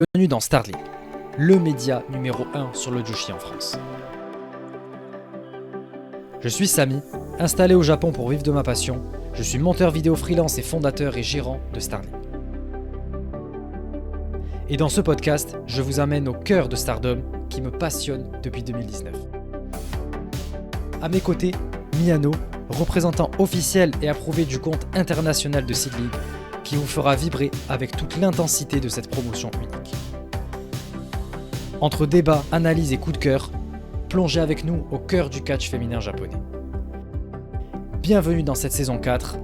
Bienvenue dans Starling, le média numéro 1 sur le Joshi en France. Je suis Samy, installé au Japon pour vivre de ma passion. Je suis monteur vidéo freelance et fondateur et gérant de Starling. Et dans ce podcast, je vous amène au cœur de Stardom qui me passionne depuis 2019. À mes côtés, Miyano, représentant officiel et approuvé du compte international de Seed League, qui vous fera vibrer avec toute l'intensité de cette promotion unique. Entre débats, analyses et coups de cœur, plongez avec nous au cœur du catch féminin japonais. Bienvenue dans cette saison 4,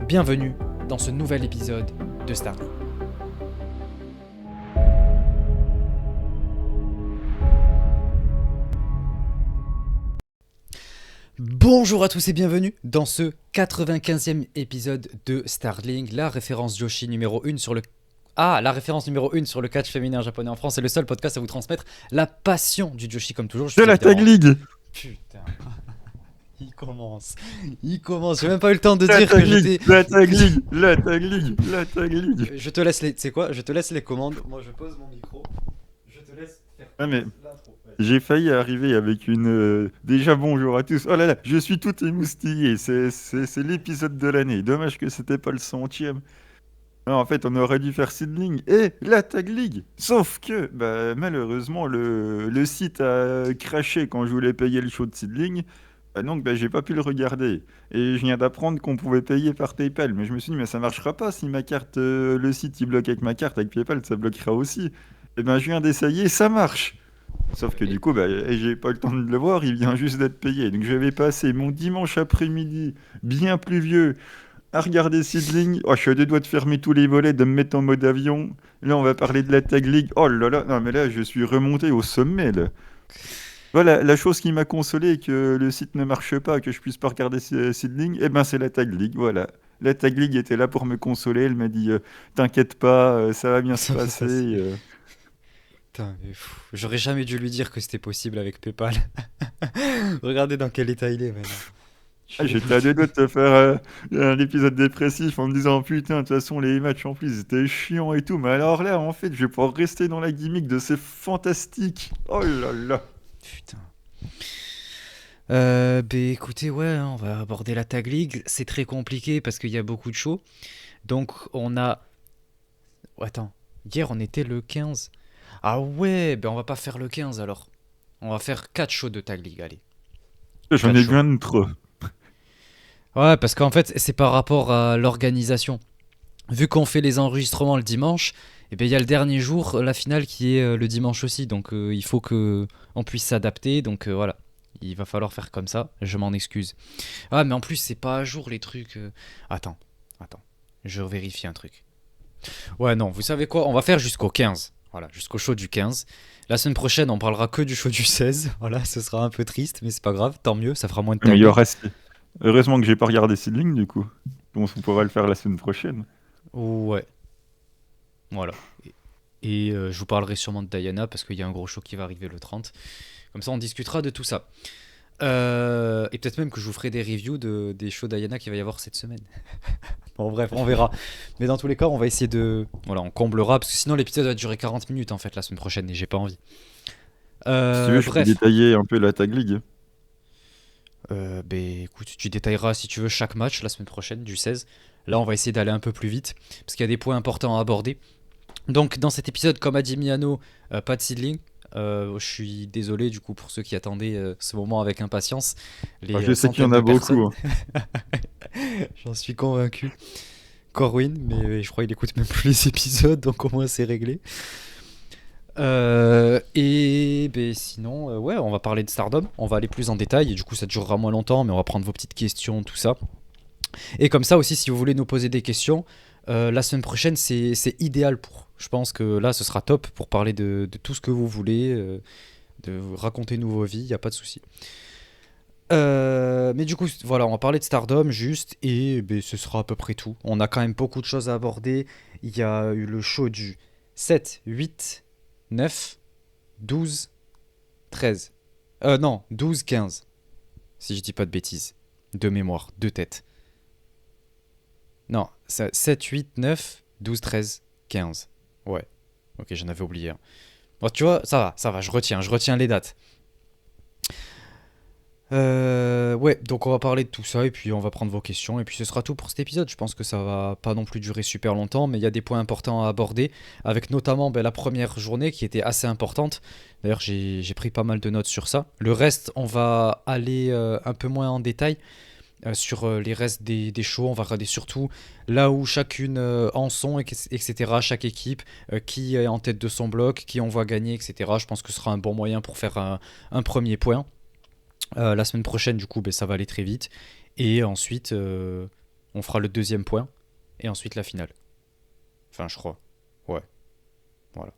bienvenue dans ce nouvel épisode de Starling. Bonjour à tous et bienvenue dans ce 95e épisode de Starling, la référence Joshi numéro 1 sur le... la référence numéro 1 sur le catch féminin japonais en France. C'est le seul podcast à vous transmettre la passion du Joshi comme toujours. De la Tag League. Putain. Il commence. J'ai même pas eu le temps de dire que j'étais... La Tag League. Je te laisse les... Tu sais quoi ? Je te laisse les commandes. Moi je pose mon micro. Je te laisse faire l'intro. J'ai failli arriver avec une... Déjà bonjour à tous. Oh là là, je suis tout émoustillé. C'est l'épisode de l'année. Dommage que c'était pas le 100e. Non, en fait, on aurait dû faire Seedling et la Tag League. Sauf que, malheureusement, le site a craché quand je voulais payer le show de Seedling. Donc, j'ai pas pu le regarder. Et je viens d'apprendre qu'on pouvait payer par PayPal. Mais je me suis dit, mais ça marchera pas si ma carte, le site, il bloque avec ma carte. Avec PayPal, ça bloquera aussi. Et je viens d'essayer, ça marche. Sauf que du coup, j'ai pas eu le temps de le voir, il vient juste d'être payé. Donc je vais passer mon dimanche après-midi, bien pluvieux, à regarder Seedling. Oh, je suis à deux doigts de fermer tous les volets, de me mettre en mode avion. Là, on va parler de la Tag League. Oh là là, non mais là, je suis remonté au sommet, là. Voilà, la chose qui m'a consolé que le site ne marche pas, que je puisse pas regarder Seedling, c'est la Tag League, voilà. La Tag League était là pour me consoler, elle m'a dit t'inquiète pas, ça va bien se passer. Putain, mais j'aurais jamais dû lui dire que c'était possible avec PayPal. Regardez dans quel état il est maintenant. J'étais à deux doigts de te faire un épisode dépressif en me disant putain, de toute façon, les matchs en plus c'était chiant et tout. Mais alors là, en fait, je vais pouvoir rester dans la gimmick de ces fantastiques. Oh là là. Putain. Écoutez, ouais, on va aborder la Tag League. C'est très compliqué parce qu'il y a beaucoup de shows. Donc, on a... Attends, hier on était le 15. Ah ouais, on va pas faire le 15 alors. On va faire 4 shows de Tag League, allez. J'en ai vu un de trop. Ouais, parce qu'en fait, c'est par rapport à l'organisation. Vu qu'on fait les enregistrements le dimanche, il y a le dernier jour, la finale qui est le dimanche aussi. Donc il faut qu'on puisse s'adapter. Donc voilà, il va falloir faire comme ça. Je m'en excuse. Ah, mais en plus, c'est pas à jour les trucs. Attends. Je vérifie un truc. Ouais, non, vous savez quoi ? On va faire jusqu'au 15. Voilà, jusqu'au show du 15. La semaine prochaine, on parlera que du show du 16. Voilà, ce sera un peu triste, mais c'est pas grave. Tant mieux, ça fera moins de Mais Tag League. Heureusement que j'ai pas regardé Seedling du coup. Donc on pourra le faire la semaine prochaine. Ouais. Voilà. Et je vous parlerai sûrement de Diana parce qu'il y a un gros show qui va arriver le 30. Comme ça, on discutera de tout ça. Et peut-être même que je vous ferai des reviews des shows Diana qu'il va y avoir cette semaine. Bon, bref, on verra. Mais dans tous les cas, on va essayer de... Voilà, on comblera parce que sinon l'épisode va durer 40 minutes en fait la semaine prochaine et j'ai pas envie. Si tu veux, je peux détailler un peu la Tag League. Écoute, tu détailleras si tu veux chaque match la semaine prochaine du 16. Là, on va essayer d'aller un peu plus vite parce qu'il y a des points importants à aborder. Donc, dans cet épisode, comme a dit Miyano, pas de Seedling. Je suis désolé du coup pour ceux qui attendaient ce moment avec impatience. Je sais qu'il y en a beaucoup. J'en suis convaincu. Corwin, mais je crois qu'il écoute même plus les épisodes, donc au moins c'est réglé. Sinon, ouais, on va parler de Stardom. On va aller plus en détail et du coup ça durera moins longtemps, mais on va prendre vos petites questions, tout ça. Et comme ça aussi, si vous voulez nous poser des questions, la semaine prochaine c'est idéal pour. Je pense que là ce sera top pour parler de tout ce que vous voulez, de raconter vos vies, y a pas de souci. Mais du coup, voilà, on va parler de Stardom juste et ce sera à peu près tout. On a quand même beaucoup de choses à aborder. Il y a eu le show du 7, 8, 9, 12, 13. Non, 12, 15. Si je dis pas de bêtises. De mémoire, de tête. Non, 7, 8, 9, 12, 13, 15. Ouais. Ok, j'en avais oublié un. Bon, tu vois, ça va, je retiens les dates. Ouais, donc on va parler de tout ça et puis on va prendre vos questions et puis ce sera tout pour cet épisode. Je pense que ça va pas non plus durer super longtemps, mais il y a des points importants à aborder, avec notamment la première journée qui était assez importante. D'ailleurs, j'ai pris pas mal de notes sur ça. Le reste, on va aller un peu moins en détail sur les restes des shows. On va regarder surtout là où chacune en sont, etc. Chaque équipe, qui est en tête de son bloc, qui on voit gagner, etc. Je pense que ce sera un bon moyen pour faire un premier point. La semaine prochaine, du coup, ça va aller très vite. Et ensuite, on fera le deuxième point. Et ensuite, la finale. Enfin, je crois. Ouais, voilà.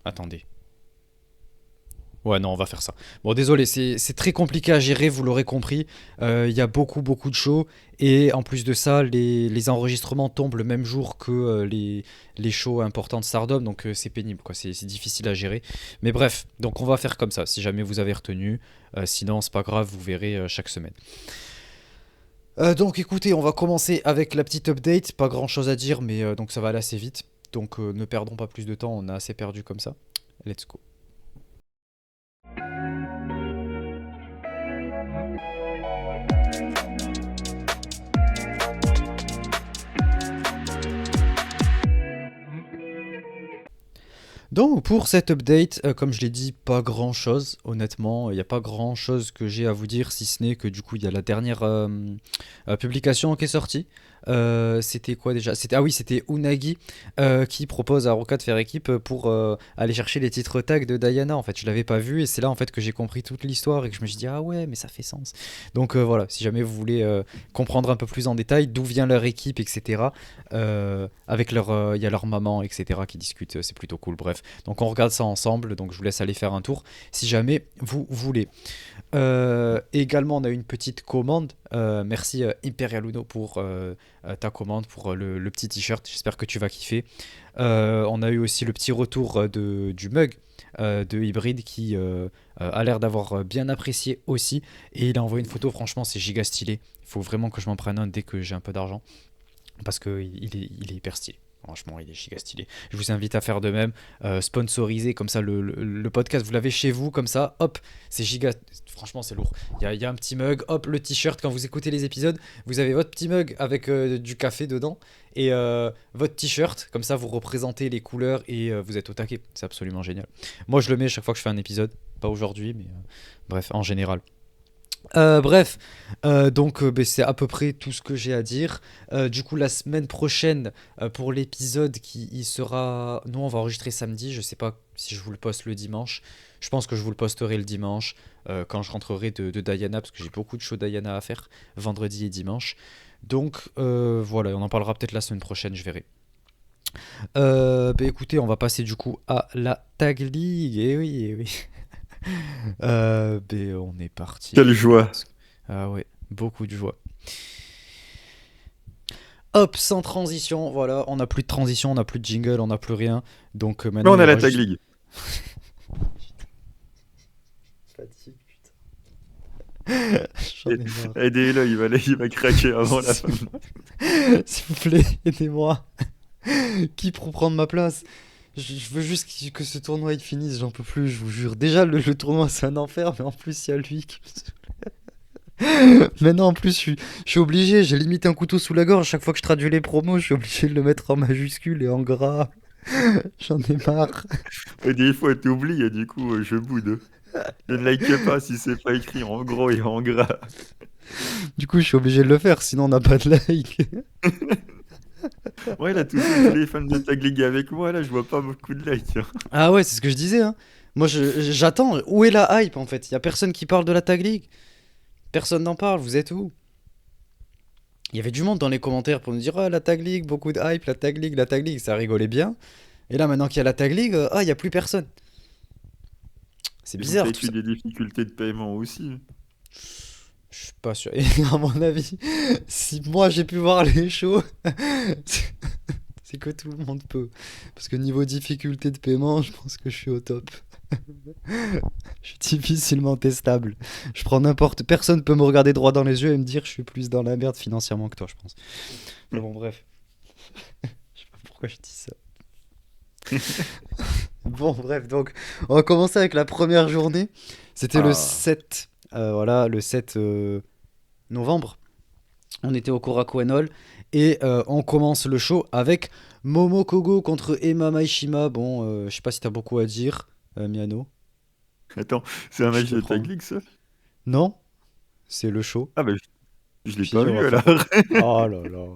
Attendez. Ouais, non, on va faire ça. Bon, désolé, c'est très compliqué à gérer, vous l'aurez compris. Il y a beaucoup, beaucoup de shows. Et en plus de ça, les enregistrements tombent le même jour que les shows importants de Stardom. Donc, c'est pénible, quoi. C'est difficile à gérer. Mais bref, donc on va faire comme ça, si jamais vous avez retenu. Sinon, c'est pas grave, vous verrez chaque semaine. Donc, écoutez, on va commencer avec la petite update. Pas grand-chose à dire, mais donc ça va aller assez vite. Donc, ne perdons pas plus de temps, on a assez perdu comme ça. Let's go. Donc pour cette update, comme je l'ai dit, pas grand chose, honnêtement, il n'y a pas grand chose que j'ai à vous dire, si ce n'est que du coup il y a la dernière publication qui est sortie. C'était quoi déjà? Ah oui, c'était Unagi qui propose à Roka de faire équipe pour aller chercher les titres tag de Diana. En fait, je l'avais pas vu et c'est là en fait que j'ai compris toute l'histoire et que je me suis dit ah ouais, mais ça fait sens. Donc voilà, si jamais vous voulez comprendre un peu plus en détail d'où vient leur équipe, etc. Avec leur, il y a leur maman, etc. qui discutent, c'est plutôt cool. Bref, donc on regarde ça ensemble. Donc je vous laisse aller faire un tour si jamais vous voulez. Également, on a une petite commande. Merci Imperial Uno pour ta commande pour le petit t-shirt. J'espère que tu vas kiffer. On a eu aussi le petit retour du mug de Hybrid qui a l'air d'avoir bien apprécié aussi. Et il a envoyé une photo. Franchement, c'est giga stylé. Il faut vraiment que je m'en prenne un dès que j'ai un peu d'argent parce qu'il est hyper stylé. Franchement, il est giga stylé. Je vous invite à faire de même. Sponsoriser comme ça le podcast. Vous l'avez chez vous comme ça. Hop, c'est giga. Franchement, c'est lourd. Il y a un petit mug. Hop, le t-shirt. Quand vous écoutez les épisodes, vous avez votre petit mug avec du café dedans. Et votre t-shirt. Comme ça, vous représentez les couleurs et vous êtes au taquet. C'est absolument génial. Moi, je le mets chaque fois que je fais un épisode. Pas aujourd'hui, mais bref, en général. Bref, donc c'est à peu près tout ce que j'ai à dire. Du coup, la semaine prochaine, pour l'épisode qui il sera... Nous, on va enregistrer samedi. Je sais pas si je vous le poste le dimanche. Je pense que je vous le posterai le dimanche quand je rentrerai de Diana, parce que j'ai beaucoup de shows Diana à faire, vendredi et dimanche. Donc voilà, on en parlera peut-être la semaine prochaine, je verrai. Écoutez, on va passer du coup à la Tag League. Eh oui, eh oui. On est parti. Quelle joie. Ah ouais, beaucoup de joie. Hop, sans transition, voilà, on n'a plus de transition, on n'a plus de jingle, on n'a plus rien. Donc Mais maintenant on il y a la aura Tag juste... League. Fatigue, putain. J'en ai marre. Aidez-le, il va craquer avant la fin. S'il vous plaît, aidez-moi. Qui pour prendre ma place? Je veux juste que ce tournoi il finisse, j'en peux plus, je vous jure. Déjà, le tournoi c'est un enfer, mais en plus il y a lui qui... Maintenant, en plus, je suis obligé, j'ai limite un couteau sous la gorge. Chaque fois que je traduis les promos, je suis obligé de le mettre en majuscule et en gras. J'en ai marre. Et des fois, t'oublies et du coup, je boude. Je ne like pas si c'est pas écrit en gros et en gras. Du coup, je suis obligé de le faire, sinon on n'a pas de like. Ouais, là, tous les fans de Tag League avec moi, là, je vois pas beaucoup de likes. Ah ouais, c'est ce que je disais, hein. Moi, j'attends. Où est la hype, en fait? Il y a personne qui parle de la Tag League. Personne n'en parle, vous êtes où? Il y avait du monde dans les commentaires pour nous dire, ah, la Tag League, beaucoup de hype, la Tag League, ça rigolait bien. Et là, maintenant qu'il y a la Tag League, il n'y a plus personne. C'est Ils ont bizarre tout peut-être eu ça. des difficultés de paiement aussi. Je suis pas sûr. Et à mon avis, si moi j'ai pu voir les shows, c'est que tout le monde peut. Parce que niveau difficulté de paiement, je pense que je suis au top. Je suis difficilement testable. Je prends n'importe. Personne peut me regarder droit dans les yeux et me dire que je suis plus dans la merde financièrement que toi, je pense. Mais bon, bref. Je sais pas pourquoi je dis ça. Bon, bref, donc on va commencer avec la première journée. C'était le Ah, 7, voilà, le 7 novembre. On était au Korakuen et on commence le show avec Momo Kogo contre Emma Maishima. Bon, je sais pas si t'as beaucoup à dire, Miano. attends, c'est un Je match te de prends. Tag League, ça? Non, c'est le show. Ah bah, je l'ai pas Puis on va vu alors. faire. Oh là là.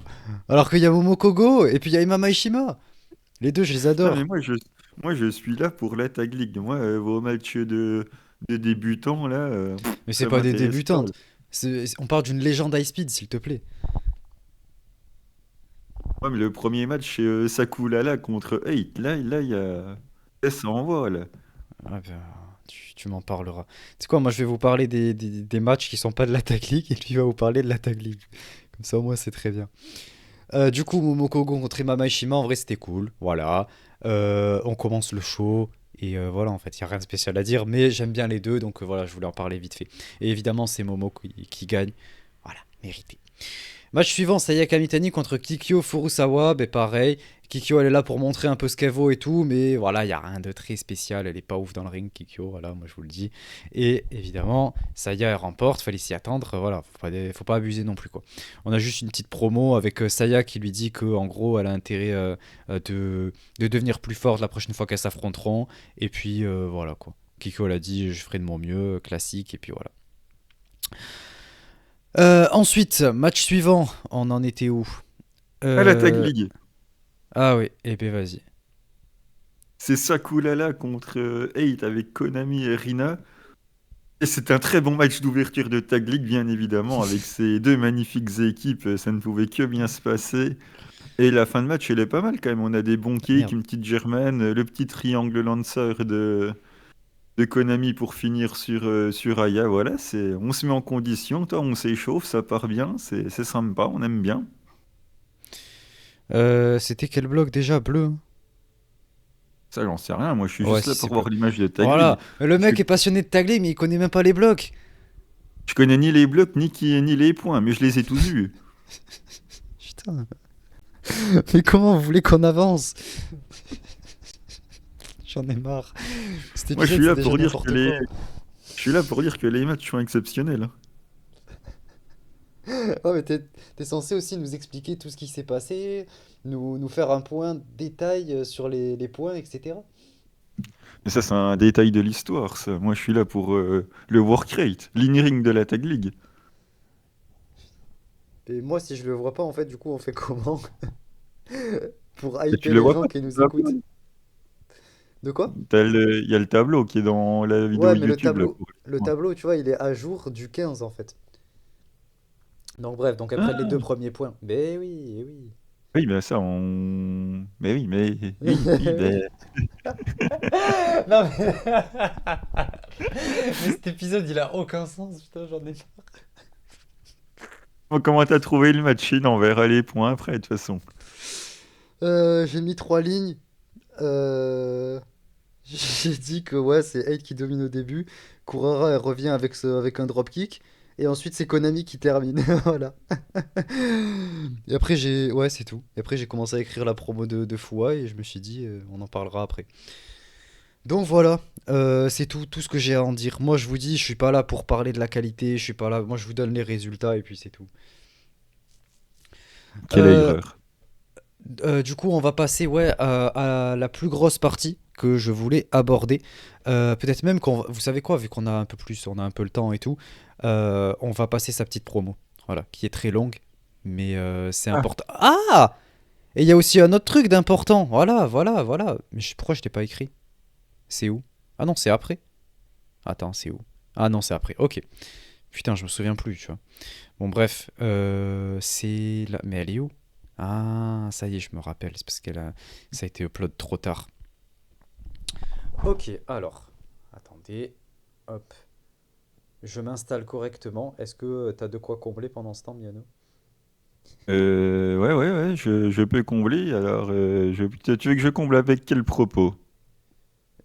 Alors qu'il y a Momo Kogo et puis il y a Emma Maishima. Les deux, je les Non, mais adore. moi, je suis là pour la Tag League. Moi, vos matchs de débutants, là, Mais c'est ça pas des m'intéresse pas. débutantes. On parle d'une légende high speed, s'il te plaît. Ouais, mais le premier match, c'est Sakulala contre 8. Là, il y a. Là, ça envoie, là. Ah ben, tu m'en parleras. Tu sais quoi, moi je vais vous parler des matchs qui sont pas de la Tag League et lui il va vous parler de la Tag League. Comme ça, au moins, c'est très bien. Du coup, Momokogo contre Imama Ishima, en vrai, c'était cool. Voilà. On commence le show. Et voilà, en fait, il n'y a rien de spécial à dire. Mais j'aime bien les deux, donc voilà, je voulais en parler vite fait. Et évidemment, c'est Momo qui gagne. Voilà, mérité. Match suivant, Sayaka Mitani contre Kikyo Furusawa. Ben pareil, Kikyo elle est là pour montrer un peu ce qu'elle vaut et tout, mais voilà, il n'y a rien de très spécial. Elle est pas ouf dans le ring, Kikyo, voilà, moi je vous le dis. Et évidemment, Saya elle remporte, fallait s'y attendre, voilà, faut pas abuser non plus quoi. On a juste une petite promo avec Saya qui lui dit que en gros elle a intérêt de devenir plus forte la prochaine fois qu'elles s'affronteront. Et puis voilà quoi. Kikyo elle a dit je ferai de mon mieux, classique, et puis voilà. Ensuite, match suivant, on en était où? Ah, la Tag Euh, League. Ah oui, et ben vas-y. C'est Sakulala contre 8 avec Konami et Rina. Et c'est un très bon match d'ouverture de Tag League, bien évidemment, avec ces deux magnifiques équipes. Ça ne pouvait que bien se passer. Et la fin de match, elle est pas mal quand même. On a des bons kicks, Merde. une petite germaine, le petit triangle lancer de Konami pour finir sur Aya. Voilà, on se met en condition, toi, on s'échauffe, ça part bien, c'est sympa, on aime bien. C'était quel bloc déjà? Bleu? Ça, j'en sais rien. Moi, je suis Ouais, juste là si c'est pour bleu. voir l'image de Tag Voilà. League. Mais le Parce que mec est passionné de tagler, mais il connaît même pas les blocs. je connais ni les blocs, ni les points, mais je les ai tous vus. Putain. Mais comment vous voulez qu'on avance? J'en ai marre. Cet Moi, épisode, c'est déjà n'importe quoi. je suis là pour dire que les matchs sont exceptionnels, hein. Ouais, mais t'es censé aussi nous expliquer tout ce qui s'est passé, nous faire un point détail sur les points, etc. Mais ça, c'est un détail de l'histoire, ça. Moi, je suis là pour le work rate, l'in-ring de la Tag League. Et moi, si je le vois pas, en fait, du coup, on fait comment pour Et tu hyper le les vois gens pas? qui nous écoutent? De quoi? Il y a le tableau qui est dans la vidéo Ouais, mais YouTube, là, pour le moi. tableau, tu vois, il est à jour du 15 en fait. Donc bref, donc après les deux premiers points. Mais oui, eh oui. Oui, ben ça, on. Mais oui, mais. Oui, ben. Non mais... mais cet épisode, il a aucun sens, putain, j'en ai marre. Bon, comment t'as trouvé le match? On verra les points après, de toute façon. J'ai mis trois lignes. Euh, J'ai dit que ouais, c'est 8 qui domine au début. Kurara, elle revient avec un dropkick. Et ensuite, c'est Konami qui termine. Voilà. Et après, ouais, c'est tout. Et après, j'ai commencé à écrire la promo de Fua et je me suis dit, on en parlera après. Donc voilà, c'est tout ce que j'ai à en dire. Moi, je vous dis, je suis pas là pour parler de la qualité, je suis pas là. Moi, je vous donne les résultats et puis c'est tout. Quelle Euh, erreur. du coup, on va passer ouais, à la plus grosse partie que je voulais aborder. Peut-être même vous savez quoi, vu qu'on a un peu plus, on a un peu le temps et tout, on va passer sa petite promo, voilà, qui est très longue, mais c'est Ah, important. Ah! Et il y a aussi un autre truc d'important. Voilà, voilà, voilà. Mais pourquoi je t'ai pas écrit? C'est où? Ah non, c'est après. Attends, c'est où? Ah non, c'est après. Ok. Putain, je me souviens plus, tu vois. Bon, bref, c'est là. Mais elle est où? Ah, ça y est, je me rappelle. C'est parce ça a été upload trop tard. Ok, alors. Attendez. Hop. Je m'installe correctement. Est-ce que t'as de quoi combler pendant ce temps, Miano? ouais, je peux combler. Alors, tu veux que je comble avec quel propos?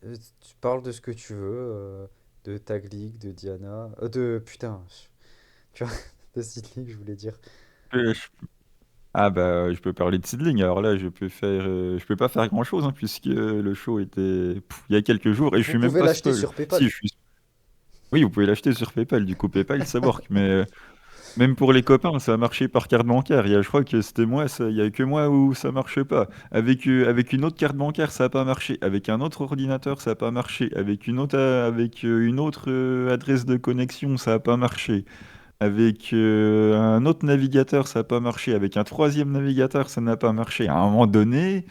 Tu parles de ce que tu veux. De Tag League, de Diana. De. Putain. Tu vois, de Sith League, je voulais dire. Euh, Ah bah, je peux parler de Seedling. Alors là, je peux pas faire grand-chose hein, puisque le show était il y a quelques jours et je Vous suis même pouvez pas l'acheter spoil. sur PayPal. Si, je suis. Oui, vous pouvez l'acheter sur PayPal. Du coup, PayPal, ça work. Mais même pour les copains, ça a marché par carte bancaire. Je crois que c'était moi, il y a que moi où ça marchait pas. Avec une autre carte bancaire, ça a pas marché. Avec un autre ordinateur, ça a pas marché. Avec une autre adresse de connexion, ça a pas marché. Avec un autre navigateur, ça n'a pas marché. Avec un troisième navigateur, ça n'a pas marché. À un moment donné,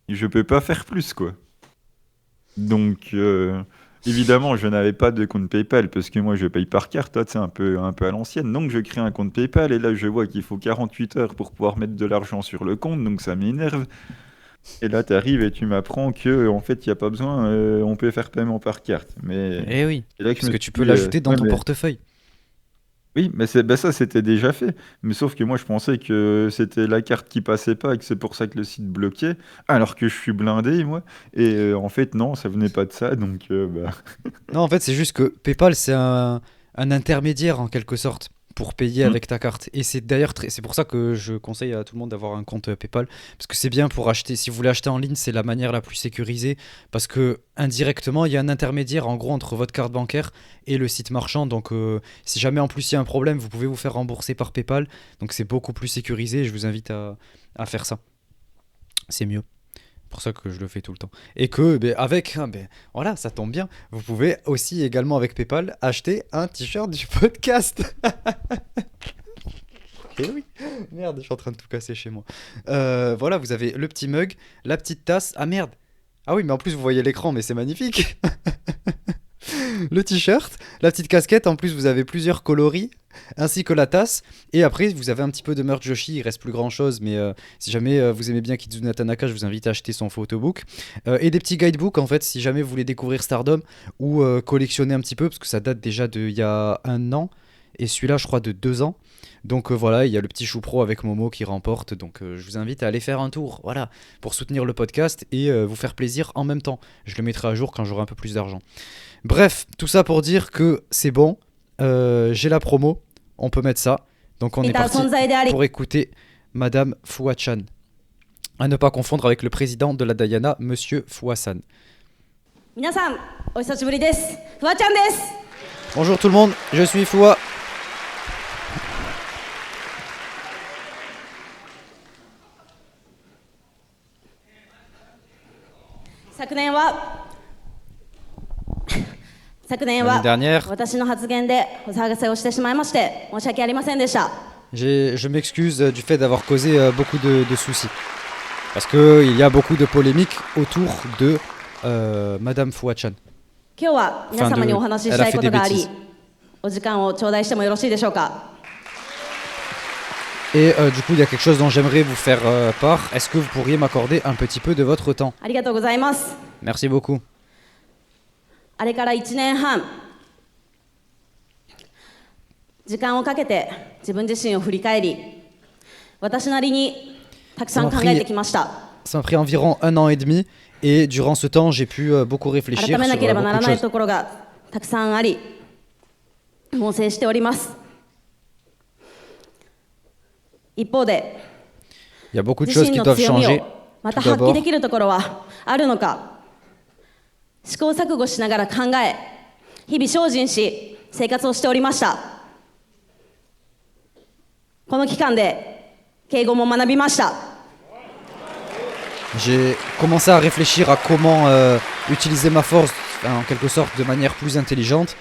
je peux pas faire plus, quoi. Donc, évidemment, je n'avais pas de compte PayPal parce que moi, je paye par carte, c'est un peu à l'ancienne. Donc, je crée un compte PayPal et là, je vois qu'il faut 48 heures pour pouvoir mettre de l'argent sur le compte. Donc, ça m'énerve. Et là, tu arrives et tu m'apprends que, en fait, il n'y a pas besoin, on peut faire paiement par carte. Mais Eh oui, c'est là que je parce me que suis tu peux dit, l'ajouter dans ouais, ton mais portefeuille. oui, mais bah ça c'était déjà fait. Mais sauf que moi je pensais que c'était la carte qui passait pas et que c'est pour ça que le site bloquait, alors que je suis blindé moi. Et en fait non, ça venait pas de ça, donc bah. Non, en fait, c'est juste que PayPal, c'est un intermédiaire en quelque sorte pour payer Hmm. avec ta carte. Et c'est d'ailleurs c'est pour ça que je conseille à tout le monde d'avoir un compte PayPal parce que c'est bien pour acheter. Si vous voulez acheter en ligne, c'est la manière la plus sécurisée parce que indirectement, il y a un intermédiaire en gros entre votre carte bancaire et le site marchand. Donc, si jamais en plus il y a un problème, vous pouvez vous faire rembourser par PayPal. Donc, c'est beaucoup plus sécurisé. Et je vous invite à faire ça. C'est mieux pour ça que je le fais tout le temps. Et que, voilà, ça tombe bien. Vous pouvez aussi également avec PayPal acheter un t-shirt du podcast. Et oui, merde, je suis en train de tout casser chez moi. Voilà, vous avez le petit mug, la petite tasse. Ah merde. Ah oui, mais en plus vous voyez l'écran, mais c'est magnifique. Le t-shirt, la petite casquette, en plus vous avez plusieurs coloris, ainsi que la tasse. Et après vous avez un petit peu de merch Joshi, il reste plus grand chose, mais si jamais vous aimez bien Kizuna Tanaka, je vous invite à acheter son photobook. Et des petits guidebooks en fait, si jamais vous voulez découvrir Stardom ou collectionner un petit peu, parce que ça date déjà d'il y a un an, et celui-là je crois de 2 ans. Donc voilà, il y a le petit chou pro avec Momo qui remporte, donc je vous invite à aller faire un tour, voilà, pour soutenir le podcast et vous faire plaisir en même temps. Je le mettrai à jour quand j'aurai un peu plus d'argent. Bref, tout ça pour dire que c'est bon. J'ai la promo. On peut mettre ça. Donc on est parti pour écouter Madame Fouachan. À ne pas confondre avec le président de la Diana, Monsieur Fouassan. Bonjour tout le monde, je suis Foua. 昨年 L'année は dernière, 私の発言でお騒がせをしてしまいまして申し訳ありませんでした。 je m'excuse du fait d'avoir causé beaucoup de soucis. Parce qu'il y a beaucoup de polémiques autour de Madame Fouachan. 今日は皆様にお話ししたいことがあり、お時間を頂戴してもよろしいでしょうか。 Et du coup, il y a quelque chose dont j'aimerais vous faire part. Est-ce que vous pourriez m'accorder un petit peu de votre temps? ありがとうございます。 Merci beaucoup. あれから1年半、時間をかけて自分自身を振り返り、私なりにたくさん考えてきました。 Ça m'a pris environ 1 an et demi. Et durant ce temps, j'ai pu beaucoup réfléchir 改め sur なければ beaucoup なら de ない choses. ところがたくさんあり、猛省しております。一方で、 Il y a beaucoup de 自 choses 身 qui の doivent 強み changer. をまた Tout 発揮 d'abord, できるところはあるのか、試行錯誤しながら考え、日々精進し生活をしておりました。この期間で敬語も学びました。 j'ai commencé à réfléchir à comment utiliser ma force, en quelque sorte, de manière plus intelligente.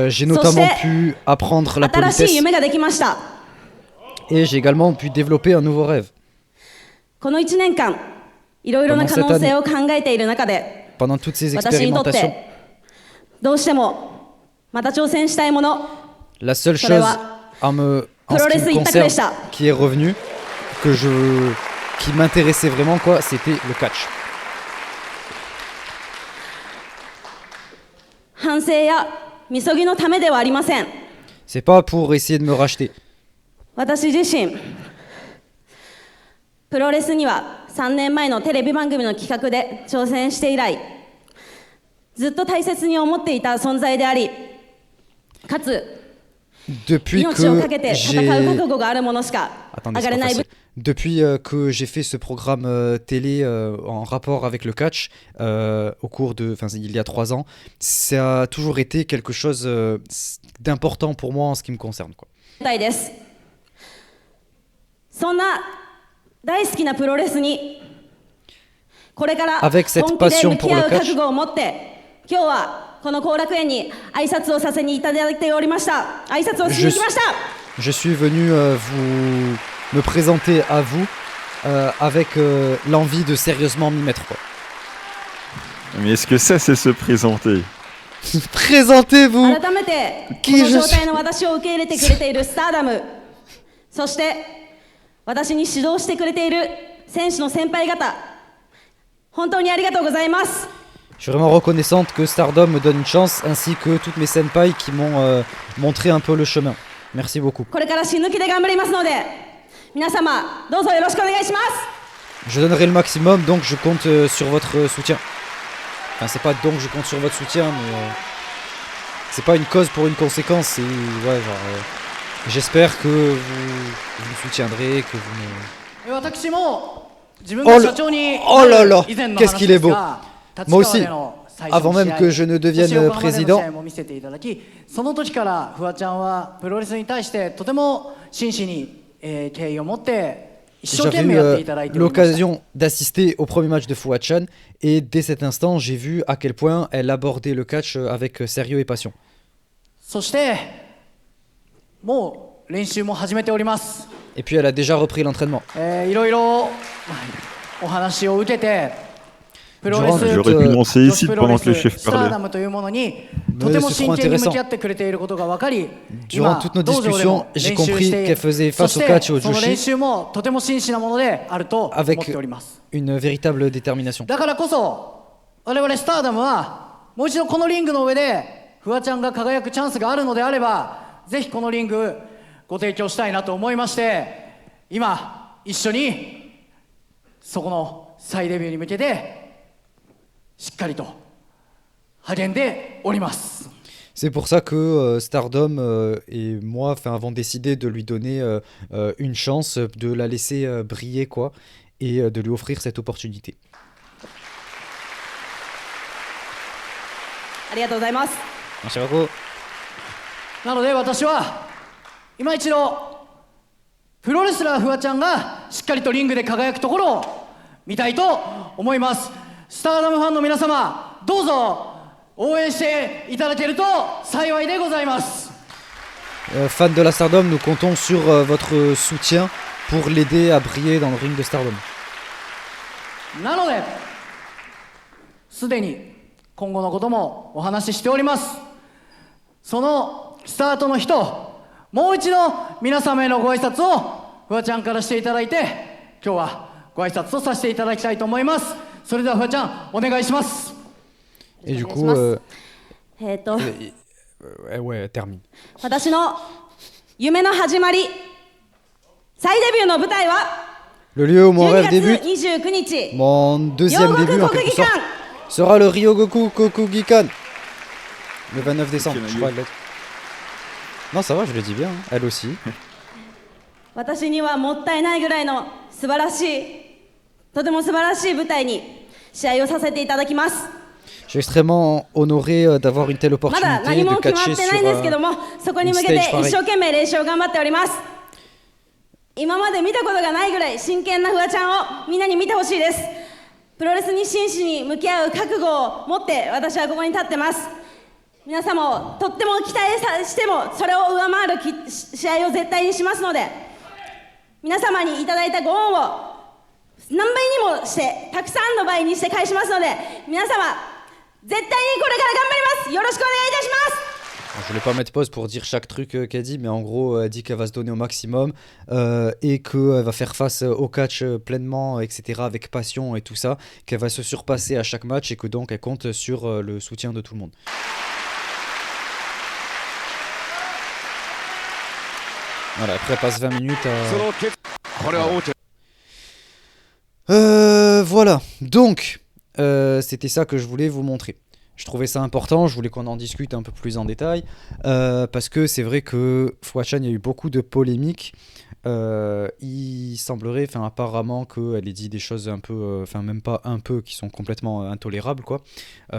J'ai notamment pu apprendre la 新しい politesse 夢ができました。 et j'ai également pu développer un nouveau rêve. この1年間、いろいろな可能性を考えている中で、 Pendant toutes ces 私にとっ expérimentations, てどうしてもまた挑戦したいもの、 la seule それ chose は en ce qui プロレス me 一択で concerne した。 qui est revenu, qui m'intéressait vraiment, quoi, c'était le catch. 反省やみそぎのためではありません。 C'est pas pour essayer de me racheter. 私自身、プロレスには3年前のテレビ番組の企画で挑戦して以来、ずっと大切に思っていた存在であり、かつ Depuis 命を que かけて戦う j'ai 覚悟があるものしか Attendez, 上 c'est がれ pas ない facile. Depuis que j'ai fait ce programme télé en rapport avec le catch au cours de, enfin il y a 3 ans, ça a toujours été quelque chose d'important pour moi en ce qui me concerne, quoi. 舞台です。そんな大好きなプロレスにこれから Avec cette 本気で passion 向 pour き合 le う覚 catch, 悟を持って今日はこの後楽園に挨拶をさせにいただいておりました。挨拶をしに来ました。 je suis venu vous me présenter à vous avec l'envie de sérieusement m'y mettre, quoi. Mais est-ce que ça, c'est se présenter? Présentez-vous! 改めてこ Qui の je 状 suis? 態の私を受け入れてくれているスターダム、そして私に指導してくれている選手の先輩方、本当にありがとうございます。 Je suis vraiment reconnaissante que Stardom me donne une chance, ainsi que toutes mes senpai qui m'ont montré un peu le chemin. Merci beaucoup. これから死ぬ気で頑張りますので、皆様どうぞよろしくお願いします。 Je donnerai le maximum, donc je compte sur votre soutien. Enfin, c'est pas donc je compte sur votre soutien, mais c'est pas une cause pour une conséquence. C'est ouais, genre, j'espère que vous me soutiendrez, que vous me. 私も自分が社長に Oh là là, 以前の qu'est-ce 話 qu'il で est す beau. が、 Moi 立 aussi, 川での最初 avant の試 même 合 que je ne そして devienne 横浜での試 président, 合も見せていただき、その時からフワちゃんはプロレスに対してとても真摯に、敬意を持って一生 j'avais 懸命 eu やっていただいておりました。 l'occasion d'assister au premier match de Fuwa-chan, et dès cet instant, j'ai vu à quel point elle abordait le catch avec sérieux et passion. そしてもう練習も始めております。 Et puis elle a déjà repris l'entraînement. いろいろお話を受けてプロレス J'aurais pu lancer 女 ici 子プロ pendant レ que le ス chef スター parlait. ダムというものにとても c'est 真 trop 剣に intéressant. 向き合ってくれていることが分かり、 Durant toutes nos 道場でも discussions, j'ai 練習 compris して qu'elle faisait そ face し au catch et au てその練 Joshi 習もとても真摯なものであると思 avec っております。 une véritable détermination. だからこそ我々スターダムはもう一度このリングの上でフワちゃんが輝くチャンスがあるのであれば、ぜひこのリングご提供したいなと思いまして、今一緒にそこの再デビューに向けてしっかりと励んでおります。 C'est pour ça que Stardom et moi avons décidé de lui donner une chance, de la laisser briller, quoi, et de lui offrir cette opportunité. ありがとうございます。 Merci beaucoup. なので私は今一度プロレスラーフワちゃんがしっかりとリングで輝くところを見たいと思います。スターダムファンの皆様、どうぞ応援していただけると幸いでございます。 Fans de la Stardom, nous comptons sur votre soutien pour l'aider à briller dans le ring de Stardom. なのですでに今後のこともお話ししております。そのスタートの日ともう一度皆様へのご挨拶をフワちゃんからしていただいて、今日はご挨拶をさせていただきたいと思います。それではフワちゃんお願いします。 Et du お coup, 願いします。ouais, termine. 私の夢の始まり、再デビューの舞台は Le lieu où mon 12 rêve 月 débute, 29日、 mon deuxième début en quelque sorte, sera le Ryogoku Kokugikan. Le 29 décembre, je crois. Non, ça va, je le dis bien, hein. Elle aussi. 私にはもったいないぐらいの素晴らしい、とても素晴らしい舞台に試合をさせていただきます。 Je suis extrêmement honoré d'avoir une telle まだ opportunité 何 de も決ま catcher ってないんですけ sur ども、そこに向けて une stage pareille. 一生懸命練習を頑張っております。今まで見たことがないぐらい真剣なフワちゃんをみんなに見てほしいです。プロレスに真摯に向き合う覚悟を持って私はここに立ってます。皆様をとっても期待してもそれを上回る試合を絶対にしますので、皆様にいただいたご恩を何倍にもしてたくさんの倍にして返しますので、皆様絶対にこれから頑張ります。よろしくお願いいたします。 Je voulais pas mettre pause pour dire chaque truc qu'elle dit, mais en gros, elle dit qu'elle va se donner au maximum et qu'elle va faire face au catch pleinement, etc., avec passion et tout ça, qu'elle va se surpasser à chaque match et que donc elle compte sur le soutien de tout le monde. Voilà, après elle passe 20 minutes à... voilà, donc c'était ça que je voulais vous montrer. je trouvais ça important, je voulais qu'on en discute un peu plus en détail, parce que c'est vrai que Fouachan, il y a eu beaucoup de polémiques. Il semblerait, enfin apparemment, qu'elle ait dit des choses un peu, enfin même pas un peu, qui sont complètement intolérables, quoi,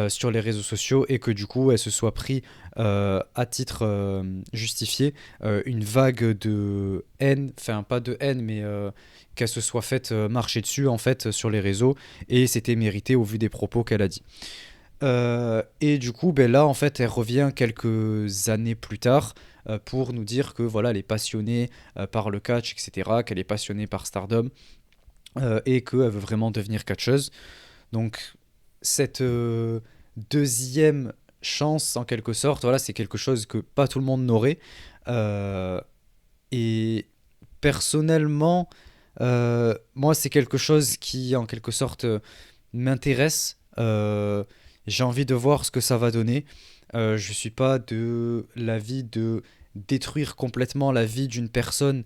sur les réseaux sociaux, et que du coup, elle se soit pris à titre justifié une vague de haine, enfin pas de haine, mais qu'elle se soit faite marcher dessus en fait sur les réseaux, et c'était mérité au vu des propos qu'elle a dit. Et du coup, ben là, en fait, elle revient quelques années plus tard pour nous dire que voilà, elle est passionnée par le catch, etc., qu'elle est passionnée par Stardom et qu'elle veut vraiment devenir catcheuse. Donc, cette deuxième chance, en quelque sorte, voilà, c'est quelque chose que pas tout le monde n'aurait. Euh, et personnellement, moi, c'est quelque chose qui, en quelque sorte, m'intéresse. J'ai envie de voir ce que ça va donner. Je suis pas de l'avis de détruire complètement la vie d'une personne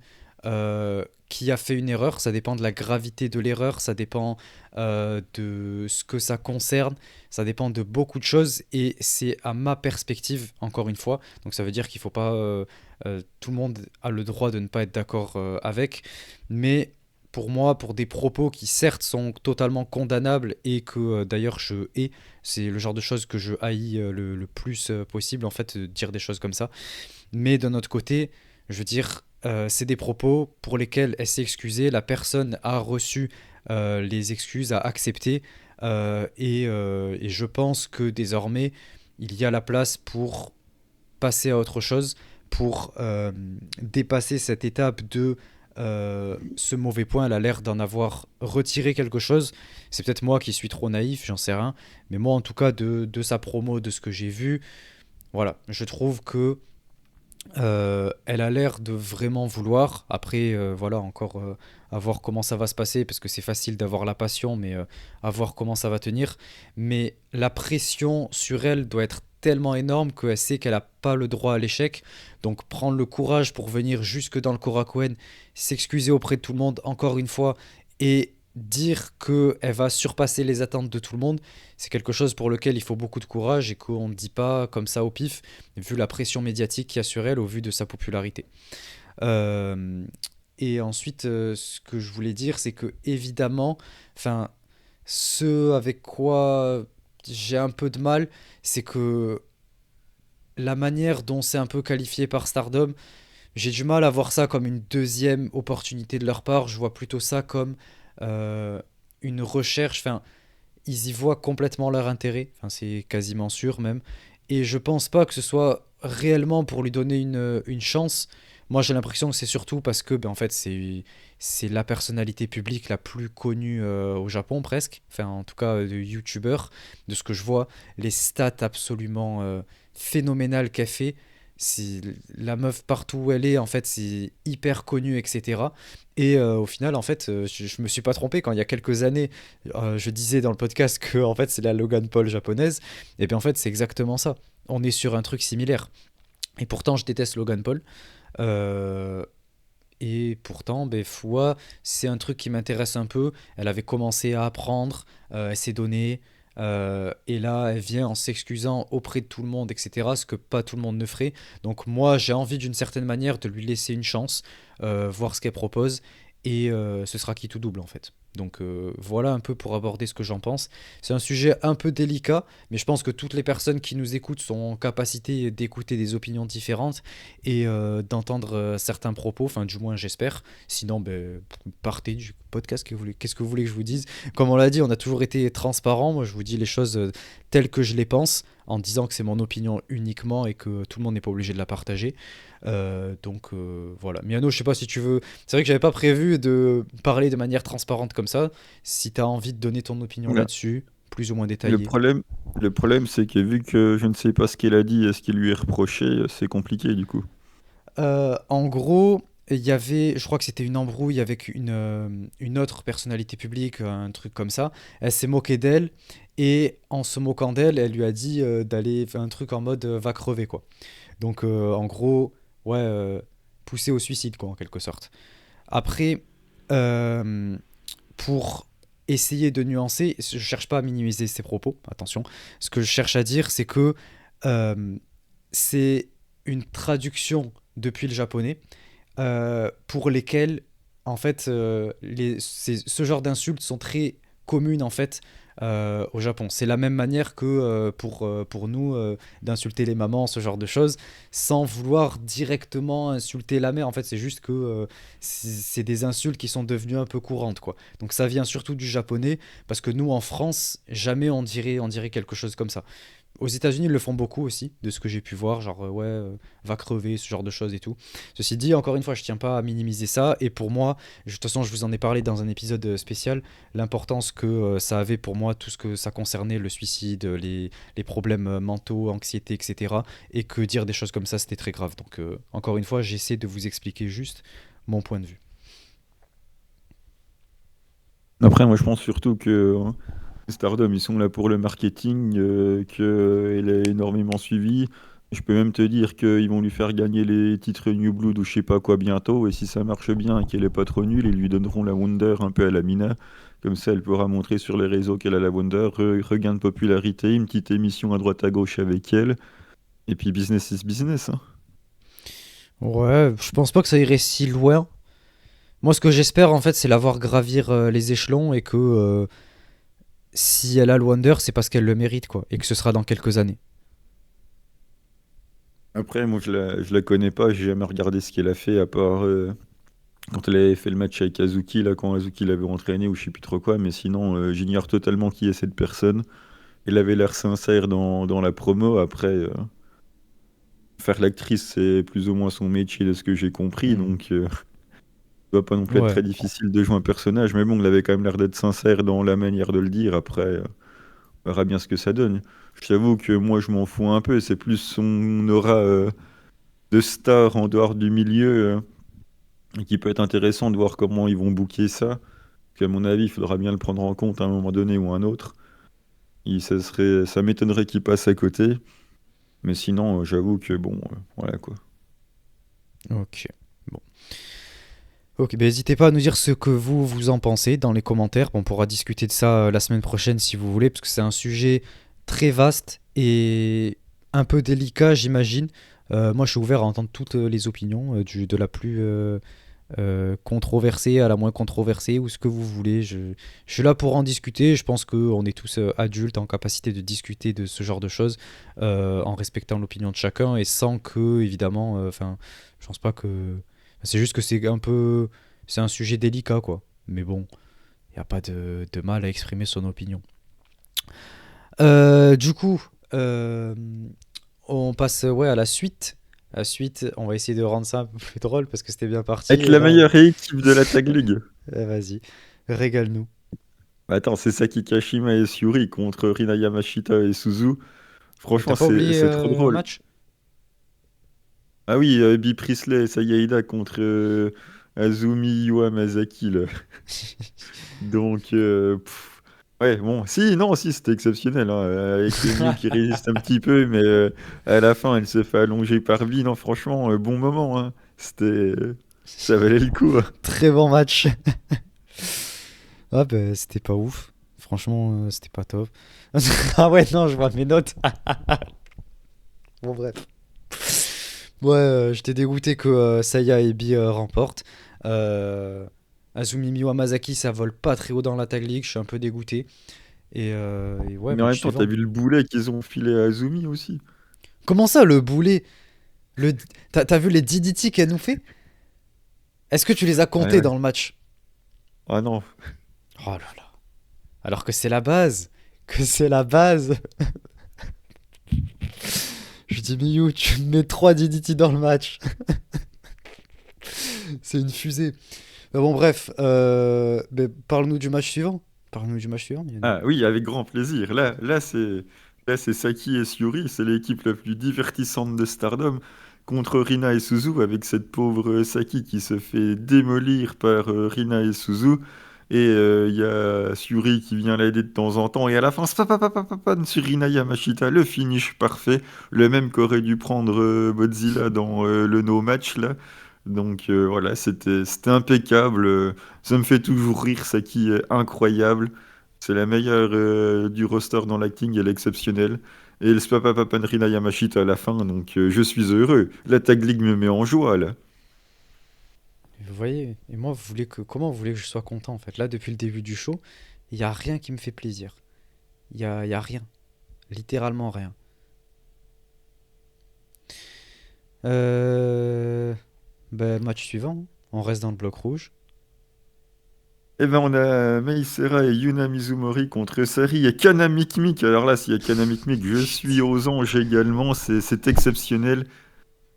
qui a fait une erreur. Ça dépend de la gravité de l'erreur, ça dépend de ce que ça concerne, ça dépend de beaucoup de choses et c'est à ma perspective, encore une fois. Donc ça veut dire qu'il faut pas. Tout le monde a le droit de ne pas être d'accord avec, mais pour moi, pour des propos qui certes sont totalement condamnables et que d'ailleurs je hais, c'est le genre de choses que je haïs le plus possible en fait, de dire des choses comme ça. Mais d'un autre côté, je veux dire, c'est des propos pour lesquels elle s'est excusée, la personne a reçu les excuses, a accepté, et je pense que désormais, il y a la place pour passer à autre chose, pour dépasser cette étape de ce mauvais point. Elle a l'air d'en avoir retiré quelque chose. C'est peut-être moi qui suis trop naïf, j'en sais rien. Mais moi, en tout cas, de sa promo, de ce que j'ai vu, voilà, je trouve que elle a l'air de vraiment vouloir. Après, voilà, encore à voir comment ça va se passer, parce que c'est facile d'avoir la passion, mais à voir comment ça va tenir. Mais la pression sur elle doit être tellement énorme qu'elle sait qu'elle n'a pas le droit à l'échec. Donc prendre le courage pour venir jusque dans le Korakuen, s'excuser auprès de tout le monde encore une fois, et dire qu'elle va surpasser les attentes de tout le monde, c'est quelque chose pour lequel il faut beaucoup de courage et qu'on ne dit pas comme ça au pif, vu la pression médiatique qu'il y a sur elle, au vu de sa popularité. Euh, et ensuite, ce que je voulais dire, c'est que évidemment, enfin, ce avec quoi j'ai un peu de mal, c'est que la manière dont c'est un peu qualifié par Stardom, j'ai du mal à voir ça comme une deuxième opportunité de leur part. Je vois plutôt ça comme euh, une recherche. Enfin, ils y voient complètement leur intérêt. Enfin, c'est quasiment sûr même. Et je pense pas que ce soit réellement pour lui donner une chance. Moi, j'ai l'impression que c'est surtout parce que, ben, en fait, c'est la personnalité publique la plus connue au Japon presque. Enfin, en tout cas, de YouTuber, de ce que je vois, les stats absolument phénoménales qu'elle fait. C'est la meuf partout où elle est, en fait, c'est hyper connu, etc. Et au final, en fait, je me suis pas trompé quand il y a quelques années, je disais dans le podcast que en fait c'est la Logan Paul japonaise. Et bien en fait, c'est exactement ça. On est sur un truc similaire. Et pourtant, je déteste Logan Paul. Euh, et pourtant, ben, Fua, c'est un truc qui m'intéresse un peu. Elle avait commencé à apprendre, elle s'est donnée. Et là, elle vient en s'excusant auprès de tout le monde, etc. Ce que pas tout le monde ne ferait. Donc moi, j'ai envie d'une certaine manière de lui laisser une chance, voir ce qu'elle propose. Et ce sera qui tout double en fait. Donc voilà un peu pour aborder ce que j'en pense. C'est un sujet un peu délicat, mais je pense que toutes les personnes qui nous écoutent sont en capacité d'écouter des opinions différentes et d'entendre certains propos, enfin du moins j'espère. Sinon, ben, partez du podcast, qu'est-ce que vous voulez que je vous dise? Comme on l'a dit, on a toujours été transparent. Moi, je vous dis les choses telles que je les pense, en disant que c'est mon opinion uniquement et que tout le monde n'est pas obligé de la partager. Donc voilà. Miano, je sais pas si tu veux. C'est vrai que j'avais pas prévu de parler de manière transparente comme ça. Si tu as envie de donner ton opinion Voilà. là-dessus, plus ou moins Le détaillée. problème, le problème, c'est que vu que je ne sais pas ce qu'elle a dit et ce qui lui est reproché, c'est compliqué du coup. En gros, il y avait, je crois que c'était une embrouille avec une autre personnalité publique, un truc comme ça. Elle s'est moquée d'elle et en se moquant d'elle, elle lui a dit d'aller faire un truc en mode va crever quoi. Donc en gros, ouais, pousser au suicide quoi en quelque sorte. Après, euh, pour essayer de nuancer. Je cherche pas à minimiser ses propos, attention. Ce que je cherche à dire, c'est que euh, c'est une traduction depuis le japonais pour lesquelles, en fait, ce genre d'insultes sont très communes, en fait, au Japon. C'est la même manière que pour nous d'insulter les mamans, ce genre de choses, sans vouloir directement insulter la mère. En fait, c'est juste que c'est des insultes qui sont devenues un peu courantes, quoi. Donc ça vient surtout du japonais, parce que nous, en France, jamais on dirait quelque chose comme ça. Aux États-Unis, ils le font beaucoup aussi, de ce que j'ai pu voir, genre ouais, va crever, ce genre de choses et tout. Ceci dit, encore une fois, je tiens pas à minimiser ça. Et pour moi, de toute façon, je vous en ai parlé dans un épisode spécial, l'importance que ça avait pour moi, tout ce que ça concernait, le suicide, les problèmes mentaux, anxiété, etc. Et que dire des choses comme ça, c'était très grave. Donc, encore une fois, j'essaie de vous expliquer juste mon point de vue. Après, moi, je pense surtout que Stardom, ils sont là pour le marketing, qu'elle est énormément suivie. Je peux même te dire qu'ils vont lui faire gagner les titres New Blood ou je sais pas quoi bientôt. Et si ça marche bien et qu'elle est pas trop nulle, ils lui donneront la Wonder un peu à la Mina. Comme ça, elle pourra montrer sur les réseaux qu'elle a la Wonder. Regain de popularité, une petite émission à droite à gauche avec elle. Et puis business is business, hein. Ouais, je pense pas que ça irait si loin. Moi, ce que j'espère, en fait, c'est la voir gravir les échelons et que si elle a le Wonder, c'est parce qu'elle le mérite, quoi. Et que ce sera dans quelques années. Après, moi, je la connais pas. J'ai jamais regardé ce qu'elle a fait à part quand elle avait fait le match avec Azuki, là, quand Azuki l'avait entraîné ou je sais plus trop quoi. Mais sinon, j'ignore totalement qui est cette personne. Elle avait l'air sincère dans la promo. Après, faire l'actrice, c'est plus ou moins son métier de ce que j'ai compris. Hmm. Donc, ça doit pas non plus être Ouais. très difficile de jouer un personnage. Mais bon, elle avait quand même l'air d'être sincère dans la manière de le dire. Après, on verra bien ce que ça donne. Je t'avoue que moi, je m'en fous un peu. C'est plus son aura de star en dehors du milieu qui peut être intéressant de voir comment ils vont booker ça. Qu'à mon avis, il faudra bien le prendre en compte à un moment donné ou à un autre. Ça m'étonnerait qu'il passe à côté. Mais sinon, j'avoue que bon, voilà quoi. Ok. Bon. Ok, ben n'hésitez pas à nous dire ce que vous en pensez dans les commentaires. Bon, on pourra discuter de ça la semaine prochaine si vous voulez, parce que c'est un sujet très vaste et un peu délicat, j'imagine. Moi, je suis ouvert à entendre toutes les opinions, de la plus controversée à la moins controversée, ou ce que vous voulez. Je suis là pour en discuter. Je pense qu'on est tous adultes en capacité de discuter de ce genre de choses en respectant l'opinion de chacun et sans que, évidemment, enfin, je pense pas que. C'est juste que c'est un peu. C'est un sujet délicat, quoi. Mais bon, il n'y a pas de mal à exprimer son opinion. Du coup, on passe ouais, à la suite. La suite, on va essayer de rendre ça un peu plus drôle parce que c'était bien parti. Avec Et la là, meilleure équipe de la Tag League. vas-y, régale-nous. Bah, attends, c'est Saki Kashima et Syuri contre Rina Yamashita et Suzu. T'as Franchement, pas oublié c'est trop un drôle. match? Ah oui, Bea Priestley et Sayaida contre Azumi Iwamazaki, là. Donc, ouais, bon, si, non, si, c'était exceptionnel, hein, avec Emu qui résiste un petit peu, mais à la fin, elle se fait allonger par Bea. Non, franchement, bon moment, hein. Ça valait le coup, hein. Très bon match. Ah bah c'était pas ouf. Franchement, c'était pas top. Ah ouais, non, je vois mes notes. Bon, bref. Ouais, j'étais dégoûté que Saya et Bi remportent. Euh, Azumi Miwamazaki, ça vole pas très haut dans la Tag League, je suis un peu dégoûté. Et ouais, Mais en même match temps, t'as suivant. vu le boulet qu'ils ont filé à Azumi aussi? Comment ça, le boulet le... T'as vu les DDT qu'elle nous fait? Est-ce que tu les as Ouais, comptés ouais. dans le match? Ah non. Oh là là. Alors que c'est la base. Que c'est la base. Je dis, Miyu, tu mets 3 DDT dans le match. C'est une fusée. Mais bon, bref. Mais parle-nous du match suivant. Parle-nous du match suivant, Yann. Ah oui, avec grand plaisir. Là, c'est Saki et Syuri, c'est l'équipe la plus divertissante de Stardom contre Rina et Suzu, avec cette pauvre Saki qui se fait démolir par Rina et Suzu. Et il y a Syuri qui vient l'aider de temps en temps. Et à la fin, spapapapapapam sur Rina Yamashita, le finish parfait. Le même qu'aurait dû prendre Godzilla dans le no match là. Donc voilà, c'était impeccable. Ça me fait toujours rire, Saki est incroyable. C'est la meilleure du roster dans l'acting, elle est exceptionnelle. Et le Spapa Papanrina Yamashita à la fin, donc je suis heureux. La Tag League me met en joie là. Vous voyez, et moi, comment vous voulez que je sois content en fait? Là, depuis le début du show, il n'y a rien qui me fait plaisir. Il y a rien. Littéralement rien. Match suivant. On reste dans le bloc rouge. Eh ben on a Meisera et Yuna Mizumori contre Sari et Kana Mikmik. Alors là, s'il y a Kana Mikmik, je suis aux anges également, c'est exceptionnel.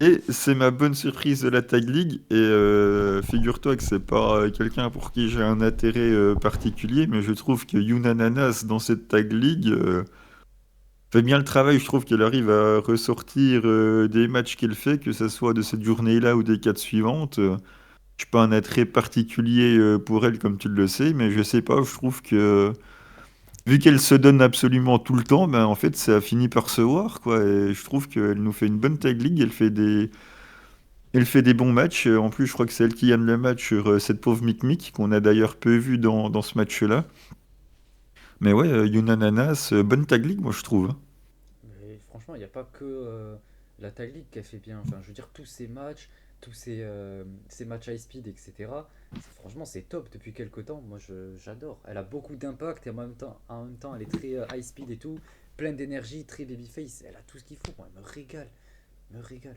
Et c'est ma bonne surprise de la Tag League. Et figure-toi que c'est pas quelqu'un pour qui j'ai un intérêt particulier, mais je trouve que Yuna Nanas dans cette Tag League fait bien le travail. Je trouve qu'elle arrive à ressortir des matchs qu'elle fait, que ce soit de cette journée-là ou des 4 suivantes. Je suis pas un attrait particulier pour elle, comme tu le sais, mais je sais pas, je trouve que vu qu'elle se donne absolument tout le temps, ben en fait ça finit par se voir, quoi. Et je trouve qu'elle nous fait une bonne tag league, elle fait des bons matchs. En plus, je crois que c'est elle qui gagne le match sur cette pauvre Mick qu'on a d'ailleurs peu vu dans ce match-là. Mais ouais, Yuna Nanas, bonne tag league, moi je trouve, hein. Mais franchement, il n'y a pas que la Tag League qui a fait bien. Enfin, je veux dire, ces matchs high speed, etc. Franchement, c'est top depuis quelques temps. Moi, j'adore. Elle a beaucoup d'impact et en même temps, elle est très high speed et tout, pleine d'énergie, très babyface. Elle a tout ce qu'il faut. Moi, elle me régale. Me régale.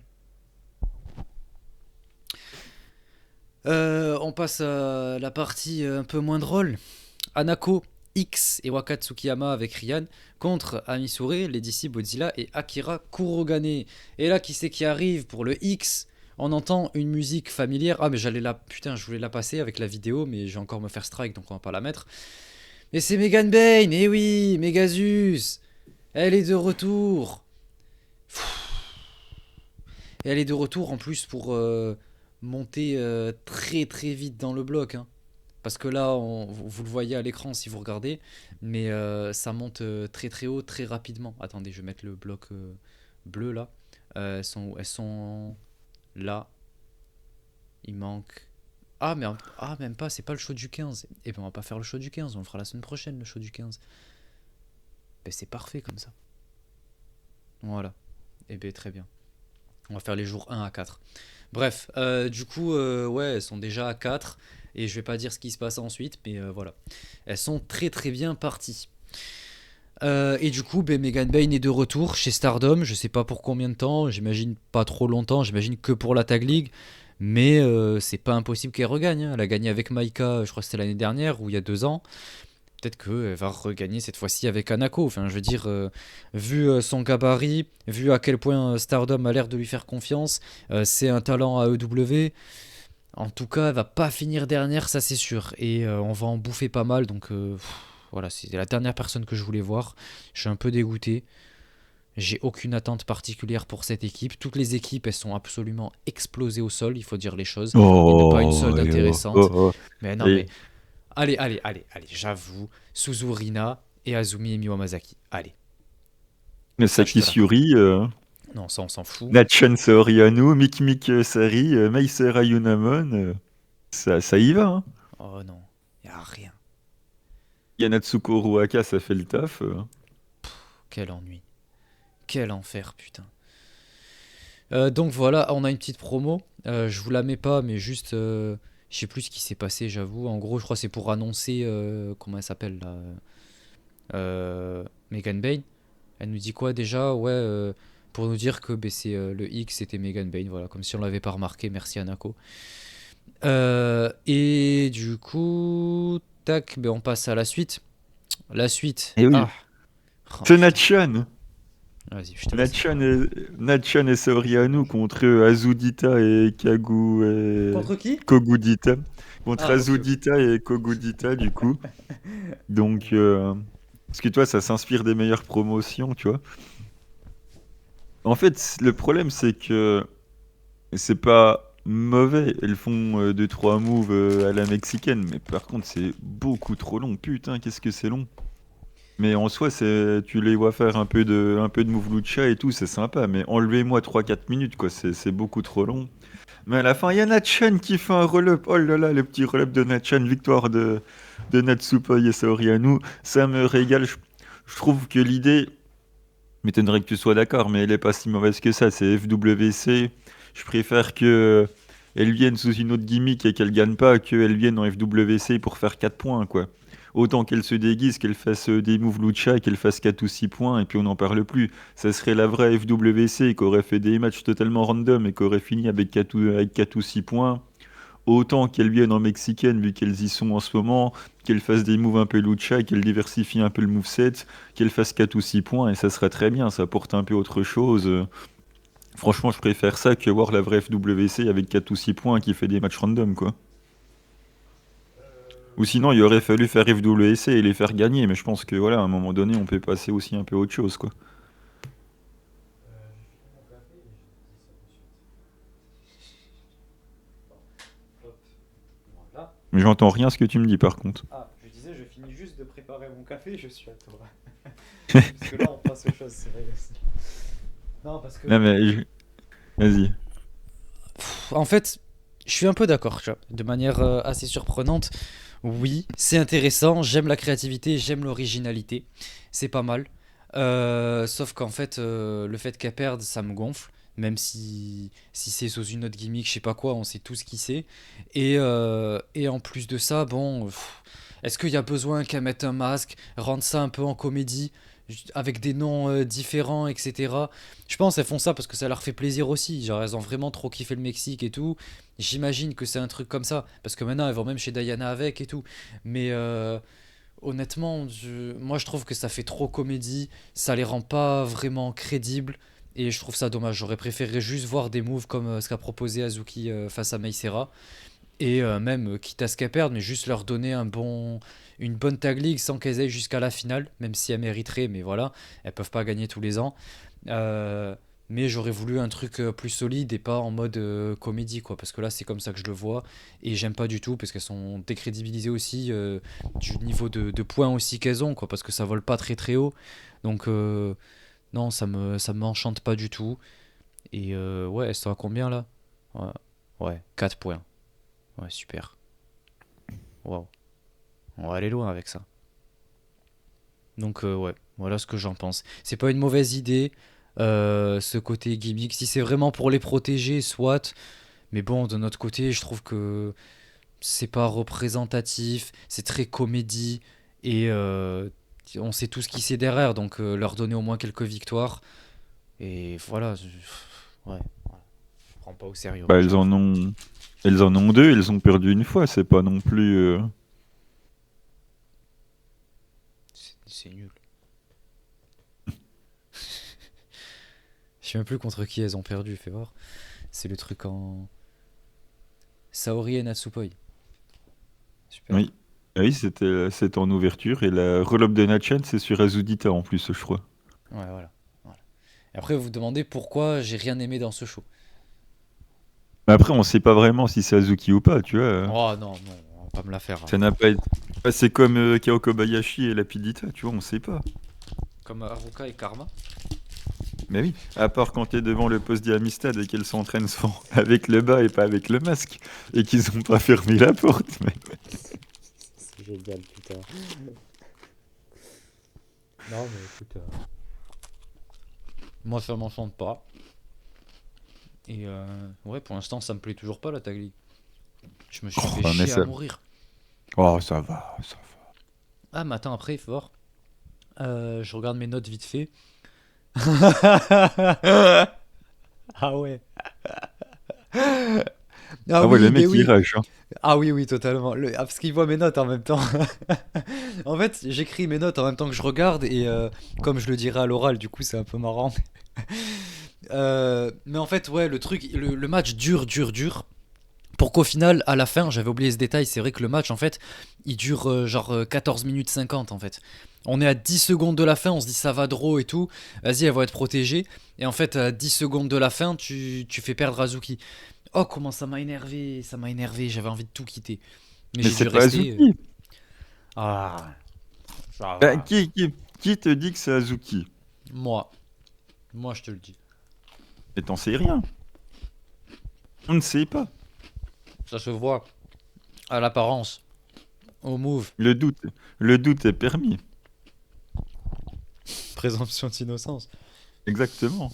On passe à la partie un peu moins drôle. Anako, X et Wakatsukiyama avec Ryan contre Amisure, Lady C, Godzilla et Akira Kurogane. Et là, qui c'est qui arrive pour le X? On entend une musique familière. Ah, mais putain, je voulais la passer avec la vidéo, mais je vais encore me faire strike, donc on va pas la mettre. Mais c'est Megan Bane, eh oui, Megasus. Elle est de retour. Et elle est de retour en plus pour monter très très vite dans le bloc, hein. Parce que là, vous le voyez à l'écran si vous regardez, mais ça monte très très haut, très rapidement. Attendez, je vais mettre le bloc bleu là. Elles sont là. Il manque... même pas, c'est pas le show du 15. Et ben on va pas faire le show du 15, on le fera la semaine prochaine, le show du 15. Ben c'est parfait comme ça. Voilà. Et ben très bien. On va faire les jours 1 à 4. Bref, du coup, ouais, elles sont déjà à 4. Et je vais pas dire ce qui se passe ensuite, mais voilà. Elles sont très très bien parties. Et du coup, Megan Bane est de retour chez Stardom. Je sais pas pour combien de temps, j'imagine pas trop longtemps, j'imagine que pour la Tag League. Mais c'est pas impossible qu'elle regagne, hein. Elle a gagné avec Maika, je crois que c'était l'année dernière ou il y a 2 ans. Peut-être qu'elle va regagner cette fois-ci avec Anako. Enfin, je veux dire, vu son gabarit, vu à quel point Stardom a l'air de lui faire confiance, c'est un talent AEW. En tout cas, elle va pas finir dernière, ça c'est sûr. Et on va en bouffer pas mal. Donc voilà, c'est la dernière personne que je voulais voir. Je suis un peu dégoûté. J'ai aucune attente particulière pour cette équipe. Toutes les équipes, elles sont absolument explosées au sol, il faut dire les choses. Il n'y en a pas une seule d'intéressante. Mais non, mais... Allez, j'avoue. Suzurina et Azumi et Miwamazaki. Allez. Mais Saki Suri, non, ça on s'en fout. Natchan Saoriano, Mikmik Sari, Meisera Yunamon, ça y va, hein. Oh non, y a rien. Yanatsuko Ruaka, ça fait le taf. Quel ennui. Quel enfer, putain. Donc voilà, on a une petite promo. Je vous la mets pas, mais juste... je sais plus ce qui s'est passé, j'avoue. En gros, je crois que c'est pour annoncer... comment elle s'appelle, là Megan Bane. Elle nous dit quoi déjà? Ouais, pour nous dire que c'est le X, c'était Megan Bane. Voilà, comme si on l'avait pas remarqué. Merci, Anako. Et du coup... Tac, on passe à la suite. La suite. Et oui. Ah. Oh, c'est putain. Natchan. Vas-y, je te laisse. Natchan et Saoriano contre Azudita et Contre qui? Kogudita. Contre Ah, ok. Azudita et Kogudita, du coup. Donc, parce que toi, ça s'inspire des meilleures promotions, tu vois. En fait, le problème, c'est que c'est pas mauvais. Elles font 2-3 moves à la mexicaine, mais par contre, c'est beaucoup trop long. Putain, qu'est-ce que c'est long. Mais en soi, tu les vois faire un peu de move lucha et tout, c'est sympa. Mais enlevez-moi 3-4 minutes, quoi. C'est beaucoup trop long. Mais à la fin, il y a Natchan qui fait un roll-up. Oh là là, le petit roll-up de Natchan, victoire de Natsupoi et Saorianu. Ça me régale. Je trouve que l'idée, m'étonnerait que tu sois d'accord, mais elle est pas si mauvaise que ça. C'est FWC. Je préfère que elle vienne sous une autre gimmick et qu'elle gagne pas, qu'elle vienne en FWC pour faire 4 points, quoi. Autant qu'elle se déguise, qu'elle fasse des moves lucha, qu'elle fasse 4 ou 6 points, et puis on n'en parle plus. Ça serait la vraie FWC qui aurait fait des matchs totalement random et qui aurait fini avec 4 ou 6 points. Autant qu'elle vienne en mexicaine, vu qu'elles y sont en ce moment, qu'elle fasse des moves un peu lucha, qu'elle diversifie un peu le moveset, qu'elle fasse 4 ou 6 points, et ça serait très bien, ça apporte un peu autre chose. Franchement, je préfère ça que voir la vraie FWC avec 4 ou 6 points qui fait des matchs random, quoi. Ou sinon, il aurait fallu faire FWC et les faire gagner, mais je pense que voilà, à un moment donné, on peut passer aussi un peu à autre chose, quoi. Voilà. Mais j'entends rien ce que tu me dis par contre. Ah, je disais, je finis juste de préparer mon café, je suis à toi. Parce que là, on passe aux choses, c'est vrai. Non, parce que. Non, mais vas-y. En fait, je suis un peu d'accord, tu vois, de manière assez surprenante. Oui, c'est intéressant, j'aime la créativité, j'aime l'originalité, c'est pas mal. Sauf qu'en fait, le fait qu'elle perde, ça me gonfle. Même si c'est sous une autre gimmick, je sais pas quoi, on sait tous qui c'est. Et en plus de ça, bon, est-ce qu'il y a besoin qu'elle mette un masque, rendre ça un peu en comédie, avec des noms différents, etc. Je pense qu'elles font ça parce que ça leur fait plaisir aussi. Genre, elles ont vraiment trop kiffé le Mexique et tout. J'imagine que c'est un truc comme ça. Parce que maintenant, elles vont même chez Diana avec et tout. Mais honnêtement, moi, je trouve que ça fait trop comédie. Ça les rend pas vraiment crédibles. Et je trouve ça dommage. J'aurais préféré juste voir des moves comme ce qu'a proposé Azuki face à Meisera. Et même, quitte à ce qu'elles perdent, mais juste leur donner une bonne tag league sans qu'elles aillent jusqu'à la finale, même si elles mériteraient, mais voilà, elles peuvent pas gagner tous les ans. Euh, mais j'aurais voulu un truc plus solide et pas en mode comédie, quoi, parce que là, c'est comme ça que je le vois, et j'aime pas du tout, parce qu'elles sont décrédibilisées aussi du niveau de points aussi qu'elles ont, quoi, parce que ça vole pas très très haut. Donc, non, ça m'enchante pas du tout. Et ouais, elles sont à combien là? Ouais, ouais, 4 points. Ouais, super. Waouh. On va aller loin avec ça. Donc, ouais, voilà ce que j'en pense. C'est pas une mauvaise idée, ce côté gimmick. Si c'est vraiment pour les protéger, soit. Mais bon, de notre côté, je trouve que c'est pas représentatif. C'est très comédie. Et on sait tout ce qui c'est derrière. Donc, leur donner au moins quelques victoires. Et voilà. Ouais, voilà. Je prends pas au sérieux, Bah, moi, j'avoue. elles en ont deux, elles ont perdu une fois, c'est pas non plus. C'est nul. Je sais même plus contre qui elles ont perdu, fais voir. C'est le truc en. Saori et Natsupoi. Super. Oui. Ah oui, c'était en ouverture, et la roll-up de Natchan, c'est sur Azudita en plus, je crois. Ouais, voilà. Voilà. Et après, vous vous demandez pourquoi j'ai rien aimé dans ce show. Mais après, on sait pas vraiment si c'est Azuki ou pas, tu vois. Oh non, non, on va pas me la faire, hein. Ça n'a pas été. Ah, c'est comme Kao Kobayashi et Lapidita, tu vois, on sait pas. Comme Haruka et Karma. Mais oui, à part quand t'es devant le poste d'Amistad et qu'elles s'entraînent avec le bas et pas avec le masque, et qu'ils ont pas fermé la porte. Mais... C'est génial, putain. Non, mais écoute. Moi, ça m'enchante pas. Et ouais, pour l'instant, ça me plaît toujours pas la tag league. Je me suis fait mais chier à ça... mourir. Oh, ça va, ça va. Ah, mais attends, après, fort. Je regarde mes notes vite fait. Ah ouais. Ah Ah ouais, oui, le mais mec, il oui. rage, hein. Ah oui, oui, totalement. Parce qu'il voit mes notes en même temps. En fait, j'écris mes notes en même temps que je regarde et comme je le dirai à l'oral, du coup, c'est un peu marrant. Mais en fait, ouais, le truc, le match dure. Pour qu'au final, à la fin, j'avais oublié ce détail, c'est vrai que le match, en fait, il dure genre 14 minutes 50 en fait. On est à 10 secondes de la fin, on se dit ça va draw et tout, vas-y, elle va être protégée. Et en fait, à 10 secondes de la fin, tu fais perdre Azuki. Oh, comment ça m'a énervé, j'avais envie de tout quitter. Mais Mais j'ai dû c'est pas rester. Azuki. Ah, Ça Bah, va. qui te dit que c'est Azuki? Moi, je te le dis. Mais t'en sais rien. On ne sait pas. Ça se voit à l'apparence, au move, Le doute est permis. présomption d'innocence. Exactement.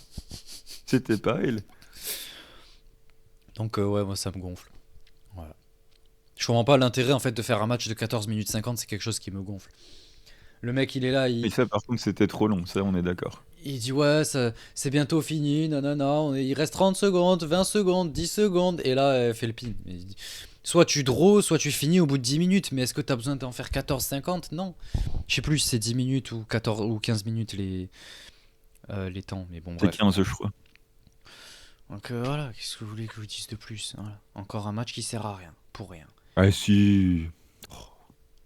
C'était pas elle. Donc ouais, moi ça me gonfle. Voilà. Je comprends pas l'intérêt en fait de faire un match de 14 minutes 50, c'est quelque chose qui me gonfle. Le mec il est là, Et ça, par contre, c'était trop long. Ça, on est d'accord. il dit ouais, c'est bientôt fini, nanana, il reste 30 secondes, 20 secondes, 10 secondes, et là elle fait le pin. Il dit, soit tu draws, soit tu finis au bout de 10 minutes, mais est-ce que t'as besoin d'en faire 14-50? Non. Je sais plus si c'est 10 minutes ou 14 ou 15 minutes les temps, mais bon C'est bref. 15, je crois. Donc voilà, qu'est-ce que vous voulez que je vous dise de plus? Voilà. Encore un match qui sert à rien, pour rien. Ah si.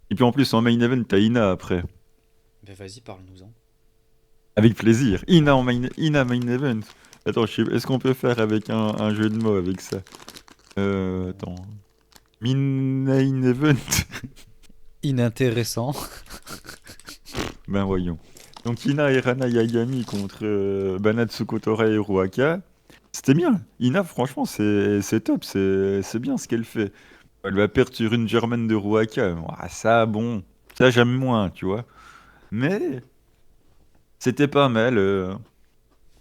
Et puis en plus, en main event, t'as Ina après. Ben vas-y, parle-nous-en. Avec plaisir. Ina main event. Attends, est-ce qu'on peut faire avec un jeu de mots avec ça? Attends. Main event. Inintéressant. Ben voyons. Donc Ina et Rana Yagami contre Banatsuko Tora et Ruaka. C'était bien. Ina, franchement, c'est top. C'est bien ce qu'elle fait. Elle va perdre sur une Germaine de Ruaka. Ah, ça, bon. Ça, j'aime moins, tu vois. Mais c'était pas mal.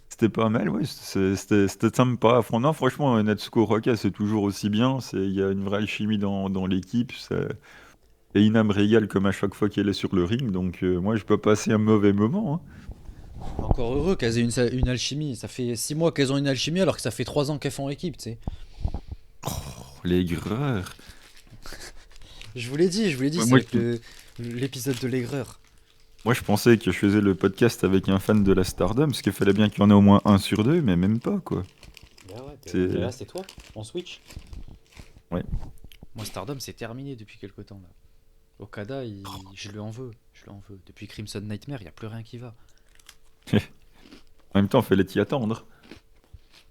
C'était pas mal, ouais. C'était sympa. Non, franchement, Natsuko Ruaka, c'est toujours aussi bien. Il y a une vraie alchimie dans l'équipe. Et Ina me régale comme à chaque fois qu'elle est sur le ring. Donc, moi, je peux passer un mauvais moment, hein. Encore heureux qu'elles aient une alchimie. Ça fait 6 mois qu'elles ont une alchimie alors que ça fait 3 ans qu'elles font équipe, tu sais. L'aigreur. Je vous l'ai dit, Ouais, c'est moi, avec l'épisode de l'aigreur. Moi, je pensais que je faisais le podcast avec un fan de la Stardom, parce qu'il fallait bien qu'il y en ait au moins un sur deux, mais même pas, quoi. Bah ouais, C'est- là c'est toi, on switch. Ouais. Moi Stardom c'est terminé depuis quelque temps là. Okada, je lui en veux, Depuis Crimson Nightmare, il y a plus rien qui va. En même temps, fallait t'y attendre.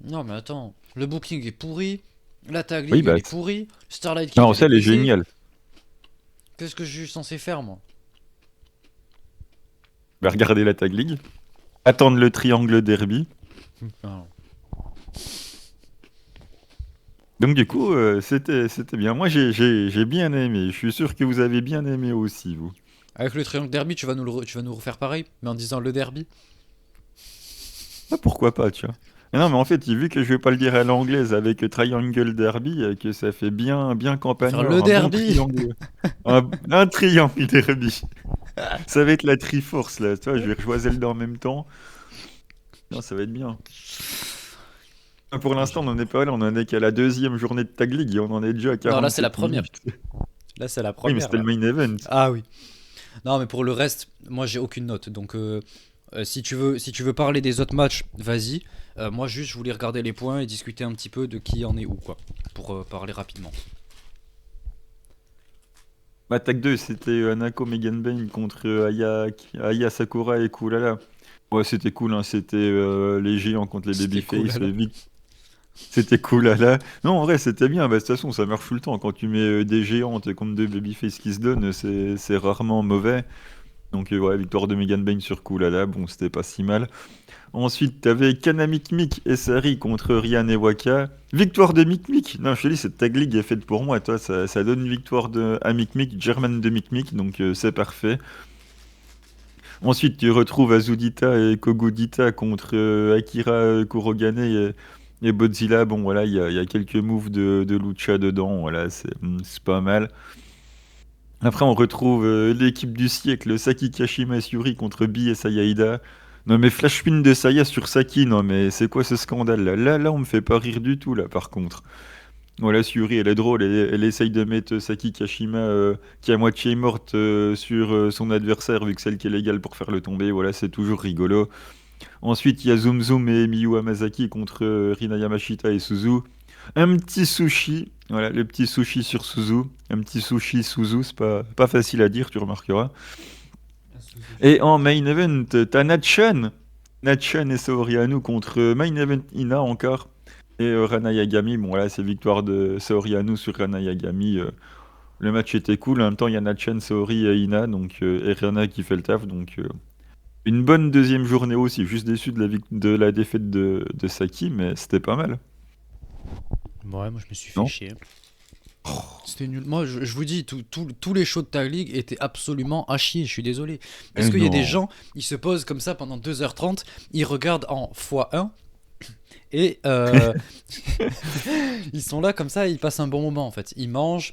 Non mais attends, le booking est pourri, la tag Oui, league bah, elle est pourrie, Starlight Kid non, elle ça, elle est baisée. géniale. Qu'est-ce que je suis censé faire moi? Bah, regarder la Tag League, attendre le Triangle Derby. Non. Donc, du coup, c'était bien. Moi, j'ai bien aimé. Je suis sûr que vous avez bien aimé aussi, vous. Avec le Triangle Derby, tu vas nous refaire pareil, mais en disant le derby. Ah, pourquoi pas, tu vois. Mais non, mais en fait, vu que je vais pas le dire à l'anglaise avec Triangle Derby, que ça fait bien campagnard. le Un bon derby. triangle. Un Triangle Derby. Ça va être la Triforce, là. Tu vois, je vais rejouer à Zelda en même temps. Non, ça va être bien. Pour l'instant, on n'en est pas là. On en est qu'à la deuxième journée de Tag League et on en est déjà à 47 Non, là c'est la première. minutes. Là c'est la Oui, première. mais c'était là. le main event. Ah oui. Non, mais pour le reste, moi j'ai aucune note. Donc si tu veux parler des autres matchs, vas-y. Moi juste je voulais regarder les points et discuter un petit peu de qui en est où quoi, pour parler rapidement. Attaque 2, c'était Anako Megan Bane contre Aya Sakura et Kulala. Ouais, c'était cool, hein. C'était les géants contre les C'était babyface. Kulala. C'était Kulala. Non, en vrai, c'était bien. Bah, de toute façon, ça marche tout le temps. Quand tu mets des géantes contre deux babyface qui se donnent, c'est rarement mauvais. Donc, ouais, victoire de Megan Bane sur Kulala. Bon, c'était pas si mal. Ensuite, t'avais Kana Mikmik et Sari contre Ryan et Waka. Victoire de Mikmik. Non, je te dis, cette tag league est faite pour moi. Toi, ça donne une victoire à Mikmik, German de Mikmik, donc c'est parfait. Ensuite, tu retrouves Azudita et Kogudita contre Akira Kurogane et Bodzilla. Bon, voilà, il y a quelques moves de lucha dedans. Voilà, c'est pas mal. Après, on retrouve l'équipe du siècle, Saki Kashima et Yuri contre Bi et Sayaida. Non mais Flash Win de Saya sur Saki, non mais c'est quoi ce scandale là? Là, on me fait pas rire du tout là par contre. Voilà, Yuri, elle est drôle, elle essaye de mettre Saki Kashima, qui est à moitié morte, sur son adversaire, vu que c'est elle qui est légale pour faire le tomber. Voilà, c'est toujours rigolo. Ensuite, il y a Zoom Zoom et Miyu Hamasaki contre Rina Yamashita et Suzu. Un petit sushi, voilà, le petit sushi sur Suzu. Un petit sushi Suzu, c'est pas facile à dire, tu remarqueras. Et en main event, t'as Natchan et Saori Anou contre main event Ina encore. Et Rana Yagami, bon là c'est victoire de Saori Anou sur Rana Yagami. Le match était cool. En même temps, il y a Natchan, Saori et Ina, donc, et Rihanna qui fait le taf. Donc, une bonne deuxième journée aussi. Juste déçu de la défaite de Saki, mais c'était pas mal. Ouais, moi je me suis fait Non? chier. C'était nul. Moi, je vous dis, tous les shows de Tag League étaient absolument à chier, je suis désolé. Parce Eh qu'il y a des non. gens, ils se posent comme ça pendant 2h30, ils regardent en x1, et ils sont là comme ça, ils passent un bon moment en fait. Ils mangent,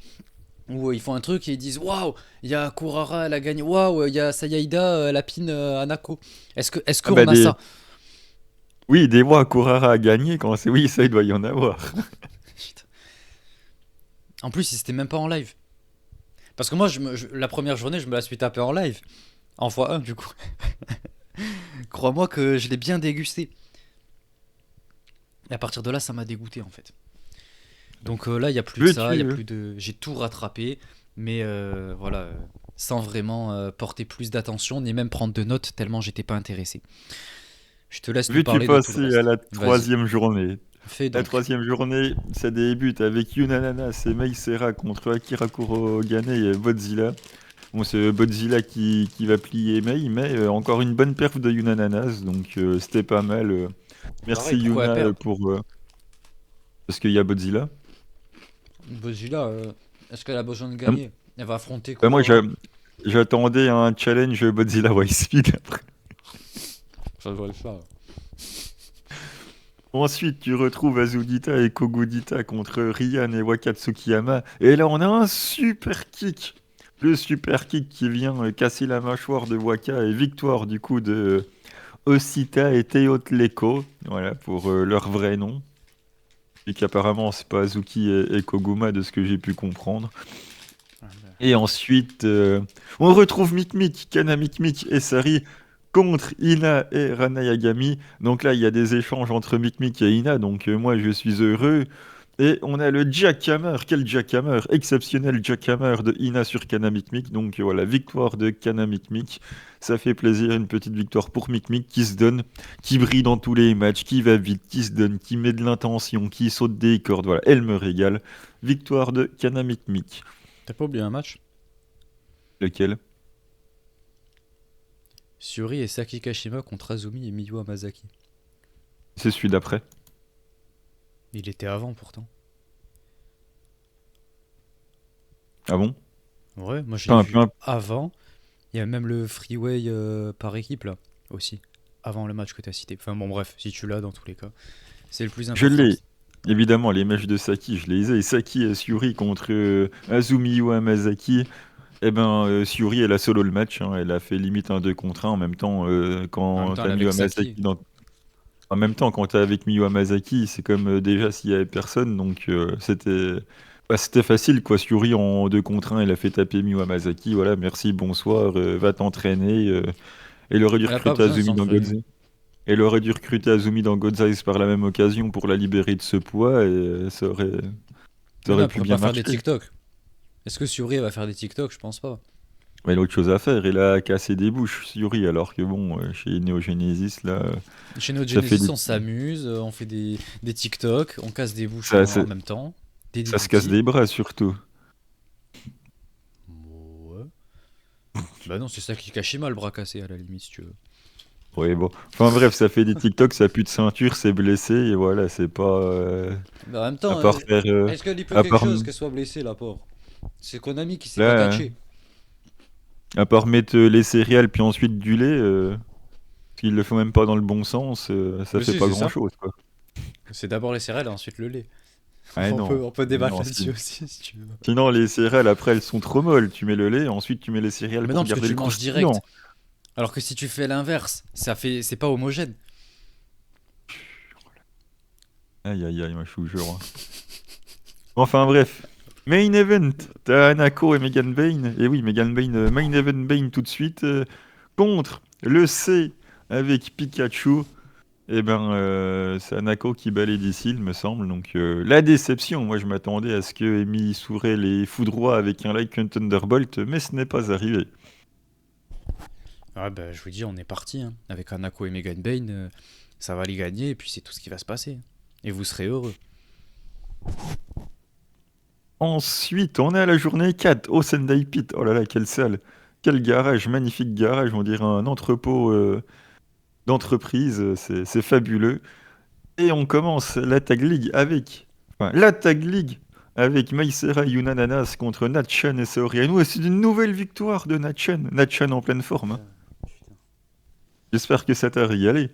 ou ils font un truc et ils disent waouh, il y a Kurara, elle a gagné, waouh, il y a Sayaida, elle a pin Anako. Est-ce Ah qu'on bah a ça? oui, des mois, Kurara a gagné. Quand c'est oui, ça, il doit y en avoir. Putain. En plus, c'était même pas en live. Parce que moi, la première journée, je me la suis tapée en live. En x1 du coup. Crois-moi que je l'ai bien dégusté. Et à partir de là, ça m'a dégoûté en fait. Donc là, il y a plus de ça, il y a plus de. J'ai tout rattrapé, mais voilà, sans vraiment porter plus d'attention ni même prendre de notes tellement j'étais pas intéressé. Je te laisse nous Veux-tu parler de tout le passer reste. à la Vas-y, 3e journée? fais La donc. 3e journée, ça débute avec Yunananas et Mei Sera contre Akira Kurogane et Bodzilla. Bon, c'est Bodzilla qui va plier Mei, mais encore une bonne perf de Yunananas, donc c'était pas mal. Merci Pareil, pourquoi elle Yuna perd? pour... parce qu'il y a Bodzilla. Bozilla, est-ce qu'elle a besoin de Ah, gagner? Elle va affronter bah, moi, Kurara. j'attendais un challenge Bodzilla High Speed après. Ça doit le faire. Ensuite, tu retrouves Azudita et Kogudita contre Ryan et Wakatsukiyama. Et là, on a un super kick. Le super kick qui vient casser la mâchoire de Waka et victoire du coup de Osita et Teotleko. Voilà, pour leur vrai nom. Et qu'apparemment, c'est pas Azuki et Koguma de ce que j'ai pu comprendre. Et ensuite, on retrouve Mikmik, Kana Mikmik et Sari contre Ina et Ranayagami. Donc là, il y a des échanges entre Mikmik et Ina, donc moi, je suis heureux. Et on a le Jackhammer, quel Jackhammer, exceptionnel Jackhammer de Ina sur Kana Mikmik. Donc voilà, victoire de Kana Mikmik. Ça fait plaisir, une petite victoire pour Mikmik qui se donne, qui brille dans tous les matchs, qui va vite, qui se donne, qui met de l'intention, qui saute des cordes. Voilà, elle me régale. Victoire de Kana Mikmik. T'as pas oublié un match? Lequel? Suri et Saki Kashima contre Azumi et Miyu Hamasaki. C'est celui d'après. Il était avant pourtant. Ah bon? Ouais, moi je Pas l'ai un vu peu un- avant. Il y a même le freeway par équipe là aussi. Avant le match que t'as cité. Enfin bon bref, si tu l'as dans tous les cas. C'est le plus Je important. l'ai. Évidemment, les matchs de Saki, je les ai. Saki et Syuri contre Azumi ou Hamasaki. Eh ben, Syuri, elle a solo le match. Hein. Elle a fait limite un 2 contre 1. En même temps, En même quand temps, t'as elle est Miyu avec Hamasaki Saki. En même temps, quand t'es avec Miyu Hamasaki, c'est comme déjà s'il y avait personne. Donc, c'était facile, quoi. Syuri, en 2 contre 1, elle a fait taper Miyu Hamasaki. Voilà, merci, bonsoir, va t'entraîner. Elle aurait dû Elle a pas recruter besoin de Azumi dans s'entraîner. Godzi. Elle aurait dû recruter Azumi dans God's Eyes par la même occasion pour la libérer de ce poids et ça Mais non, aurait elle pu pourrait bien pas faire des marcher. TikTok. Est-ce que Suri va faire des TikTok? Je pense pas. Mais il a autre chose à faire, il a cassé des bouches, Yuri, alors que bon, chez Neo Genesis, là, Chez notre ça fait Genesis, des... on s'amuse, on fait des TikTok, on casse des bouches ça, en même temps. Des ça se casse DDT. des bras surtout. Ouais. Bah non, c'est ça qui cachait mal le bras cassé à la limite si tu veux. Oui, bon. Enfin bref, ça fait des TikTok, ça pue de ceinture, c'est blessé, et voilà, c'est pas... Mais en même à temps, part faire... est-ce qu'elle y peut à quelque part, chose qu'elle soit blessée la pauvre? C'est Konami qui s'est pas là, catché. à part mettre les céréales puis ensuite du lait, s'ils le font même pas dans le bon sens, ça Mais fait si, pas c'est ça. grand-chose, quoi. C'est d'abord les céréales et ensuite le lait. Ah non. On peut débattre Non, là-dessus aussi si tu veux. sinon, les céréales, après, elles sont trop molles. Tu mets le lait, ensuite tu mets les céréales Mais pour non, parce que garder tu le le manges croustillant. direct. Alors que si tu fais l'inverse, c'est pas homogène. Aïe aïe aïe, moi je vous jure. Hein. Enfin bref. Main event, t'as Hanako et Megan Bane. Et oui, Megan Bane, main event Bane tout de suite. Contre le C avec Pikachu. Et ben, c'est Hanako qui balaye d'ici, il me semble. Donc la déception, moi je m'attendais à ce que Emi Sourel les foudroie avec un Like un Thunderbolt, mais ce n'est pas arrivé. Ouais, bah je vous dis, on est parti. Hein. Avec Hanako et Megan Bane, ça va les gagner et puis c'est tout ce qui va se passer. Et vous serez heureux. Ensuite, on est à la journée 4 au Sendai Pit. Oh là là, quelle salle! Quel garage, magnifique garage, on dirait un entrepôt d'entreprise, c'est fabuleux. Et on commence la Tag League la Tag League avec Maïsera Yunananas contre Natchan et Saori Anou. Et c'est une nouvelle victoire de Natchan. Natchan en pleine forme, hein. Putain. J'espère que ça t'a régalé.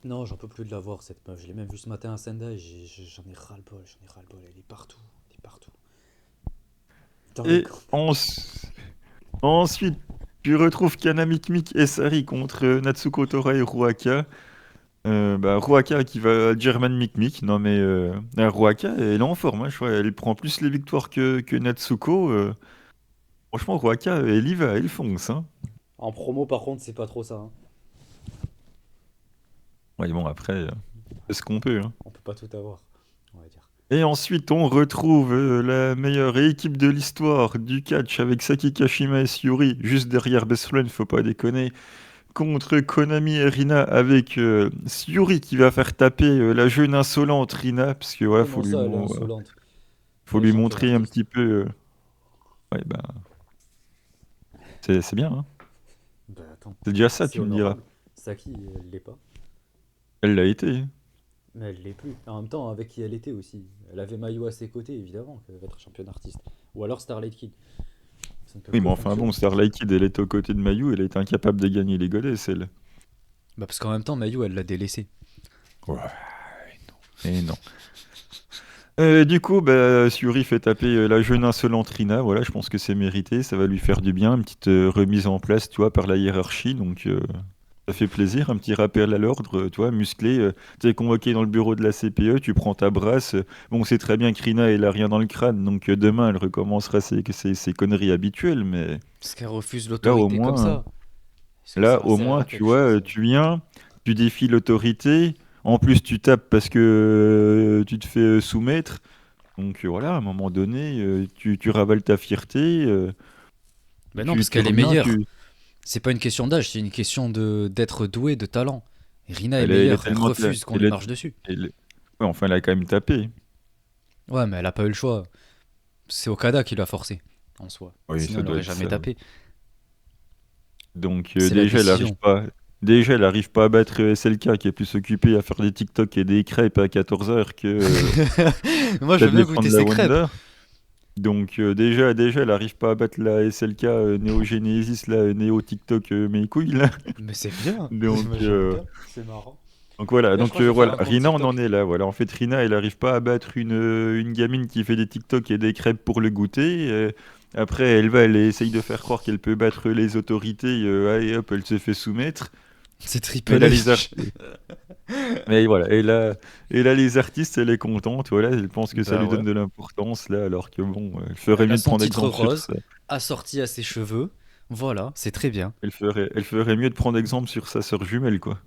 Non, j'en peux plus de la voir cette meuf. Je l'ai même vue ce matin à Sendai. J'en ai ras-le-bol. Elle est partout. Elle est partout. Dans les Et camps. ensuite, tu retrouves Kana Mikmik et Sari contre Natsuko Tora et Ruaka. Ruaka qui va German Mikmik. Non mais Ruaka, elle est en forme, hein, je crois. Elle prend plus les victoires que Natsuko. Franchement, Ruaka, elle y va, elle fonce, hein. En promo, par contre, c'est pas trop ça, hein. Ouais, bon, après, c'est ce qu'on peut, hein. On peut pas tout avoir, on va dire. Et ensuite, on retrouve la meilleure équipe de l'histoire du catch avec Saki Kashima et Syuri, juste derrière Best Friend, faut pas déconner, contre Konami et Rina avec Syuri qui va faire taper la jeune insolente Rina, parce que voilà, Comment ça, elle est insolente? faut Elle est lui championne montrer un artiste. petit peu. Ouais, ben, c'est bien, hein. Bah attends, C'est déjà ça, c'est tu me diras. honorable. Saki, elle l'est pas. Elle l'a été, hein. Mais elle l'est plus. En même temps, avec qui elle était aussi. Elle avait Mayu à ses côtés, évidemment, qu'elle va être championne artiste. Ou alors Starlight Kid. Ça ne peut Oui, que mais enfin bon, fonctionner. Starlight Kid, elle était aux côtés de Mayu, elle était incapable de gagner les goddesses, elle. Bah parce qu'en même temps, Mayu, elle l'a délaissé. Ouais, et non. Du coup, Syuri fait taper la jeune insolente Rina. Voilà, je pense que c'est mérité. Ça va lui faire du bien. Une petite remise en place, tu vois, par la hiérarchie. Donc, ça fait plaisir. Un petit rappel à l'ordre, tu vois, musclé. Tu es convoqué dans le bureau de la CPE, tu prends ta brasse. Bon, c'est très bien que Rina, elle a rien dans le crâne. Donc, demain, elle recommencera ses conneries habituelles. Mais Parce qu'elle refuse là, au l'autorité comme moins. ça. Est-ce que ça sert à Tu quelque vois, chose? tu viens, tu défies l'autorité, en plus tu tapes parce que tu te fais soumettre. Donc voilà, à un moment donné, tu ravales ta fierté, Ben non, tu, parce tu qu'elle est reviens, meilleure. C'est pas une question d'âge, c'est une question d'être doué, de talent. Et Rina est elle est meilleure, elle tellement... refuse qu'on Elle lui est, marche dessus. elle est- ouais, enfin, elle a quand même tapé. Ouais, mais elle a pas eu le choix. C'est Okada qui l'a forcé, en soi. Oui, Sinon, ça elle doit aurait être jamais ça. tapé. Donc C'est la déjà, elle arrive décision. pas... Déjà, elle arrive pas à battre SLK qui est plus occupé à faire des TikTok et des crêpes à 14 h que Moi, je à veux bien défendre goûter la ses crêpes. Wonder. Donc déjà, elle arrive pas à battre la SLK Neo Genesis, la Neo TikTok mes couilles là. Mais c'est bien. Donc, Moi, j'aime bien. C'est marrant. voilà, D'ailleurs, je crois que je vais faire voilà, un compte Rina on en TikTok. est là. Voilà, en fait Rina elle arrive pas à battre une gamine qui fait des TikTok et des crêpes pour le goûter. Après elle essaye de faire croire qu'elle peut battre les autorités. Allez hop, elle se fait soumettre. C'est Mais Triple là les H. artistes, mais voilà, et là les artistes elle est contente. Voilà, elle pense que ça Bah lui ouais. donne de l'importance là, alors que bon, elle ferait Elle a mieux de son prendre titre exemple sur rose, ça. assorti à ses cheveux. Voilà, c'est très bien. Elle ferait mieux de prendre exemple sur sa sœur jumelle, quoi.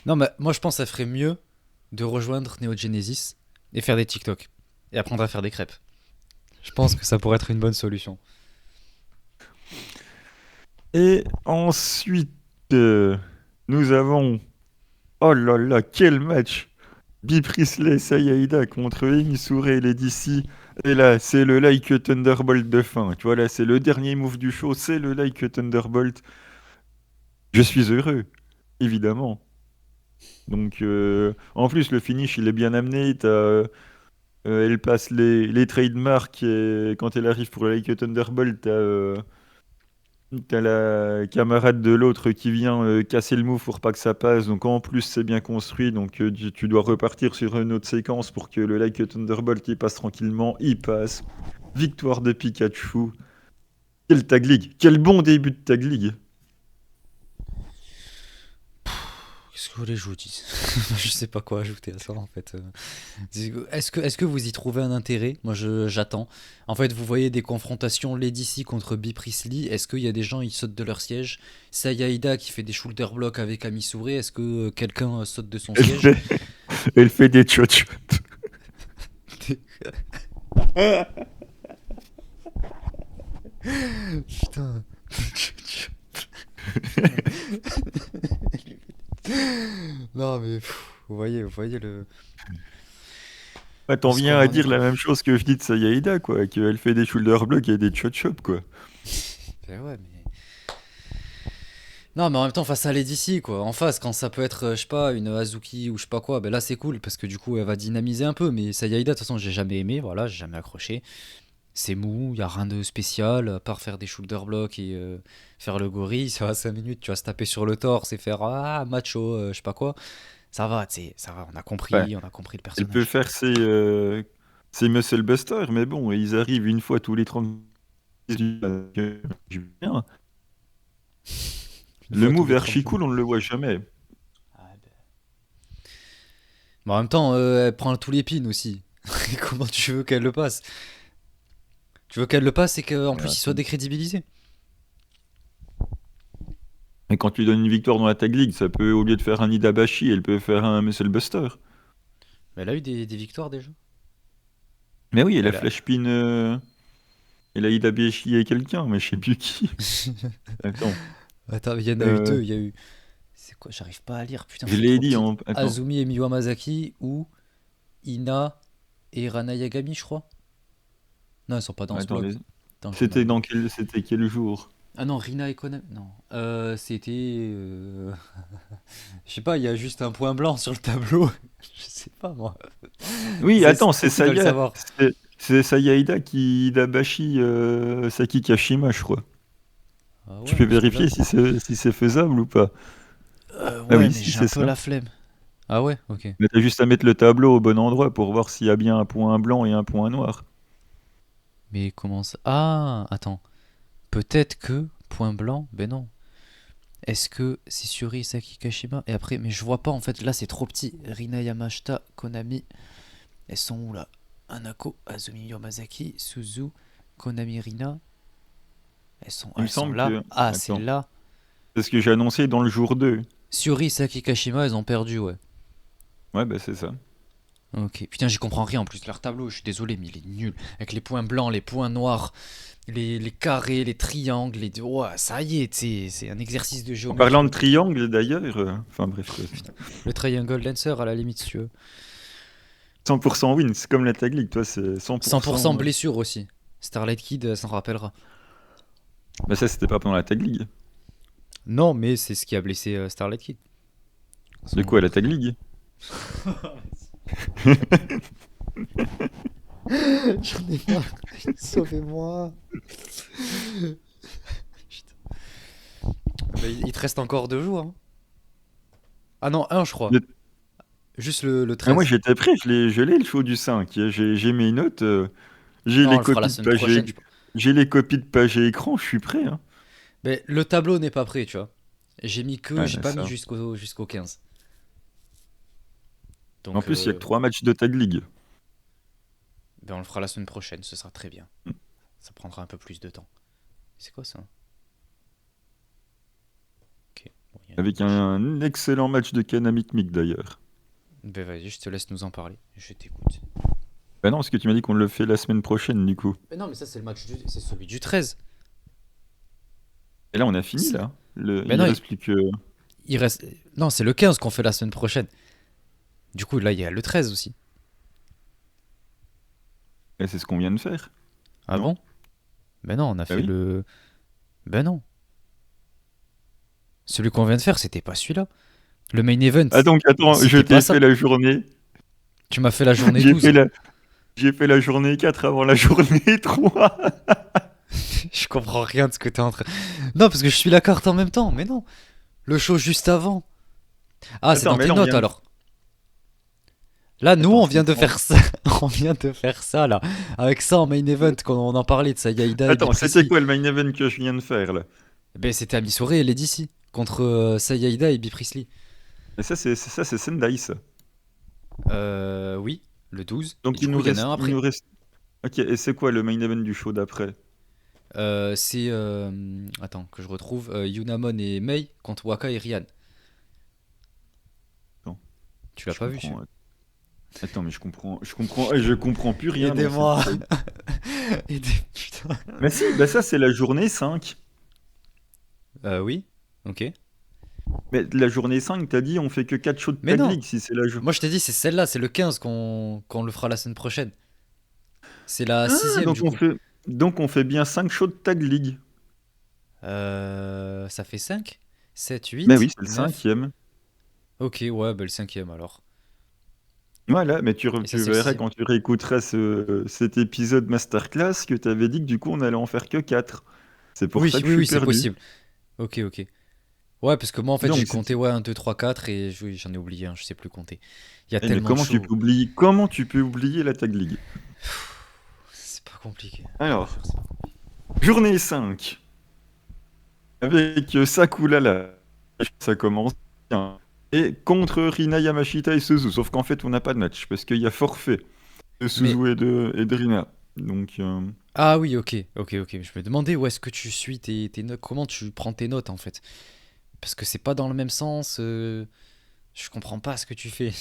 Non, mais moi, je pense que ça ferait mieux de rejoindre Neo Genesis et faire des TikTok. Et apprendre à faire des crêpes. Je pense que ça pourrait être une bonne solution. Et ensuite, nous avons... Oh là là, quel match! Bea Priestley, Sayaida contre Emi Souré et Lady C. Et là, c'est le Like Thunderbolt de fin. Tu vois, là, c'est le dernier move du show, c'est le Like Thunderbolt. Je suis heureux, évidemment. Donc, en plus, le finish, il est bien amené. Elle passe les trademarks et quand elle arrive pour le Like Thunderbolt, t'as la camarade de l'autre qui vient casser le move pour pas que ça passe. Donc en plus c'est bien construit. Donc tu dois repartir sur une autre séquence pour que le Like Thunderbolt il passe tranquillement. Il passe. Victoire de Pikachu. Quel Tag League. Quel bon début de Tag League. Qu'est-ce que vous voulez que je vous dise? Je sais pas quoi ajouter à ça en fait. Est-ce que vous y trouvez un intérêt? Moi j'attends. En fait, vous voyez des confrontations Lady C contre Bea Priestley. Est-ce qu'il y a des gens ils sautent de leur siège? Sayaida qui fait des shoulder blocks avec Ami Souré. Est-ce que quelqu'un saute de son Elle siège? fait, elle fait des tchotch. Putain. Non mais vous voyez le. Ouais, t'en Parce viens qu'on à en est dire la pas. même chose que je dis de Sayaida, quoi. Qu'elle fait des shoulder blocks et des chop quoi. Ben ouais, mais. Non, mais en même temps, face à l'ADC, quoi. En face, quand ça peut être, je sais pas, une Azuki ou je sais pas quoi, ben là c'est cool parce que du coup elle va dynamiser un peu. Mais Sayaida, de toute façon, j'ai jamais aimé, voilà, j'ai jamais accroché. C'est mou, y a rien de spécial, à part faire des shoulder blocks et faire le gorille. Ça va 5 minutes, tu vas se taper sur le torse et faire ah, macho, je sais pas quoi. Ça va, tu sais, ça va, Ouais, on a compris le elle peut personnage. faire ses muscle busters, mais bon, ils arrivent une fois tous les 30 bien. Une Le fois tous move les est 30 archi minutes. cool, on ne le voit jamais. Ah, ben. Mais en même temps, elle prend tous les pins aussi. Comment tu veux qu'elle le passe? Tu veux qu'elle le passe et qu'en plus il soit Attends. décrédibilisé. Et quand tu lui donnes une victoire dans la Tag League, ça peut, au lieu de faire un Idabashi, elle peut faire un muscle buster. Mais elle a eu des victoires déjà. Mais oui, elle a Elle a... flash pin, elle a Idabashi et quelqu'un, mais je sais plus qui. Attends, Attends, il y en a eu euh, deux. Il y a eu. C'est quoi? J'arrive pas à lire. Putain, je je suis l'ai trop dit petit. en. Attends, Azumi et Miwa Masaki ou Ina et Rana Yagami, je crois. Non, elles sont pas dans ce attends, bloc. Attends, je vais c'était m'abonner. c'était quel jour? Ah non, Rina et Konami. Non. C'était. Je sais pas, il y a juste un point blanc sur le tableau. Je sais pas, moi. Oui, attends, c'est C'est qui doit le Saya, savoir. c'est Sayaida qui Idabashi Saki Kashima, je crois. Ah Tu ouais, peux mais je vérifier regarde. si c'est faisable ou pas. Ah Ouais, oui, mais si j'ai un c'est peu ça. la flemme. Ah ouais, ok. Mais t'as juste à mettre le tableau au bon endroit pour voir s'il y a bien un point blanc et un point noir. Mais comment ça? Ah, attends. Peut-être que. Point blanc? Ben non. Est-ce que c'est Suri Saki Kashima? Et après, mais je vois pas en fait. Là, c'est trop petit. Rina Yamashita, Konami. Elles sont où là? Anako, Azumi Yamazaki, Suzu, Konami Rina. Il me Elles sont semble là. que. Ah, c'est Attends. là. C'est ce que j'ai annoncé dans le jour 2. Suri Saki Kashima, elles ont perdu, ouais. Ouais, bah c'est ça. Ok. Putain, j'y comprends rien en plus. Leur tableau, je suis désolé, mais il est nul. Avec les points blancs, les points noirs, les carrés, les triangles, les. Ouah, ça y est, c'est un exercice de En géométrie. parlant de triangle d'ailleurs, enfin bref, quoi. Le triangle dancer, à la limite, si tu veux. 100% win, c'est comme la Tag League, toi c'est 100% 100%. blessure aussi. Starlight Kid s'en rappellera. Bah ça c'était pas pendant la Tag League. Non, mais c'est ce qui a blessé Starlight Kid. De quoi la Tag League? J'en ai marre. Sauvez-moi. Il te reste encore 2 jours, hein. Ah non, un, je crois. Le- Juste le Ah, moi 13. j'étais prêt, je l'ai le show du 5. J'ai mes notes, j'ai Non, on les le fera la copies de semaine page prochaine, et... je pense. j'ai les copies de page et écran, je suis prêt, hein. Mais le tableau n'est pas prêt, tu vois. Ouais, J'ai bah, pas mis ça. jusqu'au 15. En Donc, plus, il y a que 3 matchs de Tag League. ben on le fera la semaine prochaine, ce sera très bien. Mm. Ça prendra un peu plus de temps. C'est quoi ça? Ok. Bon, il y a une Avec couche. un excellent match de Kanamik d'ailleurs. Ben vas-y, je te laisse nous en parler. Je t'écoute. Bah non, parce que tu m'as dit qu'on le fait la semaine prochaine du coup. Mais non, mais ça c'est celui du 13. Et là on a fini C'est- là. Mais Il non, reste plus que... il reste. Non, c'est le 15 qu'on fait la semaine prochaine. Du coup, là, il y a le 13 aussi. Et c'est ce qu'on vient de faire. Ah Non. bon? Ben non, on a Bah fait oui. le. Ben non. Celui qu'on vient de faire, c'était pas celui-là. Le main event, Ah donc attends, je c'était pas t'ai ça. fait la journée. Tu m'as fait la journée J'ai fait 12. j'ai fait la journée 4 avant la journée 3. Je comprends rien de ce que t'es en train. Non, parce que je suis la carte en même temps, mais non. Le show juste avant. Ah, c'est Attends, dans mais tes là on notes vient... alors. Là, nous, Attends, on je vient de comprends. faire ça. On vient de faire ça, là. Avec ça en main event, quand on en parlait de Sayaida et Attends, c'était Biprisley. quoi le main event que je viens de faire là? Ben, c'était Amisore et Lady C. Contre Sayaida et Biprisley. Et ça c'est Sendai ça. Oui, le 12. Et Donc du coup, il y en a un il après. nous reste... Ok, et c'est quoi le main event du show d'après? C'est. Attends, que je retrouve. Yunamon et Mei contre Waka et Ryan. Attends, Tu l'as je pas vu, comprends. celui-là? Attends, mais je comprends plus rien dans Aidez-moi. cette... Putain. Mais si, bah ça c'est la journée 5. Oui, ok. Mais la journée 5, t'as dit on fait que 4 shows de Mais Tag non. League si c'est la journée. Moi, je t'ai dit, c'est celle-là, c'est le 15 qu'on le fera la semaine prochaine. C'est la Ah, 6ème, donc du on coup. fait, donc on fait bien 5 shows de Tag League. Ça fait 5, 7, Mais oui, 8, c'est le 9. cinquième. Ok, ouais, bah le 5ème alors. Voilà, mais Et ça, tu c'est le verras 6ème. quand tu réécouteras cet épisode masterclass que t'avais dit que du coup on allait en faire que 4. C'est pour ça Oui, que je oui, suis oui, c'est perdu. possible. Ok, ok. Ouais, parce que moi, en fait, j'ai Donc, compté ouais, 1, 2, 3, 4 et oui, j'en ai oublié un, je sais plus compter. Il y a mais tellement de shows. comment tu peux oublier la Tag League? C'est pas compliqué. On va Alors, faire ça. journée 5, avec Sakulala, ça commence bien. Et contre Rina Yamashita et Suzu, sauf qu'en fait on n'a pas de match, parce qu'il y a forfait de Mais, Suzu et de Rina. Donc, ah oui, ok, ok, ok. Je me demandais où est-ce que tu suis tes notes, comment tu prends tes notes, en fait. Parce que c'est pas dans le même sens, je comprends pas ce que tu fais.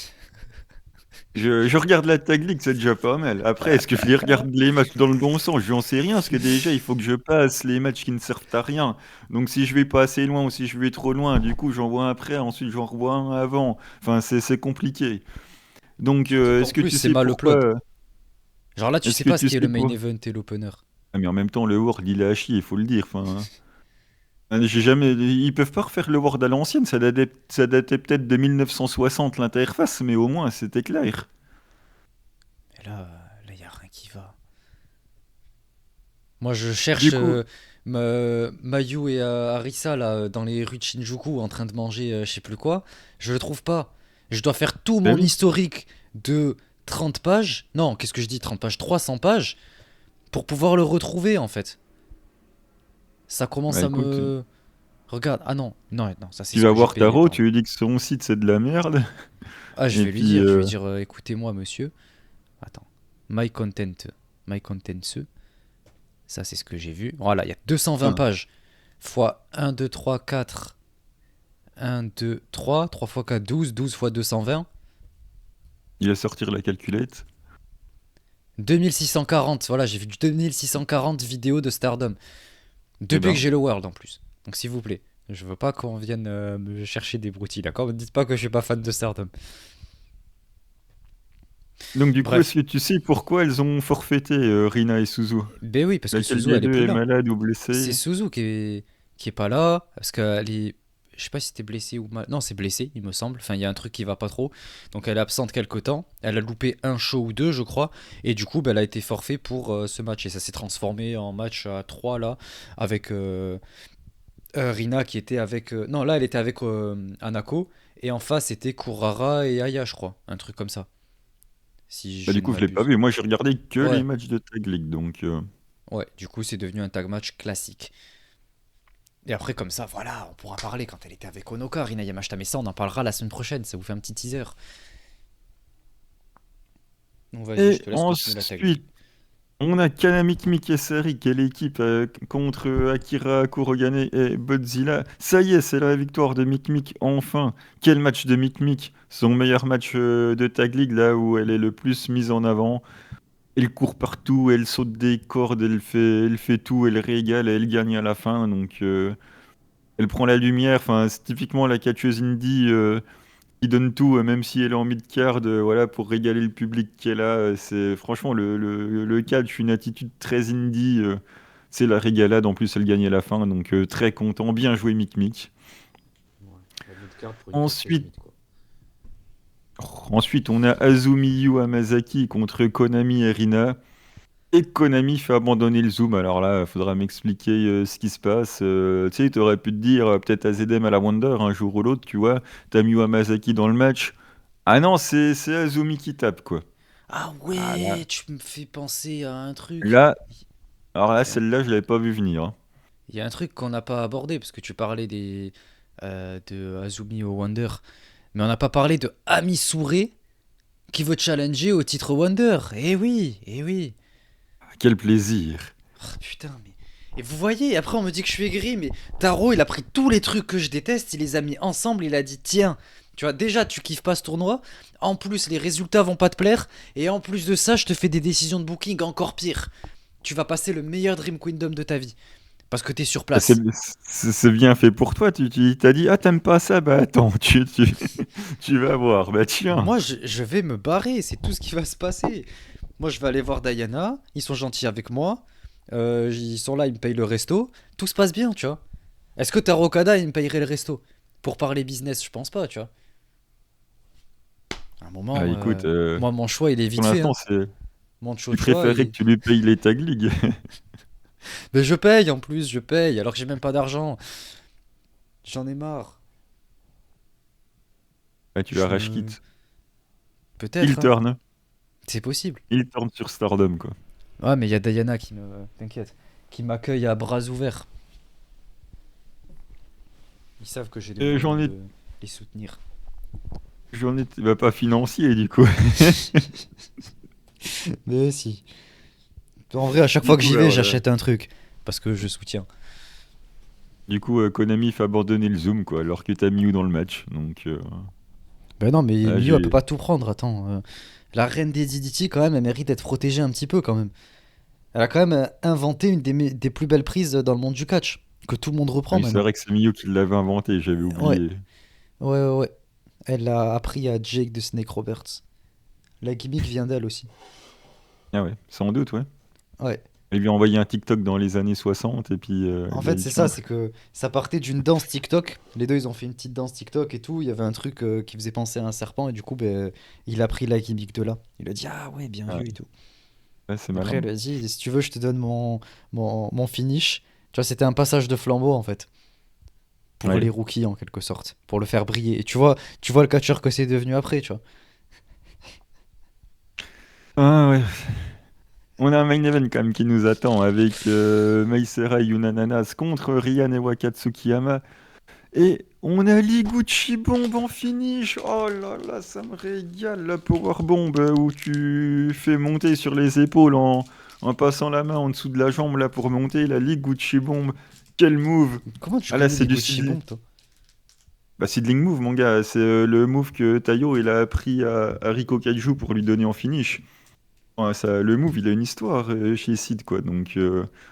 je regarde la Tag League, c'est déjà pas mal. Après, est-ce que je les regarde les matchs dans le bon sens? J'en sais rien, parce que déjà, il faut que je passe les matchs qui ne servent à rien. Donc, si je vais pas assez loin ou si je vais trop loin, du coup, j'en vois un après, ensuite j'en revois un avant. Enfin, c'est compliqué. Donc, Surtout qu'en est-ce que plus, tu c'est sais mal pourquoi? upload. Genre là, tu Est-ce sais que pas ce tu qui est le sais main quoi? event et l'opener. Ah, mais en même temps, le World, il est à chier, il faut le dire. Enfin, j'ai jamais... Ils peuvent pas refaire le World à l'ancienne, ça datait peut-être de 1960 l'interface, mais au moins, c'était clair. Et là, y a rien qui va. Moi, je Du cherche coup, Mayu et Arisa là dans les rues de Shinjuku en train de manger je sais plus quoi. Je le trouve pas. Je dois faire tout bah mon oui. historique de 30 pages. Non, qu'est-ce que je dis 30 pages? 300 pages pour pouvoir le retrouver en fait. Ça Bah commence à écoute, me... Regarde, ah non, non, non, ça c'est tu ce vas que j'ai voir payé, Taro, pardon. tu lui dis que son site c'est de la merde. Ah, Et puis, je vais lui dire, écoutez-moi monsieur. Attends, my content, my content, ça c'est ce que j'ai vu. Voilà, il y a 220 putain, pages. Fois 1, 2, 3, 4, 1, 2, 3, 3 fois 4, 12, 12 fois 220, il va sortir la calculette. 2640. Voilà, j'ai vu 2640 vidéos de Stardom. Eh Depuis que ben. j'ai le World en plus. Donc s'il vous plaît, je veux pas qu'on vienne me chercher des broutilles, d'accord? Me dites pas que je suis pas fan de Stardom. Donc du coup, est-ce Bref, que tu sais pourquoi elles ont forfaité Rina et Suzu? ben oui, parce que Laquelle Suzu des elle est deux plus est là. malade ou C'est blessée? Suzu qui est pas là, parce qu'elle est... Je sais pas si c'était blessé ou mal. Non, c'est blessé, il me semble. Enfin, il y a un truc qui va pas trop. Donc, elle est absente quelque temps. Elle a loupé un show ou deux, je crois. Et du coup, ben, elle a été forfait pour ce match. Et ça s'est transformé en match à 3 là. Avec Rina qui était avec. Non, là, elle était avec Anako. Et en face, c'était Kurara et Aya, je crois. Un truc comme ça. Si Bah je du ne coup, je l'ai pas m'abuse. vu. Moi, j'ai regardé que les Ouais, matchs de Tag League, donc... ouais. Du coup, c'est devenu un tag match classique. Et après, comme ça, voilà, on pourra parler quand elle était avec Onoka, Rina Yamashita. Mais ça, on en parlera la semaine prochaine. Ça vous fait un petit teaser. Donc vas-y, je Et te laisse continuer la tag league. ensuite, on a Kanami Mikesari, qui est l'équipe contre Akira Kurogane et Godzilla. Ça y est, c'est la victoire de Mikmik, enfin. Quel match de Mikmik! Son meilleur match de Tag League, là où elle est le plus mise en avant. Elle court partout, elle saute des cordes, elle fait tout, elle régale et elle gagne à la fin. Donc, elle prend la lumière. Enfin, c'est typiquement la catcheuse indie qui donne tout, même si elle est en mid-card, voilà, pour régaler le public qui est là. C'est franchement le catch, une attitude très indie. C'est la régalade. En plus, elle gagne à la fin. Donc, très content. Bien joué, Mick Mick. Ouais, la mid-card pour une catcheuse Ensuite, mid, quoi. ensuite, on a Azumiyu Hamasaki contre Konami et Rina. Et Konami fait abandonner le zoom. Alors là, il faudra m'expliquer ce qui se passe. Tu sais, tu aurais pu te dire peut-être AZM à la Wonder un jour ou l'autre, tu vois. T'as mis Hamasaki dans le match. Ah non, c'est Azumi qui tape, quoi. Ah Ah là, ouais, tu me fais penser à un truc. là, alors là, Il y a, celle-là, je l'avais pas vu venir, hein. il y a un truc qu'on n'a pas abordé, parce que tu parlais de Azumi au Wonder. Mais on n'a pas parlé de Ami Souré qui veut challenger au titre Wonder. Eh oui, eh oui. Quel plaisir. Ah, putain, mais. Et vous voyez, après on me dit que je suis aigri, mais Taro il a pris tous les trucs que je déteste, il les a mis ensemble, il a dit tiens, tu vois, déjà tu kiffes pas ce tournoi, en plus les résultats vont pas te plaire, et en plus de ça, je te fais des décisions de booking encore pire. Tu vas passer le meilleur Dream Kingdom de ta vie. Parce que t'es sur Bah, C'est place. c'est bien fait pour toi. T'as dit, ah, t'aimes pas ça? Bah attends, tu vas voir. Bah tiens. Moi, je vais me barrer, c'est tout ce qui va se passer. Moi, je vais aller voir Diana, ils sont gentils avec moi, ils sont là, ils me payent le resto, tout se passe bien, tu vois. Est-ce que Taro Okada, il me payerait le resto? Pour parler business, je pense pas, tu vois. À un Ah, moment, écoute, moi, mon choix, il est pour vite fait, l'instant, hein. Mon tu choix, préférais que tu lui payes les Tag League. mais je paye en plus, je paye, alors que j'ai même pas d'argent. J'en ai marre. Ah, tu la rage Je... quitte. Il Peut-être, hein. turn. C'est possible. Il turn sur Stardom, quoi. Ouais, mais il y a Diana qui me... T'inquiète. Qui m'accueille à bras ouverts. Ils savent que j'ai les Et moyens de les soutenir. j'en ai, bah, pas financier, du coup. Mais si. En vrai, à chaque Du fois que coup, j'y vais, alors, j'achète un truc. Parce que je soutiens. Konami fait abandonner le Zoom, quoi, alors que t'as Miyu dans le match. Donc, Ben non, mais là, Miyu, elle peut j'ai. pas tout prendre. Attends. La reine des DDT, quand même, elle mérite d'être protégée un petit peu, quand même. Elle a quand même inventé une des plus belles prises dans le monde du catch. Que tout le monde Ah reprend oui, c'est maintenant. vrai que c'est Miyu qui l'avait inventé, j'avais Ouais, oublié. ouais. Elle l'a appris à Jake de Snake Roberts. La gimmick vient d'elle aussi. Ah ouais, sans doute, ouais. Ouais. Il lui a envoyé un TikTok dans les années 60 et puis En il a fait, dit c'est tiens. ça, c'est que ça partait d'une danse TikTok. Les deux, ils ont fait une petite danse TikTok et tout. Il y avait un truc qui faisait penser à un serpent et du coup, ben, il a pris la gimmick de là. Il a dit ah ouais, bien Ah vu ouais, et tout. ouais, c'est Et après, malin. il a dit si tu veux, je te donne mon finish. Tu vois, c'était un passage de flambeau en fait pour Ouais. les rookies en quelque sorte, pour le faire briller. Et tu vois le catcheur que c'est devenu après, tu vois. Ah ouais. On a un main event quand même qui nous attend avec Mai Serai Yunananas contre Ryan et Wakatsukiyama. Et on a l'Iguchi Bomb en finish. Oh là là, ça me régale la Power Bomb où tu fais monter sur les épaules en passant la main en dessous de la jambe là pour monter. La l'Iguchi Bomb, quel move! Comment tu Ah là, connais c'est les du Gucci seedling. Bomb, toi? Bah, seedling move, mon gars. C'est le move que Tayo il a appris à Riko Kaiju pour lui donner en finish. Ouais, ça, le move, il a une histoire chez Sid, quoi. Donc,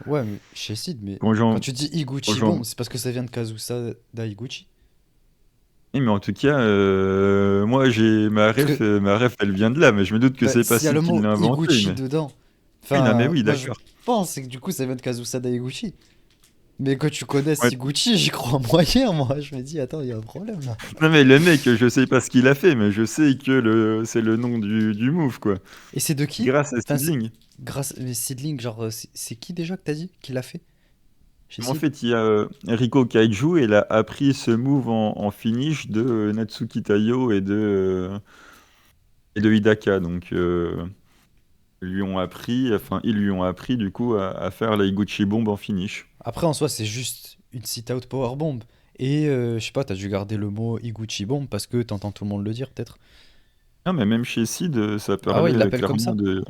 Ouais, mais chez Sid, mais quand quand j'en. tu dis quand Iguchi j'en- Bomb, c'est parce que ça vient de Kazusa Daiguchi. Eh, mais en tout cas, moi, j'ai Parce que ma ref, elle vient de là, mais je me doute que bah, c'est pas s'il y a le Sid qui mot l'a inventé, Iguchi mais. dedans, Oui, non, mais enfin, oui, moi je d'accord. pense que du coup ça vient de Kazusa Daiguchi. Mais que tu connaisses Ouais. Iguchi, j'y crois moyen, moi. Je me dis, attends, il y a un problème là. Non, mais le mec, je sais pas ce qu'il a fait, mais je sais que c'est le nom du move, quoi. Et c'est de qui? Grâce à Enfin, Sidling. grâce. Mais Seedling, genre, c'est qui déjà que t'as dit qui l'a fait chez En Sid? fait, il y a Riko Kaiju, il a appris ce move en finish de Natsuki Tayo et de Hidaka. Donc, ils lui ont appris du coup à faire la Iguchi Bomb en finish. Après, en soi, c'est juste une sit-out power bomb. Et je sais pas, t'as dû garder le mot Iguchi bomb parce que t'entends tout le monde le dire, peut-être. Ah, mais même chez Sid, ça Ah ouais, parlait il l'appelle comme clairement ça. de.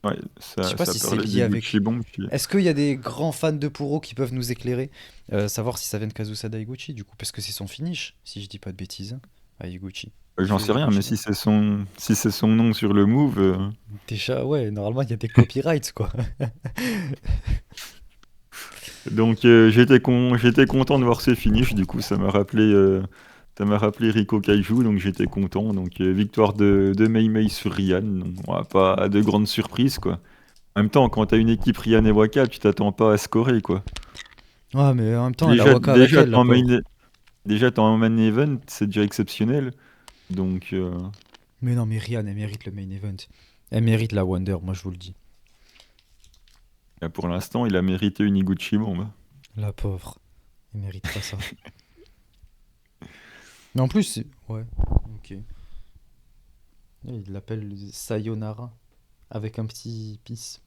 Ouais, Je sais pas ça si c'est parlait lié d'Iguchi avec. Bomb. Est-ce qu'il y a des grands fans de Puro qui peuvent nous éclairer, savoir si ça vient de Kazusa Daiguchi, du coup, parce que c'est son finish, si je dis pas de bêtises, hein, à Iguchi. J'en Feu sais rien, mais Iguchi, non? si c'est son nom sur le move. Déjà, ouais, normalement, il y a des copyrights, quoi. Donc j'étais content de voir ce finish. Du coup, ça m'a rappelé Riko Kaiju, donc j'étais content. Donc victoire de Mei Mei sur Ryan. Donc, ouais, pas de grande surprise, quoi. En même temps, quand t'as une équipe Ryan et Waka, tu t'attends pas à scorer, quoi. Ouais, mais en même temps, elle a Déjà, Waka avec déjà, elle, t'es la en pauvre. déjà, t'es en main event, c'est déjà exceptionnel. Donc, Mais non, mais Rihan, elle mérite le main event. Elle mérite la Wonder, moi je vous le dis. pour l'instant, il a mérité une Iguchi Bomb. La pauvre. Elle mérite pas ça. Mais en plus, ouais, ok. Il l'appelle Sayonara avec un petit pis.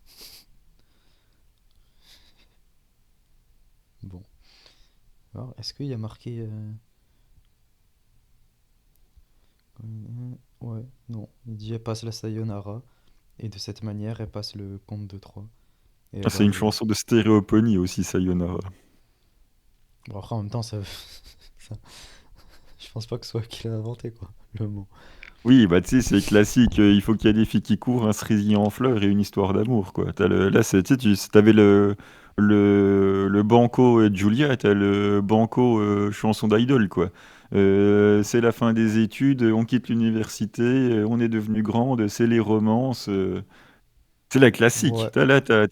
Bon. Alors, est-ce qu'il y a marqué. Ouais, non. Il dit elle passe la Sayonara. Et de cette manière, elle passe le compte de 3. Et Ah, elle c'est va une le. chanson de Stéréopony aussi, Sayonara. Bon, après, en même temps, ça. ça- Je pense pas que ce soit qui l'a inventé, quoi, le mot. Oui, bah tu sais, c'est classique. Il faut qu'il y ait des filles qui courent, un cerisier en fleurs et une histoire d'amour, quoi. Là, tu sais, t'avais le banco Julia, t'as le banco chanson d'idol, quoi. C'est la fin des études, on quitte l'université, on est devenu grande, c'est les romances. C'est la classique. Ouais. T'as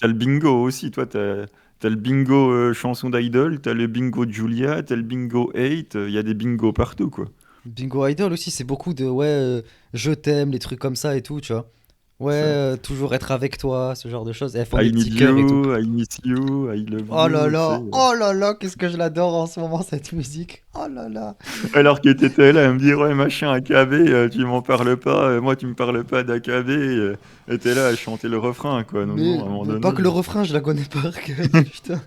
le bingo aussi. Toi, t'as le bingo chanson d'idol, t'as le bingo Julia, t'as le bingo 8. Il y a des bingos partout, quoi. Bingo Idol aussi, c'est beaucoup de ouais, je t'aime, les trucs comme ça et tout, tu vois. Ouais, Ça. toujours être avec toi, ce genre de choses. Et elles font des I petits need cœurs et tout. you, I miss you, I love you, tu sais. Oh là là, qu'est-ce que je l'adore en ce moment, cette musique. Oh là là. Alors que t'étais là à me dire, ouais, machin, AKB, tu m'en parles pas, moi, tu me parles pas d'AKB, et t'es là à chanter le refrain, quoi. Donc, bon, à un moment Mais pas donné. que le refrain, je la connais par cœur, putain.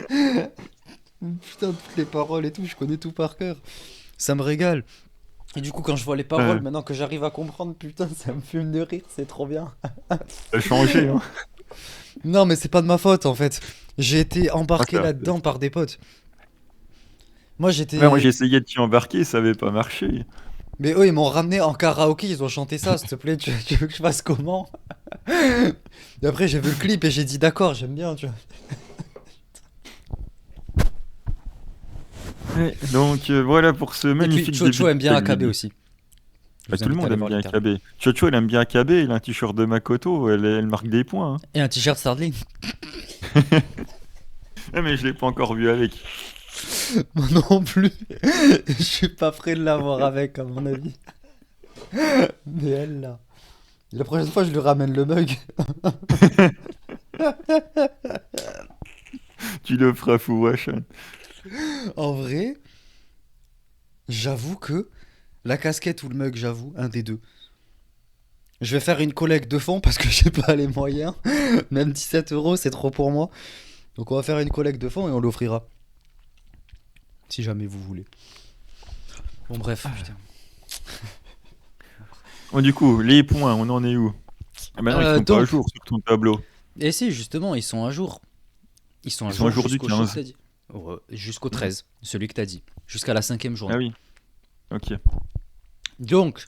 Putain, toutes les paroles et tout, je connais tout par cœur. Ça me régale. Et du coup, quand je vois les paroles, Ouais, maintenant que j'arrive à comprendre, putain, ça me fume de rire, c'est trop bien. t'as changé, hein. Non, mais c'est pas de ma faute en fait. J'ai été Ah, embarqué ça. là-dedans par des potes. Moi Ouais, moi, j'étais. j'ai essayé de t'y embarquer, ça avait pas marché. Mais eux ils m'ont ramené en karaoké, ils ont chanté ça, s'il te plaît, tu veux que je fasse comment? Et après j'ai vu le clip et j'ai dit d'accord, j'aime bien, tu vois. Ouais, donc, voilà pour ce Et puis magnifique début Chocho de aime bien Tech AKB League. aussi. Je Bah, vous tout le invite à monde aller aime voir bien l'interview. AKB. Chocho, elle aime bien AKB, il a un t-shirt de Makoto, elle marque des points, hein. Et un t-shirt Starling. Ah, mais je l'ai pas encore vu avec. Moi non plus. Je suis pas prêt de l'avoir avec, à mon avis. Mais elle là. La prochaine fois je lui ramène le mug. Tu le feras Fuwashan. En vrai, j'avoue que la casquette ou le mug, j'avoue, un des deux. Je vais faire une collecte de fonds parce que j'ai pas les moyens. Même 17 euros, c'est trop pour moi. Donc on va faire une collecte de fonds et on l'offrira. Si jamais vous voulez. Bon bref, putain. Bon, du coup, les points, on en est où? Ah bah non, ils sont pas à Donc, jour sur ton tableau. et si justement, ils sont à jour. Ils sont à Ils sont à jour jour du jusqu'au show que 15. t'as dit. Ouais, jusqu'au 13, celui que t'as dit. Jusqu'à la 5ème Ah journée. oui, ok. Donc,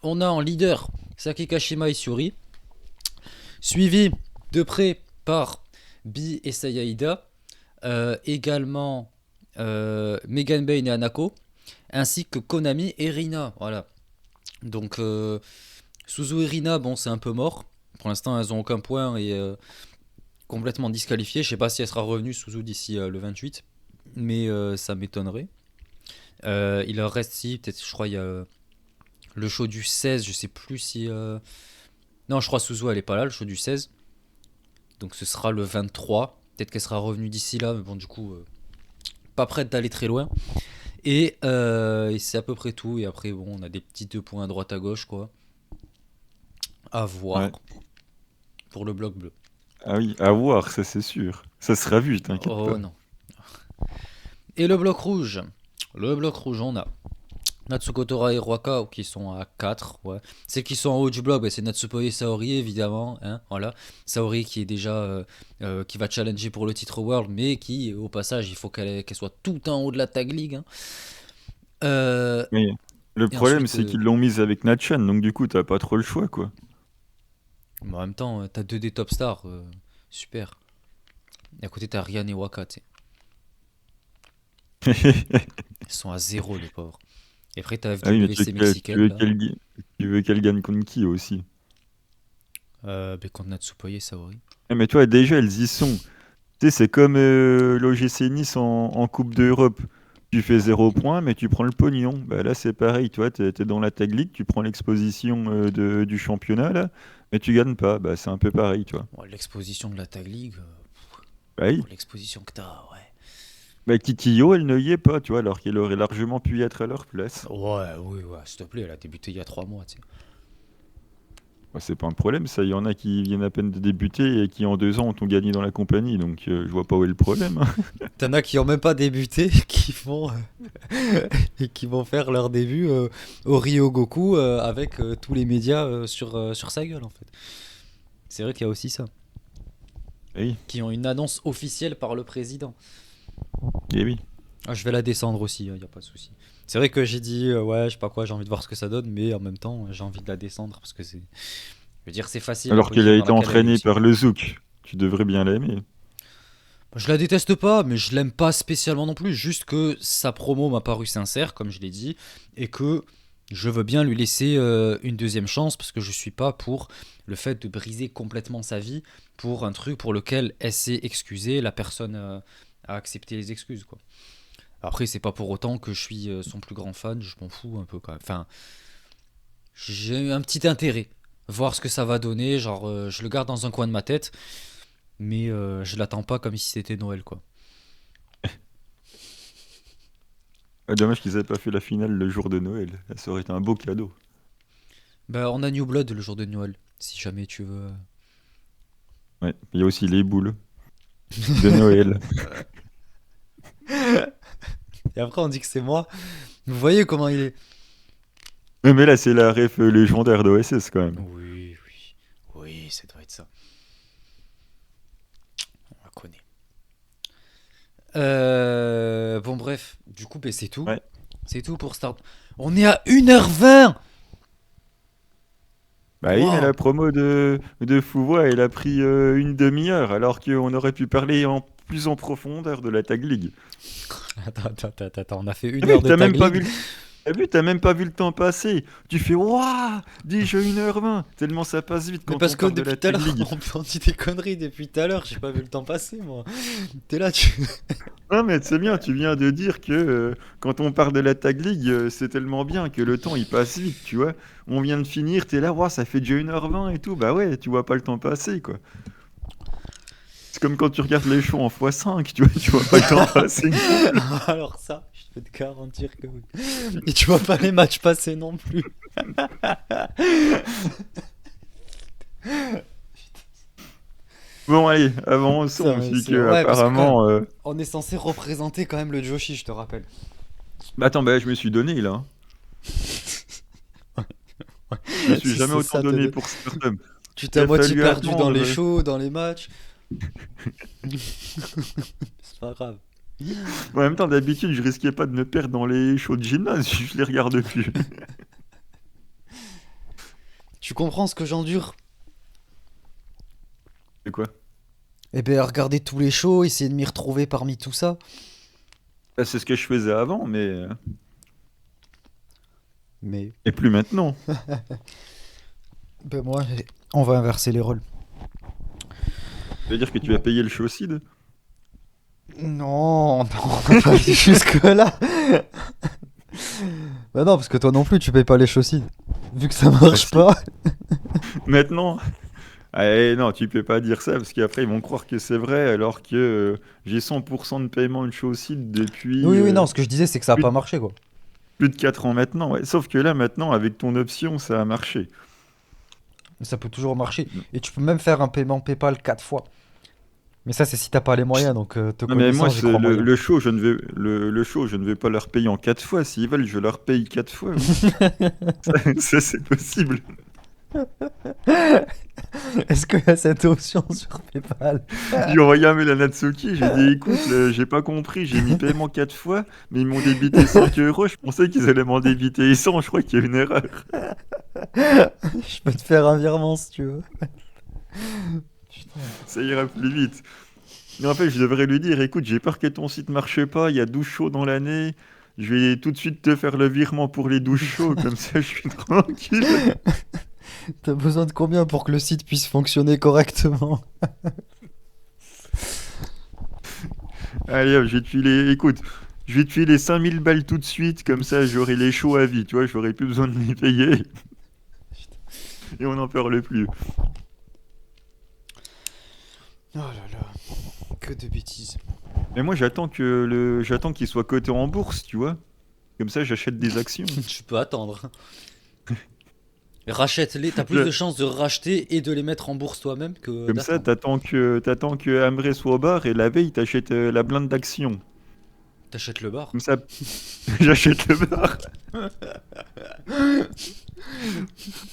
on a en leader Saki Kashima Isuri, suivi de près par Bi et Sayaida, également Megan Bain et Anako, ainsi que Konami et Rina. Voilà. Donc, Suzu et Rina, bon, c'est un peu mort. Pour l'instant, elles ont aucun point et complètement disqualifiées. Je sais pas si elle sera revenue, Suzu, d'ici le 28, mais ça m'étonnerait. Il leur reste, si, peut-être, je crois, il y a le show du 16, je sais plus si. Non, je crois Suzu, elle est pas là, le show du 16. Donc ce sera le 23. Peut-être qu'elle sera revenue d'ici là, mais bon, du coup, pas prête d'aller très loin. Et c'est à peu près tout. Et après, bon, on a des petits 2 points à droite à gauche, quoi. À voir Ouais. pour le bloc bleu. Ah oui, à voir, ça c'est sûr. Ça sera vu, t'inquiète Oh pas. non. Et le bloc rouge. Le bloc rouge, on a Natsuko Tora et Ruaka qui sont à 4. Ouais. Celles qui sont en haut du bloc, bah, c'est Natsuko et Saori évidemment. Hein, voilà. Saori qui est déjà qui va challenger pour le titre World, mais qui au passage il faut qu'elle soit tout en haut de la Tag League. Hein. Mais le Et problème, ensuite, c'est qu'ils l'ont mise avec Natchan, donc du coup, t'as pas trop le choix, quoi. en même temps, t'as 2 des top stars. Super. Et à côté, t'as Ryan et Waka. Tu sais. Ils sont à 0 les pauvres. Et après, t'as Ah oui, mais FWC mexicaine là. tu veux qu'elle gagne contre qui aussi? Ben, contre Natsupoi et Saori. Ah, mais toi, déjà, elles y sont. Tu sais, c'est comme l'OGC Nice en Coupe d'Europe. Tu fais 0 point, mais tu prends le pognon. Bah, là, c'est pareil. Tu vois, t'es dans la Tag League, tu prends l'exposition du championnat, là, mais tu gagnes pas. Bah, c'est un peu pareil, tu vois. Ouais, l'exposition de la Tag League, Bah oui. pour l'exposition que t'as, ouais. Bah, Kikyo, elle ne y est pas, tu vois, alors qu'elle aurait largement pu y être à leur place. Ouais, oui, ouais, s'il te plaît, elle a débuté il y a 3 mois, tu sais. Bah, c'est pas un problème, ça. Il y en a qui viennent à peine de débuter et qui, en 2 ans, ont tout gagné dans la compagnie. Donc, je vois pas où est le problème, hein. T'en as qui ont même pas débuté, qui vont et qui vont faire leur début au Ryogoku avec tous les médias sur sa gueule en fait. C'est vrai qu'il y a aussi ça. Eh oui, Qui ont une annonce officielle par le président. eh oui. Ah, je vais la descendre aussi, il y a pas de souci. C'est vrai que j'ai dit ouais, je sais pas quoi, j'ai envie de voir ce que ça donne, mais en même temps, j'ai envie de la descendre parce que c'est, je veux dire, c'est facile Alors entre qu'elle a guillemets dans été laquelle elle est entraînée aussi. par le Zouk. Tu devrais bien l'aimer. Je la déteste pas, mais je l'aime pas spécialement non plus. Juste que sa promo m'a paru sincère, comme je l'ai dit, et que je veux bien lui laisser une deuxième chance parce que je suis pas pour le fait de briser complètement sa vie pour un truc pour lequel elle s'est excusée, la personne a accepté les excuses, quoi. Après, c'est pas pour autant que je suis son plus grand fan, je m'en fous un peu quand même. Enfin, j'ai un petit intérêt, voir ce que ça va donner, genre je le garde dans un coin de ma tête, mais je l'attends pas comme si c'était Noël, quoi. Dommage qu'ils aient pas fait la finale le jour de Noël. Ça aurait été un beau cadeau. Bah, on a New Blood le jour de Noël, si jamais tu veux. Ouais. Il y a aussi les boules de Noël. Et après, on dit que c'est moi. Vous voyez comment il est. Mais là, c'est la ref légendaire d'OSS quand même. Oui, oui. Oui, ça doit être ça. On la connaît. Bon, bref. Du coup, bah, c'est tout. Ouais. C'est tout pour Start. On est à 1h20. Bah oui, mais Wow. la promo de Fouvois, elle a pris une demi-heure, alors qu'on aurait pu parler plus en profondeur de la Tag League. Attends, on a fait une T'as vu, heure de t'as même tag pas league. vu t'as même pas vu le temps passer. Tu fais waouh, déjà 1h20. Tellement ça passe vite Mais quand parce on que parle de depuis la tout à Tag l'heure, League. on dit des conneries depuis tout à l'heure, j'ai pas vu le temps passer, moi. T'es là, tu. Non, mais c'est bien, tu viens de dire que quand on parle de la Tag League, c'est tellement bien que le temps il passe vite, tu vois. On vient de finir, t'es là, waouh, ça fait déjà 1h20 et tout. Bah ouais, tu vois pas le temps passer, quoi. C'est comme quand tu regardes les shows en x5, tu vois pas le temps passer. Alors ça, je peux te garantir que oui. Et tu vois pas les matchs passer non plus. Bon, allez, avançons, Ça, vu c'est- que ouais, parce que quand même, apparemment. on est censé représenter quand même le Joshi, je te rappelle. Bah attends, bah je me suis donné là. Je me suis Si jamais c'est autant ça, donné pour Stardom. tu Il t'es à a moitié fallu perdu dans les attendre. shows, dans les matchs. C'est pas grave. En même temps, d'habitude, je risquais pas de me perdre dans les shows de gymnase, je les regarde plus. Tu comprends ce que j'endure? C'est quoi? Eh ben, regarder tous les shows, essayer de m'y retrouver parmi tout ça. Bah, c'est ce que je faisais avant, mais. Mais, Et plus maintenant. ben moi, on va inverser les rôles. Ça veut dire que tu vas payer le showcide? Non, non, on va pas aller jusque-là. Bah non, parce que toi non plus, tu payes pas les chaussées. Vu que ça marche si. pas. Maintenant? Ah, non, tu peux pas dire ça, parce qu'après, ils vont croire que c'est vrai, alors que j'ai 100% de paiement de showcide depuis Oui, oui, non, ce que je disais, c'est que ça a plus, pas marché, quoi. plus de 4 ans maintenant. Ouais. Sauf que là, maintenant, avec ton option, ça a marché. Ça peut toujours marcher. Et tu peux même faire un paiement PayPal 4 fois. Mais ça, c'est si t'as pas les moyens, donc te Non, mais moi, connaissant, j'y crois moyen. le show, le show, je ne vais pas leur payer en 4 fois. S'ils veulent, je leur paye 4 fois. Oui. Ça, c'est possible. Est-ce qu'il y a cette option sur PayPal? J'ai envoyé un mail à Natsuki, j'ai dit écoute, j'ai pas compris, j'ai mis paiement 4 fois, mais ils m'ont débité 5 €, je pensais qu'ils allaient m'en débiter 100, je crois qu'il y a une erreur. Je peux te faire un virement si tu veux. Ça ira plus vite. Mais en fait, je devrais lui dire écoute, j'ai peur que ton site marche pas, il y a 12 shows dans l'année, je vais tout de suite te faire le virement pour les 12 shows, comme ça je suis tranquille. T'as besoin de combien pour que le site puisse fonctionner correctement? Allez hop, je vais te filer, écoute, je vais te filer 5000 balles tout de suite, comme ça j'aurai les shows à vie, tu vois, j'aurai plus besoin de les payer. Et on n'en parle plus. Oh là là, que de bêtises. Mais moi j'attends qu'il soit coté en bourse, tu vois. Comme ça j'achète des actions. Tu peux attendre. Rachète-les, t'as plus Je- de chances de racheter et de les mettre en bourse toi-même que Comme ça d'attendre. t'attends que Amré soit au bar et la veille t'achètes la blinde d'actions. T'achètes le bar. Comme ça j'achète le bar.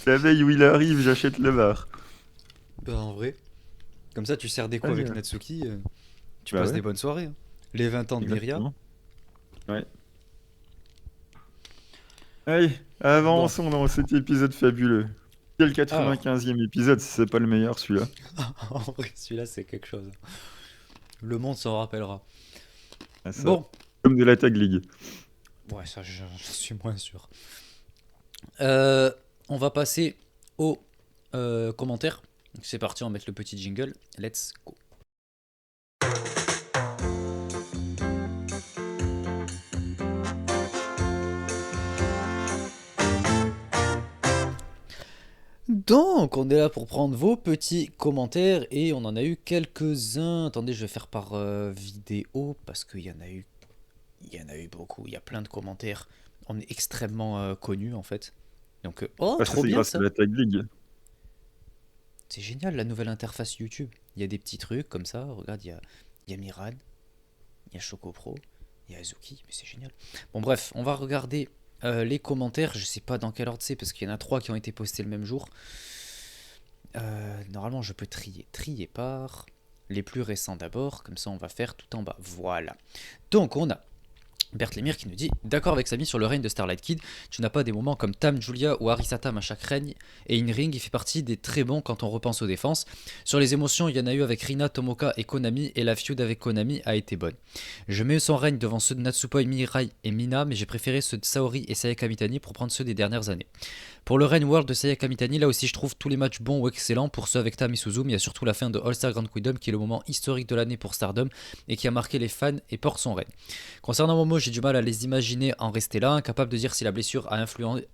La veille où il arrive, j'achète le bar. Bah en vrai. Comme ça tu sers des coups Ouais, avec ouais. Natsuki, tu Bah passes ouais. des bonnes soirées, hein. Les 20 ans de Myria. Exactement. Ouais. Allez, avançons dans cet épisode fabuleux. C'est le 95e épisode, si c'est pas le meilleur celui-là. En vrai, celui-là c'est quelque chose. Le monde s'en rappellera. Ah, ça, Bon, comme de la Tag League. ouais, ça, je suis moins sûr. On va passer aux commentaires. Donc, c'est parti, on va mettre le petit jingle. Let's go. Donc, on est là pour prendre vos petits commentaires et on en a eu quelques-uns. Attendez, je vais faire par vidéo parce qu'il y en a eu, beaucoup. Il y a plein de commentaires. On est extrêmement connus en fait. Donc, oh, Ah, ça, trop c'est bien grâce ça. à la Tag League. C'est génial la nouvelle interface YouTube. Il y a des petits trucs comme ça. Regarde, il y a Miran, il y a Choco Pro, il y a Azuki, mais c'est génial. Bon, bref, on va regarder les commentaires. Je sais pas dans quel ordre c'est parce qu'il y en a 3 qui ont été postés le même jour. Normalement, je peux trier par les plus récents d'abord. Comme ça, on va faire tout en bas. Voilà. Donc, on a Bert Lemire qui nous dit: d'accord avec Samy sur le règne de Starlight Kid, tu n'as pas des moments comme Tam Julia ou Arisa Tam à chaque règne, et In-Ring il fait partie des très bons quand on repense aux défenses. Sur les émotions, il y en a eu avec Rina, Tomoka et Konami, et la feud avec Konami a été bonne. Je mets son règne devant ceux de Natsupoi, Mirai et Mina, mais j'ai préféré ceux de Saori et Sayaka Mitani pour prendre ceux des dernières années. Pour le règne World de Sayaka Mitani, là aussi je trouve tous les matchs bons ou excellents. Pour ceux avec Tam et Suzu, mais il y a surtout la fin de All Star Grand Queendom qui est le moment historique de l'année pour Stardom et qui a marqué les fans et porte son règne. Concernant Momo, j'ai du mal à les imaginer en rester là, incapable de dire si la blessure a influé.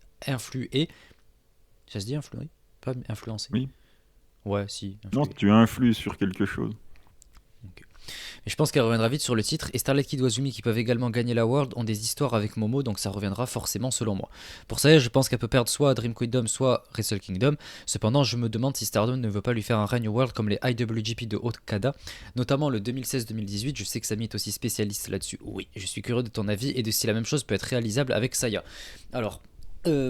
Ça se dit influé? Pas influencé? Oui. Ouais, si. Non, Influé. tu influes sur quelque chose. Ok. Mais je pense qu'elle reviendra vite sur le titre. Et Starlight Kid ou Azumi, qui peuvent également gagner la World, ont des histoires avec Momo, donc ça reviendra forcément selon moi. Pour ça, je pense qu'elle peut perdre soit à Dream Kingdom, soit Wrestle Kingdom. Cependant, je me demande si Stardom ne veut pas lui faire un règne World comme les IWGP de Okada, notamment le 2016-2018. Je sais que Samy est aussi spécialiste là-dessus. Oui, je suis curieux de ton avis et de si la même chose peut être réalisable avec Saya. Alors,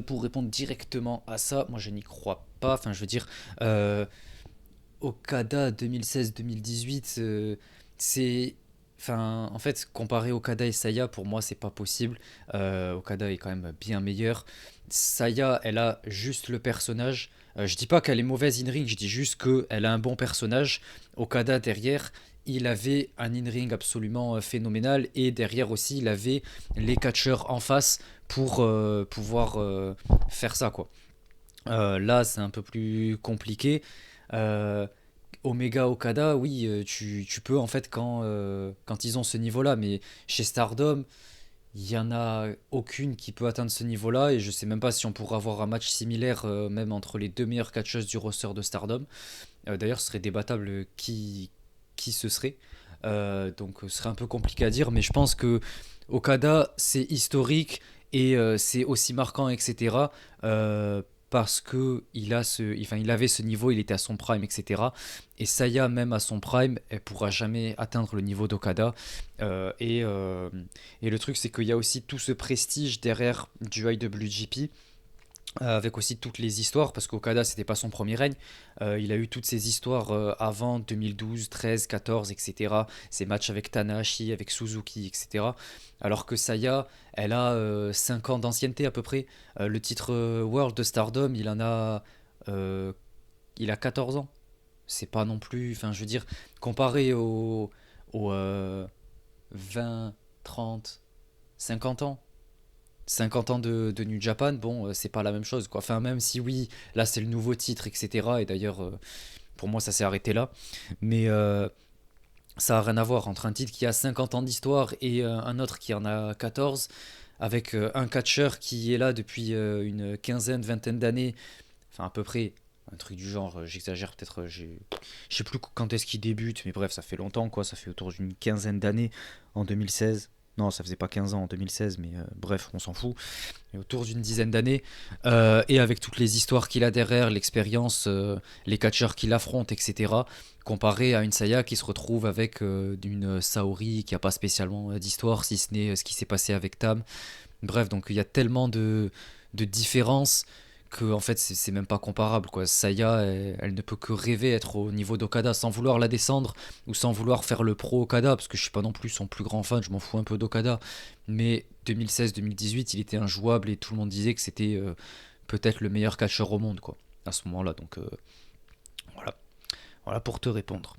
pour répondre directement à ça, moi je n'y crois pas. Enfin, je veux dire, Okada 2016-2018, c'est. Enfin, en fait, comparer Okada et Saya, pour moi, c'est pas possible. Okada est quand même bien meilleur. Saya, elle a juste le personnage. Je dis pas qu'elle est mauvaise in-ring, je dis juste qu'elle a un bon personnage. Okada, derrière, il avait un in-ring absolument phénoménal. Et derrière aussi, il avait les catcheurs en face pour pouvoir faire ça, quoi. Là, c'est un peu plus compliqué. Euh, Omega Okada, oui, tu peux en fait quand ils ont ce niveau-là, mais chez Stardom, il y en a aucune qui peut atteindre ce niveau-là, et je sais même pas si on pourra avoir un match similaire même entre les deux meilleures catcheuses du roster de Stardom. D'ailleurs, ce serait débattable qui ce serait. Donc, ce serait un peu compliqué à dire, mais je pense que Okada, c'est historique et c'est aussi marquant, etc. Parce que il avait ce niveau, il était à son prime, etc. Et Saya, même à son prime, elle pourra jamais atteindre le niveau d'Okada. Et le truc, c'est qu'il y a aussi tout ce prestige derrière du IWGP. Avec aussi toutes les histoires, parce qu'Okada c'était pas son premier règne. Il a eu toutes ces histoires avant 2012, 13, 14, etc. Ces matchs avec Tanahashi, avec Suzuki, etc. Alors que Saya, elle a 5 ans d'ancienneté à peu près. Le titre World de Stardom, euh, il a 14 ans. C'est pas non plus, enfin je veux dire, comparé aux 20, 30, 50 ans. 50 ans de New Japan, bon, c'est pas la même chose, quoi. Enfin, même si oui, là c'est le nouveau titre, etc. Et d'ailleurs, pour moi, ça s'est arrêté là. Mais ça a rien à voir entre un titre qui a 50 ans d'histoire et un autre qui en a 14, avec un catcheur qui est là depuis une quinzaine, vingtaine d'années, enfin à peu près. Un truc du genre, j'exagère peut-être, je sais plus quand est-ce qu'il débute, mais bref, ça fait longtemps, quoi. Ça fait autour d'une quinzaine d'années en 2016. Non, ça faisait pas 15 ans en 2016, mais bref, on s'en fout. Et autour d'une dizaine d'années. Et avec toutes les histoires qu'il a derrière, l'expérience, les catcheurs qu'il affronte, etc. Comparé à une Saya qui se retrouve avec une Saori qui a pas spécialement d'histoire, si ce n'est ce qui s'est passé avec Tam. Bref, donc il y a tellement de différences que en fait c'est même pas comparable, quoi. Saya, elle ne peut que rêver être au niveau d'Okada sans vouloir la descendre ou sans vouloir faire le pro Okada, parce que je suis pas non plus son plus grand fan, je m'en fous un peu d'Okada. Mais 2016-2018, il était injouable et tout le monde disait que c'était peut-être le meilleur catcheur au monde, quoi, à ce moment-là. Donc voilà, voilà pour te répondre.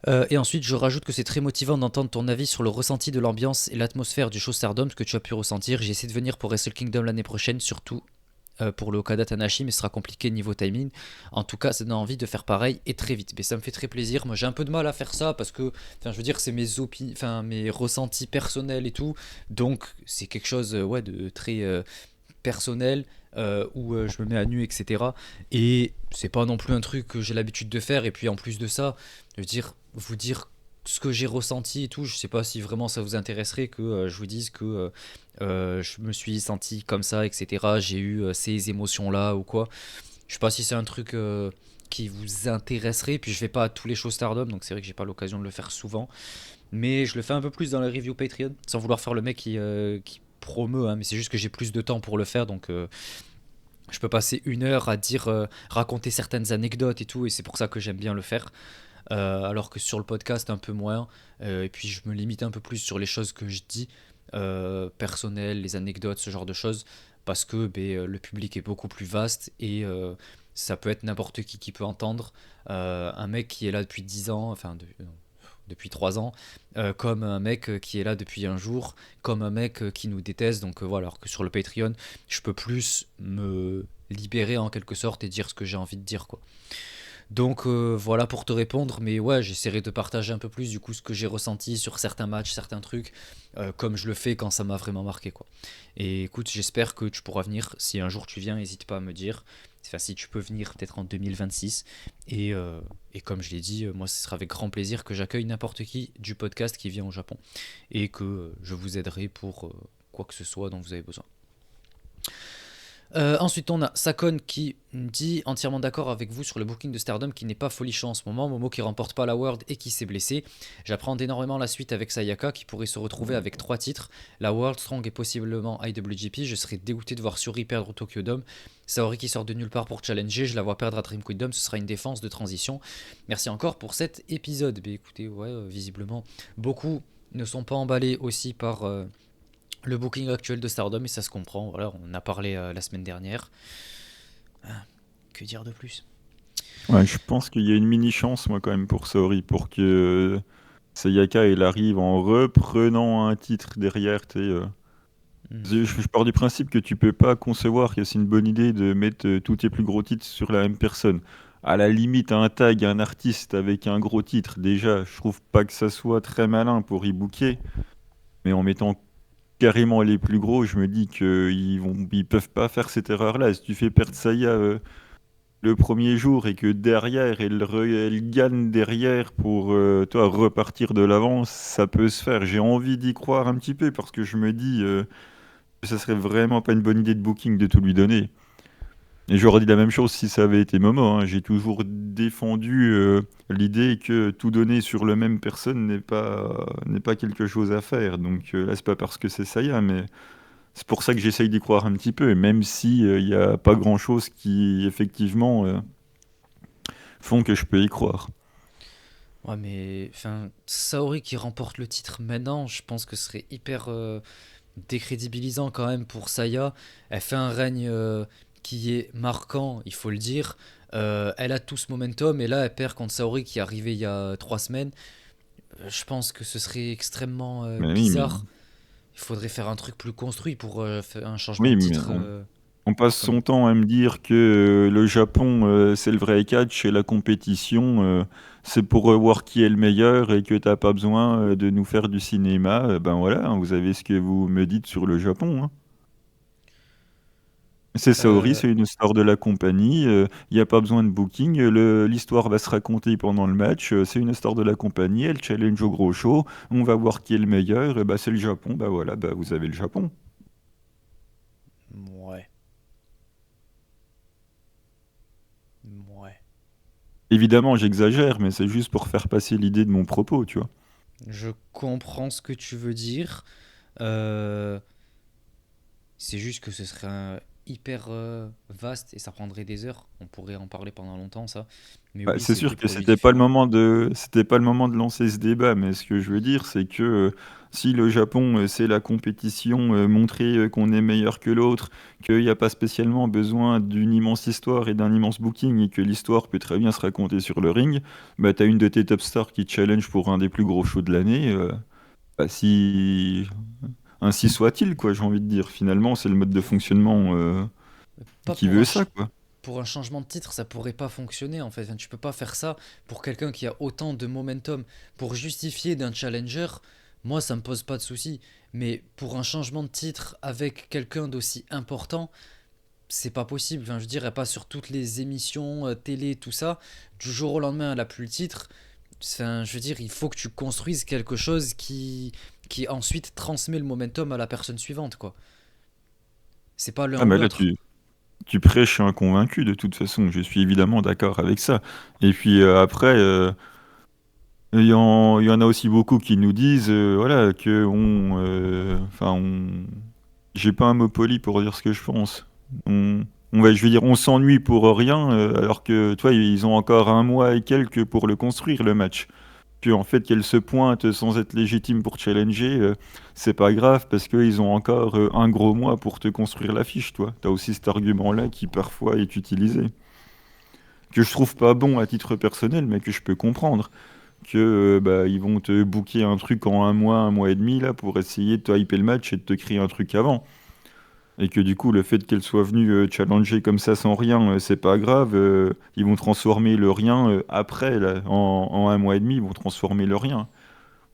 Et ensuite, je rajoute que c'est très motivant d'entendre ton avis sur le ressenti de l'ambiance et l'atmosphère du show Stardom, ce que tu as pu ressentir. J'ai essayé de venir pour Wrestle Kingdom l'année prochaine, surtout pour le Okada Tanahashi, mais ce sera compliqué niveau timing. En tout cas, ça donne envie de faire pareil et très vite. Mais ça me fait très plaisir. Moi, j'ai un peu de mal à faire ça parce que, enfin, je veux dire, c'est mes ressentis personnels et tout. Donc, c'est quelque chose, ouais, de très personnel où je me mets à nu, etc. Et c'est pas non plus un truc que j'ai l'habitude de faire. Et puis, en plus de ça, je veux dire, vous dire ce que j'ai ressenti et tout, je sais pas si vraiment ça vous intéresserait que je vous dise que je me suis senti comme ça, etc. J'ai eu ces émotions-là ou quoi. Je sais pas si c'est un truc qui vous intéresserait. Puis je vais pas à tous les shows Stardom, donc c'est vrai que j'ai pas l'occasion de le faire souvent. Mais je le fais un peu plus dans les reviews Patreon, sans vouloir faire le mec qui promeut, hein, mais c'est juste que j'ai plus de temps pour le faire, donc je peux passer 1 heure à dire, raconter certaines anecdotes et tout, et c'est pour ça que j'aime bien le faire. Alors que sur le podcast un peu moins, et puis je me limite un peu plus sur les choses que je dis, personnelles, les anecdotes, ce genre de choses, parce que le public est beaucoup plus vaste et ça peut être n'importe qui peut entendre. Un mec qui est là depuis 10 ans, depuis 3 ans, comme un mec qui est là depuis un jour, comme un mec qui nous déteste. Donc voilà, alors que sur le Patreon, je peux plus me libérer en quelque sorte et dire ce que j'ai envie de dire, quoi. Donc voilà pour te répondre, mais ouais, j'essaierai de partager un peu plus du coup ce que j'ai ressenti sur certains matchs, certains trucs, comme je le fais quand ça m'a vraiment marqué, quoi. Et écoute, j'espère que tu pourras venir. Si un jour tu viens, n'hésite pas à me dire. Enfin, si tu peux venir peut-être en 2026. Et comme je l'ai dit, moi ce sera avec grand plaisir que j'accueille n'importe qui du podcast qui vient au Japon. Et que je vous aiderai pour quoi que ce soit dont vous avez besoin. Ensuite, on a Sakon qui dit entièrement d'accord avec vous sur le booking de Stardom qui n'est pas folichon en ce moment. Momo qui remporte pas la World et qui s'est blessé. J'apprends énormément la suite avec Sayaka qui pourrait se retrouver avec 3 titres, la World, Strong et possiblement IWGP. Je serais dégoûté de voir Syuri perdre au Tokyo Dome. Saori qui sort de nulle part pour challenger. Je la vois perdre à Dream Kingdom. Ce sera une défense de transition. Merci encore pour cet épisode. Écoutez, ouais, visiblement, beaucoup ne sont pas emballés aussi par le booking actuel de Stardom et ça se comprend. Voilà, on en a parlé la semaine dernière. Que dire de plus? Ouais, je pense qu'il y a une mini chance, moi, quand même, pour Saori, pour que Sayaka elle arrive en reprenant un titre derrière. Je pars du principe que tu peux pas concevoir que c'est une bonne idée de mettre tous tes plus gros titres sur la même personne. À la limite, un tag, un artiste avec un gros titre, déjà, je trouve pas que ça soit très malin pour y booker. Mais en mettant carrément les plus gros, je me dis ils peuvent pas faire cette erreur-là. Si tu fais perdre Saya le premier jour et que derrière elle gagne derrière pour toi repartir de l'avance, ça peut se faire. J'ai envie d'y croire un petit peu parce que je me dis que ça serait vraiment pas une bonne idée de booking de tout lui donner. Et j'aurais dit la même chose si ça avait été Momo, hein. J'ai toujours défendu l'idée que tout donner sur le même personne n'est pas quelque chose à faire. Donc là, c'est pas parce que c'est Saya, mais c'est pour ça que j'essaye d'y croire un petit peu, même si il n'y a pas grand-chose qui, effectivement, font que je peux y croire. Ouais, mais enfin, Saori qui remporte le titre maintenant, je pense que ce serait hyper décrédibilisant quand même pour Saya. Elle fait un règne qui est marquant, il faut le dire. Elle a tout ce momentum et là elle perd contre Saori qui est arrivé il y a 3 semaines. Je pense que ce serait extrêmement Mais oui, mais, bizarre. Il faudrait faire un truc plus construit pour faire un changement oui, de mais titre. on passe Comme... son temps à me dire que le Japon, c'est le vrai catch et la compétition, c'est pour voir qui est le meilleur et que t'as pas besoin de nous faire du cinéma. Ben voilà, hein, vous avez ce que vous me dites sur le Japon, hein. C'est Saori, Euh, c'est une star de la compagnie. Il n'y a pas besoin de booking. L'histoire va se raconter pendant le match. C'est une star de la compagnie. Elle challenge au gros show. On va voir qui est le meilleur. Et bah, c'est le Japon. Bah voilà, bah, vous avez le Japon. ouais. Ouais. Évidemment, j'exagère, mais c'est juste pour faire passer l'idée de mon propos, tu vois. Je comprends ce que tu veux dire. Euh, C'est juste que ce serait hyper vaste et ça prendrait des heures. On pourrait en parler pendant longtemps, ça. Mais Bah, oui, c'est c'est deux sûr que produits différents. c'était pas le moment de lancer ce débat, mais ce que je veux dire, c'est que si le Japon, c'est la compétition, montrer qu'on est meilleur que l'autre, qu'il n'y a pas spécialement besoin d'une immense histoire et d'un immense booking, et que l'histoire peut très bien se raconter sur le ring, bah t'as une de tes top stars qui challenge pour un des plus gros shows de l'année, bah, si ainsi soit-il, quoi, j'ai envie de dire. Finalement, c'est le mode de fonctionnement Pas qui pour veut un, ça, quoi. pour un changement de titre, ça pourrait pas fonctionner en fait. Enfin, tu peux pas faire ça pour quelqu'un qui a autant de momentum. Pour justifier d'un challenger, moi ça me pose pas de souci. Mais pour un changement de titre avec quelqu'un d'aussi important, c'est pas possible. Enfin, je dirais pas sur toutes les émissions télé, tout ça. Du jour au lendemain, elle a plus le titre. Enfin, je veux dire, il faut que tu construises quelque chose qui ensuite transmet le momentum à la personne suivante, quoi. C'est pas l'un Ah, ou mais là, l'autre. tu prêches un convaincu, de toute façon. Je suis évidemment d'accord avec ça. Et puis après, il y en a aussi beaucoup qui nous disent, voilà, j'ai pas un mot poli pour dire ce que je pense. Je veux dire, on s'ennuie pour rien, alors que, toi, ils ont encore un mois et quelques pour le construire, le match. Que en fait qu'elle se pointe sans être légitime pour challenger, c'est pas grave parce qu'ils ont encore un gros mois pour te construire l'affiche, toi. T'as aussi cet argument-là qui parfois est utilisé, que je trouve pas bon à titre personnel, mais que je peux comprendre. Que bah, ils vont te booker un truc en un mois et demi là pour essayer de te hyper le match et de te créer un truc avant. Et que du coup, le fait qu'elle soit venue challenger comme ça sans rien, c'est pas grave. Ils vont transformer le rien après, là, en un mois et demi, ils vont transformer le rien.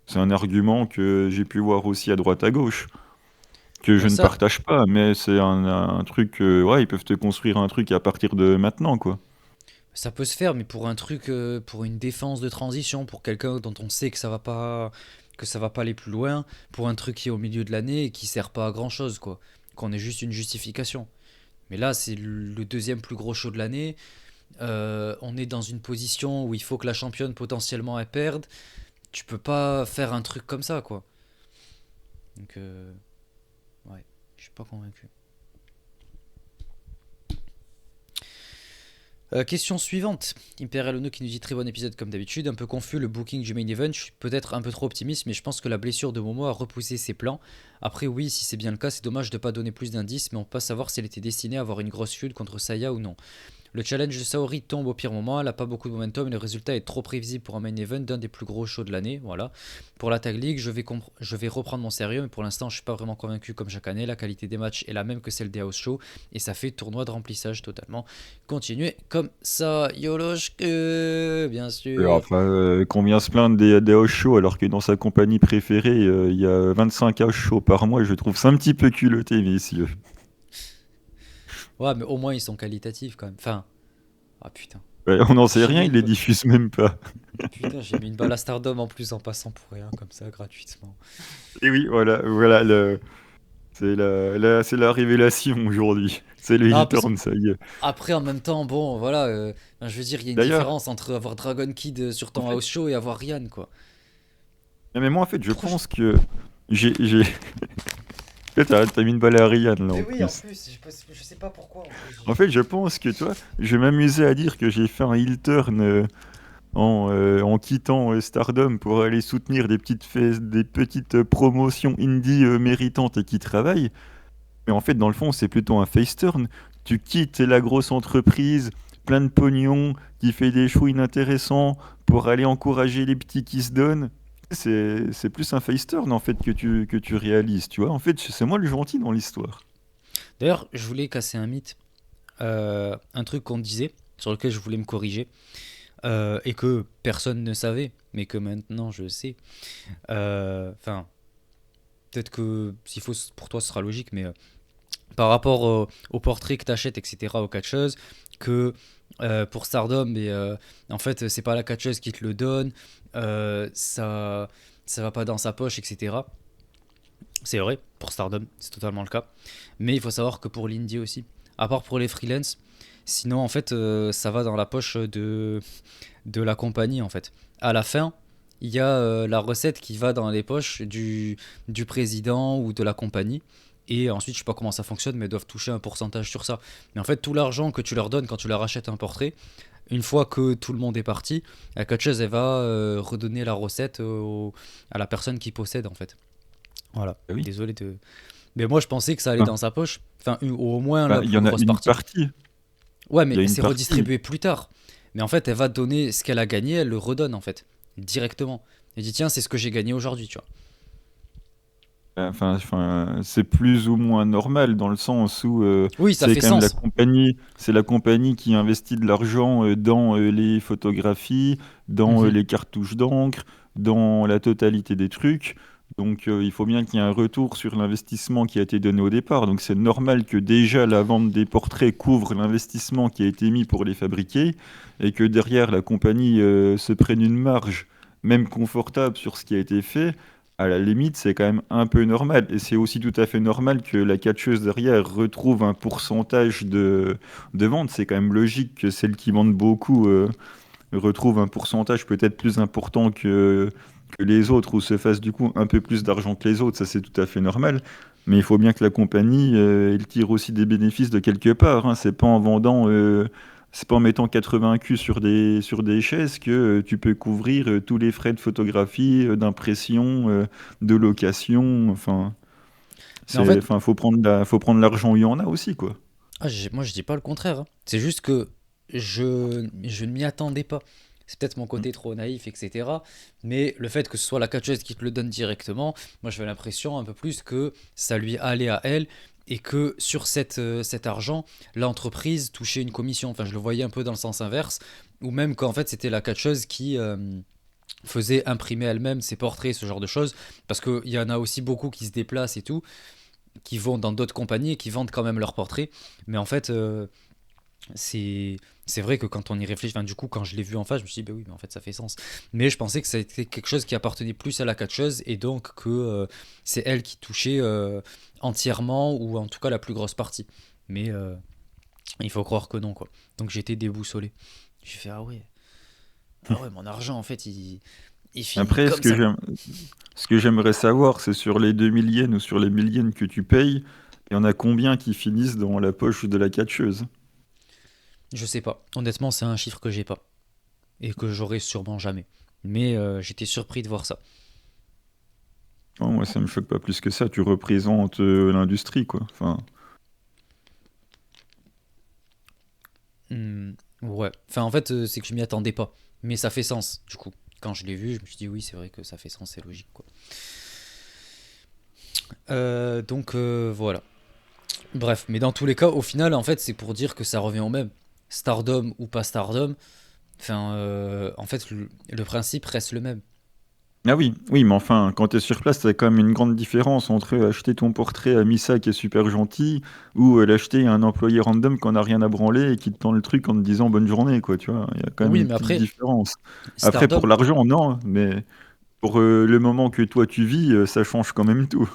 C'est un argument que j'ai pu voir aussi à droite à gauche, que je Mais ne ça, partage pas, mais c'est un truc, ouais, ils peuvent te construire un truc à partir de maintenant, quoi. ça peut se faire, mais pour un truc, pour une défense de transition, pour quelqu'un dont on sait que ça va pas aller plus loin, pour un truc qui est au milieu de l'année et qui sert pas à grand chose, quoi. Qu'on ait juste une justification. Mais là, c'est le deuxième plus gros show de l'année. On est dans une position où il faut que la championne potentiellement elle perde. Tu peux pas faire un truc comme ça, quoi. Donc, ouais, je suis pas convaincu. Question suivante. Imperial Ono qui nous dit très bon épisode comme d'habitude. Un peu confus le booking du main event. Je suis peut-être un peu trop optimiste, mais je pense que la blessure de Momo a repoussé ses plans. Après, oui, si c'est bien le cas, c'est dommage de ne pas donner plus d'indices, mais on peut pas savoir si elle était destinée à avoir une grosse feud contre Saya ou non. Le challenge de Saori tombe au pire moment, elle n'a pas beaucoup de momentum et le résultat est trop prévisible pour un main event d'un des plus gros shows de l'année. Voilà. Pour la Tag League, je vais reprendre mon sérieux, mais pour l'instant, je suis pas vraiment convaincu comme chaque année. La qualité des matchs est la même que celle des house shows et ça fait tournoi de remplissage totalement. Continuez comme ça, Yoloshke, bien Et sûr. enfin, qu'on vient se plaindre des house shows alors que dans sa compagnie préférée, il y a 25 house shows par mois, je trouve ça un petit peu culotté, messieurs. Ouais, mais au moins ils sont qualitatifs quand même. Enfin, ah putain. Ouais, on n'en sait J'ai rien, mis ils une, les diffusent même pas. putain, j'ai mis une balle à Stardom en plus en passant pour rien, comme ça, gratuitement. Et oui, voilà, c'est la révélation aujourd'hui. C'est le Non, heel parce turn, ça y est. après, en même temps, bon, voilà, je veux dire, il y a une D'ailleurs, différence entre avoir Dragon Kid sur en ton fait, house show et avoir Ryan, quoi. non, mais moi, en fait, je Pourquoi je- pense que j'ai... T'as mis une balle à Ryan, là, Mais en oui, en plus. plus, je sais pas pourquoi. En plus, En fait, je pense que, toi, je vais m'amuser à dire que j'ai fait un heel turn en quittant Stardom pour aller soutenir des petites promotions indie méritantes et qui travaillent. Mais en fait, dans le fond, c'est plutôt un face turn. Tu quittes la grosse entreprise, plein de pognon, qui fait des choix inintéressants pour aller encourager les petits qui se donnent. C'est plus un face turn en fait que tu réalises, tu vois. En fait, c'est moi le gentil dans l'histoire. D'ailleurs, je voulais casser un mythe, un truc qu'on disait, sur lequel je voulais me corriger, et que personne ne savait, mais que maintenant je sais. Enfin, peut-être que s'il faut, pour toi, ce sera logique, mais par rapport au portrait que tu achètes, etc., aux catcheuses, que pour Stardom, mais, en fait, c'est pas la catcheuse qui te le donne, ça va pas dans sa poche, etc. C'est vrai, pour Stardom, c'est totalement le cas. Mais il faut savoir que pour l'indie aussi, à part pour les freelance, sinon, en fait, ça va dans la poche de la compagnie, en fait. À la fin, il y a la recette qui va dans les poches du président ou de la compagnie. Et ensuite, je sais pas comment ça fonctionne, mais ils doivent toucher un pourcentage sur ça. Mais en fait, tout l'argent que tu leur donnes quand tu leur achètes un portrait, une fois que tout le monde est parti, la catcheuse, elle va redonner la recette à la personne qui possède, en fait. Voilà. Ah oui. Désolé de. Mais moi, je pensais que ça allait Enfin, dans sa poche. Enfin, au moins bah, la il plus y en a grosse une partie. partie. Ouais, Il y a mais une c'est partie. redistribué plus tard. Mais en fait, elle va donner ce qu'elle a gagné, elle le redonne, en fait. Directement. Elle dit, tiens, c'est ce que j'ai gagné aujourd'hui, tu vois. C'est plus ou moins normal dans le sens où Oui, ça c'est fait quand même sens. c'est la compagnie qui investit de l'argent dans les photographies, dans Mhm. les cartouches d'encre, dans la totalité des trucs. Donc il faut bien qu'il y ait un retour sur l'investissement qui a été donné au départ. Donc c'est normal que déjà la vente des portraits couvre l'investissement qui a été mis pour les fabriquer et que derrière la compagnie se prenne une marge, même confortable sur ce qui a été fait. À la limite, c'est quand même un peu normal. Et c'est aussi tout à fait normal que la catcheuse derrière retrouve un pourcentage de vente. C'est quand même logique que celles qui vendent beaucoup retrouvent un pourcentage peut-être plus important que les autres ou se fassent du coup un peu plus d'argent que les autres. Ça, c'est tout à fait normal. Mais il faut bien que la compagnie, elle tire aussi des bénéfices de quelque part, hein. C'est pas en vendant, c'est pas en mettant 80 culs sur des chaises que tu peux couvrir tous les frais de photographie, d'impression, de location. Mais en fait, Faut prendre l'argent où il y en a aussi, quoi. moi, je dis pas le contraire, hein. C'est juste que je ne m'y attendais pas. C'est peut-être mon côté trop naïf, etc. Mais le fait que ce soit la catcheuse qui te le donne directement, moi, j'avais l'impression un peu plus que ça lui allait à elle et que sur cet argent, l'entreprise touchait une commission. Enfin, je le voyais un peu dans le sens inverse, ou même qu'en fait, c'était la catcheuse qui faisait imprimer elle-même ses portraits, ce genre de choses. Parce qu'il y en a aussi beaucoup qui se déplacent et tout, qui vont dans d'autres compagnies et qui vendent quand même leurs portraits. Mais en fait, c'est c'est vrai que quand on y réfléchit, enfin, du coup, quand je l'ai vu en face, je me suis dit, bah oui, mais en fait, ça fait sens. Mais je pensais que c'était quelque chose qui appartenait plus à la catcheuse et donc que c'est elle qui touchait entièrement ou en tout cas la plus grosse partie. Mais il faut croire que non, quoi. Donc j'étais déboussolé. J'ai fait, ah ouais, mon argent, en fait, il finit Après, comme ça, quoi. ce que j'aimerais savoir, c'est sur les 2000 yens ou sur les 1000 yens que tu payes, il y en a combien qui finissent dans la poche de la catcheuse? Je sais pas. Honnêtement, c'est un chiffre que j'ai pas et que j'aurai sûrement jamais. Mais j'étais surpris de voir ça. Non, moi, ça me choque pas plus que ça. Tu représentes l'industrie, quoi. Ouais. Enfin, en fait, c'est que je m'y attendais pas. Mais ça fait sens, du coup. Quand je l'ai vu, je me suis dit, oui, c'est vrai que ça fait sens, c'est logique, quoi. Donc, voilà. Bref, mais dans tous les cas, au final, en fait, c'est pour dire que ça revient au même. Stardom ou pas Stardom, enfin, en fait, le principe reste le même. Ah oui, oui, mais enfin, quand tu es sur place, t'as quand même une grande différence entre acheter ton portrait à Missa qui est super gentil ou l'acheter à un employé random qui en a rien à branler et qui te tend le truc en te disant bonne journée, quoi, tu vois. Il y a quand même Oui, une mais petite après, différence. Après, pour Stardom, l'argent, non, mais pour le moment que toi tu vis, ça change quand même tout.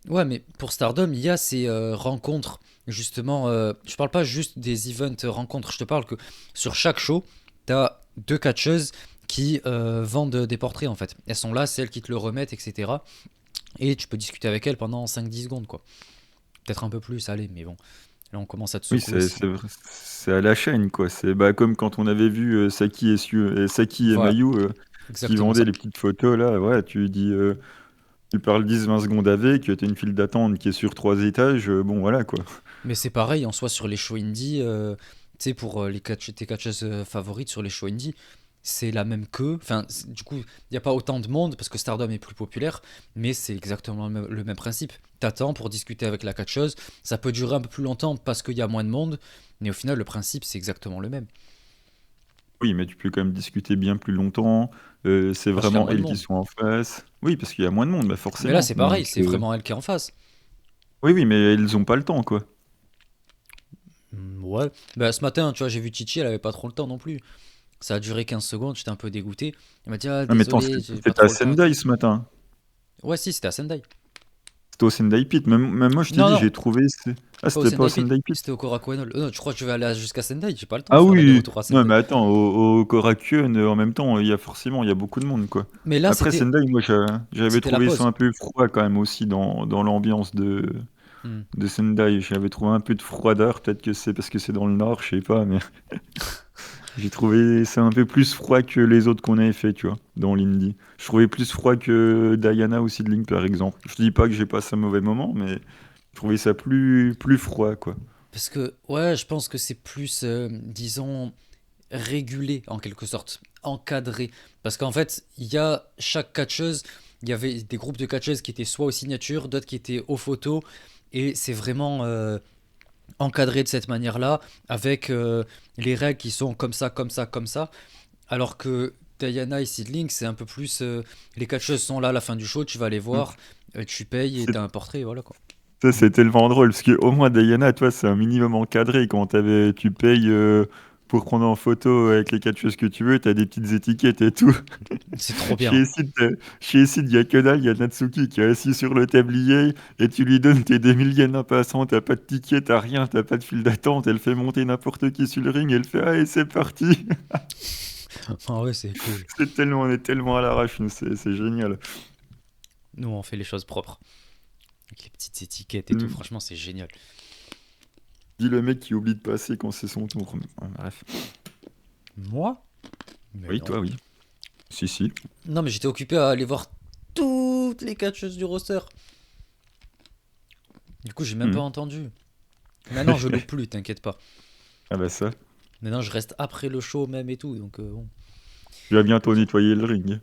ouais, mais pour Stardom, il y a ces rencontres, justement. Je parle pas juste des events rencontres, je te parle que sur chaque show, t'as deux catcheuses qui vendent des portraits en fait. Elles sont là, c'est elles qui te le remettent, etc. Et tu peux discuter avec elles pendant 5-10 secondes, quoi. Peut-être un peu plus, allez, mais bon. Là, on commence à te Oui, secouer si. c'est à la chaîne, quoi. C'est bah, comme quand on avait vu Saki et Voilà, Mayu qui exactement vendaient ça. les petites photos, là, ouais, tu dis, tu parles 10-20 secondes avec, tu as une file d'attente qui est sur 3 étages, bon, voilà, quoi. Mais c'est pareil en soi sur les shows indie, tu sais, pour tes catcheuses favorites sur les shows indie, c'est la même queue. Enfin, du coup, il n'y a pas autant de monde parce que Stardom est plus populaire, mais c'est exactement le même principe. T'attends pour discuter avec la catcheuse, ça peut durer un peu plus longtemps parce qu'il y a moins de monde, mais au final, le principe, c'est exactement le même. Oui, mais tu peux quand même discuter bien plus longtemps, c'est Parce qu'il y a vraiment moins de elles qui monde. sont en face. Oui, parce qu'il y a moins de monde, bah, Mais là, forcément. c'est pareil, Donc, c'est vraiment elle qui est en face. oui, oui, mais elles ont pas le temps, quoi. Ouais. Bah, ce matin, tu vois, j'ai vu Chichi, elle avait pas trop le temps non plus. Ça a duré 15 secondes, j'étais un peu dégoûté. Elle m'a dit, ah, Ah, mais attends, désolé, j'ai pas c'était à trop le temps et tout. Sendai ce matin. Ouais, si, c'était à Sendai. C'était au Sendai Pit. Même moi, je t'ai Non, dit, non, j'ai trouvé. Ah, pas au c'était pas au Sendai Pit, Sendai Pit. c'était au Korakuen. Non, je crois que je vais aller jusqu'à Sendai, j'ai pas le temps de Ah faire oui, l'aller-retour à non Sendai. mais attends, au Korakuen, en même temps, il y a beaucoup de monde, quoi. Mais là, Après c'était Sendai, moi j'avais c'était la trouvé ça pause. un peu froid quand même aussi dans l'ambiance de... Hmm. de Sendai. J'avais trouvé un peu de froideur, peut-être que c'est parce que c'est dans le nord, je sais pas, mais j'ai trouvé ça un peu plus froid que les autres qu'on avait fait, tu vois, dans l'indie. Je trouvais plus froid que Diana ou Seedling, par exemple. Je dis pas que j'ai passé un mauvais moment, mais je trouvais ça plus froid, quoi. Parce que, ouais, je pense que c'est plus, disons, régulé en quelque sorte, encadré. Parce qu'en fait, il y a chaque catcheuse, il y avait des groupes de catcheuses qui étaient soit aux signatures, d'autres qui étaient aux photos, et c'est vraiment encadré de cette manière-là, avec les règles qui sont comme ça, comme ça, comme ça. Alors que Diana et Seedling, c'est un peu plus. Les catcheuses sont là à la fin du show, tu vas les Mm. voir, tu payes et C'est- t'as un portrait, et voilà quoi. Ça, c'est tellement drôle, parce que au moins Diana, toi, c'est un minimum encadré. Quand tu payes pour prendre en photo avec les catcheuses que tu veux, t'as des petites étiquettes et tout. C'est trop Chez bien. Acid, il y a que dalle, il y a Natsuki qui est assis sur le tablier et tu lui donnes tes 2000 yens en passant, t'as pas de ticket, t'as rien, t'as pas de file d'attente, elle fait monter n'importe qui sur le ring, elle fait allez c'est parti. Ah ouais, c'est cool. On est tellement à l'arrache, nous, c'est génial. Nous, on fait les choses propres. Avec les petites étiquettes et tout, Mm. franchement, c'est génial. Dis le mec qui oublie de passer quand c'est son tour. Ouais, bref. Moi? Mais Oui, non. toi, oui. Si, si. Non, mais j'étais occupé à aller voir toutes les catcheuses du roster. Du coup, j'ai même pas Mm. entendu. Maintenant, je loupe plus, t'inquiète pas. Ah bah ça. Maintenant, je reste après le show même et tout, donc bon. Tu vas bientôt nettoyer le ring.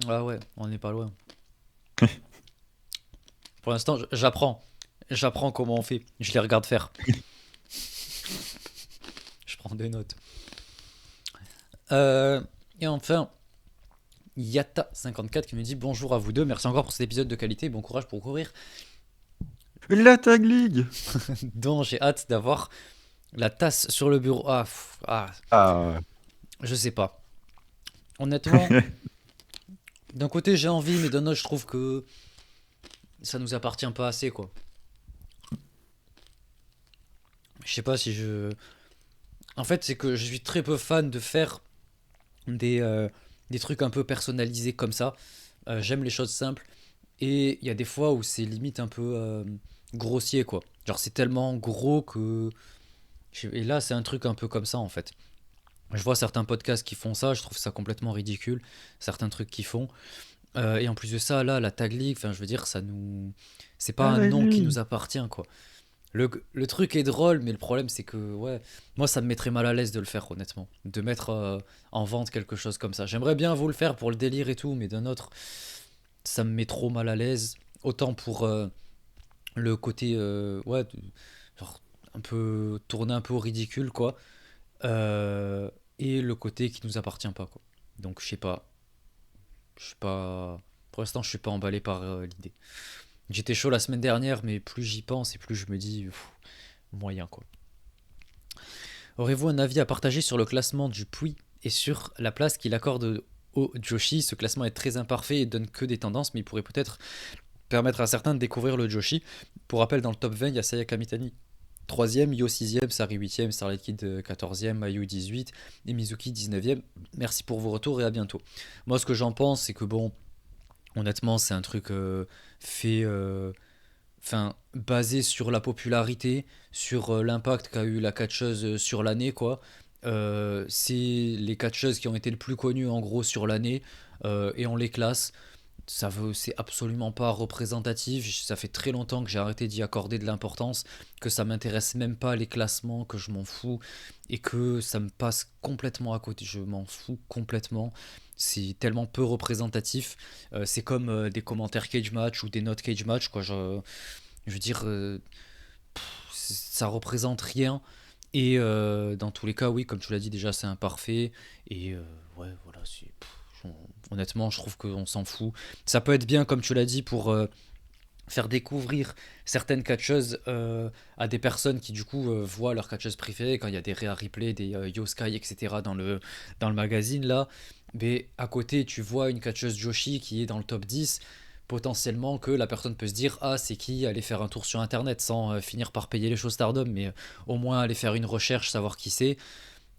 Ah ouais, on n'est pas loin. Pour l'instant, j'apprends. J'apprends comment on fait. Je les regarde faire. Je prends des notes. Et enfin, Yata54 qui me dit bonjour à vous deux. Merci encore pour cet épisode de qualité. Bon courage pour courir. La Tag League. Dont j'ai hâte d'avoir la tasse sur le bureau. Ah. Je sais pas. Honnêtement, d'un côté j'ai envie, mais d'un autre je trouve que ça nous appartient pas assez quoi. Je sais pas si je. En fait, c'est que je suis très peu fan de faire des trucs un peu personnalisés comme ça. J'aime les choses simples. Et il y a des fois où c'est limite un peu grossier, quoi. Genre, c'est tellement gros que. Et là, c'est un truc un peu comme ça, en fait. Je vois certains podcasts qui font ça, je trouve ça complètement ridicule. Certains trucs qui font. Et en plus de ça, là, la Tag League, enfin, je veux dire, ça nous. C'est pas Ah, un nom qui vas-y. nous appartient, quoi. Le truc est drôle, mais le problème c'est que, ouais, moi ça me mettrait mal à l'aise de le faire, honnêtement. De mettre en vente quelque chose comme ça. J'aimerais bien vous le faire pour le délire et tout, mais d'un autre, ça me met trop mal à l'aise. Autant pour le côté, ouais, genre un peu tourner un peu au ridicule, quoi. Euh, et le côté qui nous appartient pas, quoi. Donc je sais pas. Je suis pas. Pour l'instant, je suis pas emballé par l'idée. J'étais chaud la semaine dernière, mais plus j'y pense et plus je me dis moyen quoi. Aurez-vous un avis à partager sur le classement du Puy et sur la place qu'il accorde au Joshi? Ce classement est très imparfait et donne que des tendances, mais il pourrait peut-être permettre à certains de découvrir le Joshi. Pour rappel, dans le top 20, il y a Sayaka Mitani 3ème, Yo 6ème, Sari 8ème, Starlight Kid 14ème, Mayu 18 et Mizuki 19ème. Merci pour vos retours et à bientôt. Moi, ce que j'en pense, c'est que bon, honnêtement, c'est un truc fait, enfin, basé sur la popularité, sur l'impact qu'a eu la catcheuse sur l'année, quoi. C'est les catcheuses qui ont été le plus connues en gros sur l'année et on les classe. C'est absolument pas représentatif. Ça fait très longtemps que j'ai arrêté d'y accorder de l'importance, que ça m'intéresse même pas les classements, que je m'en fous et que ça me passe complètement à côté. Je m'en fous complètement. C'est tellement peu représentatif. C'est comme des commentaires cage match ou des notes cage match, quoi. Je veux dire, ça représente rien. Et dans tous les cas, oui, comme tu l'as dit, déjà c'est imparfait. Et ouais, voilà, honnêtement, je trouve qu'on s'en fout. Ça peut être bien, comme tu l'as dit, pour faire découvrir certaines catcheuses à des personnes qui du coup voient leur catcheuse préférée quand il y a des Rhea Ripley, des Yo Sky, etc. dans le magazine là. Mais à côté, tu vois une catcheuse Joshi qui est dans le top 10, potentiellement que la personne peut se dire ah c'est qui, aller faire un tour sur internet sans finir par payer les choses Stardom, mais au moins aller faire une recherche, savoir qui c'est.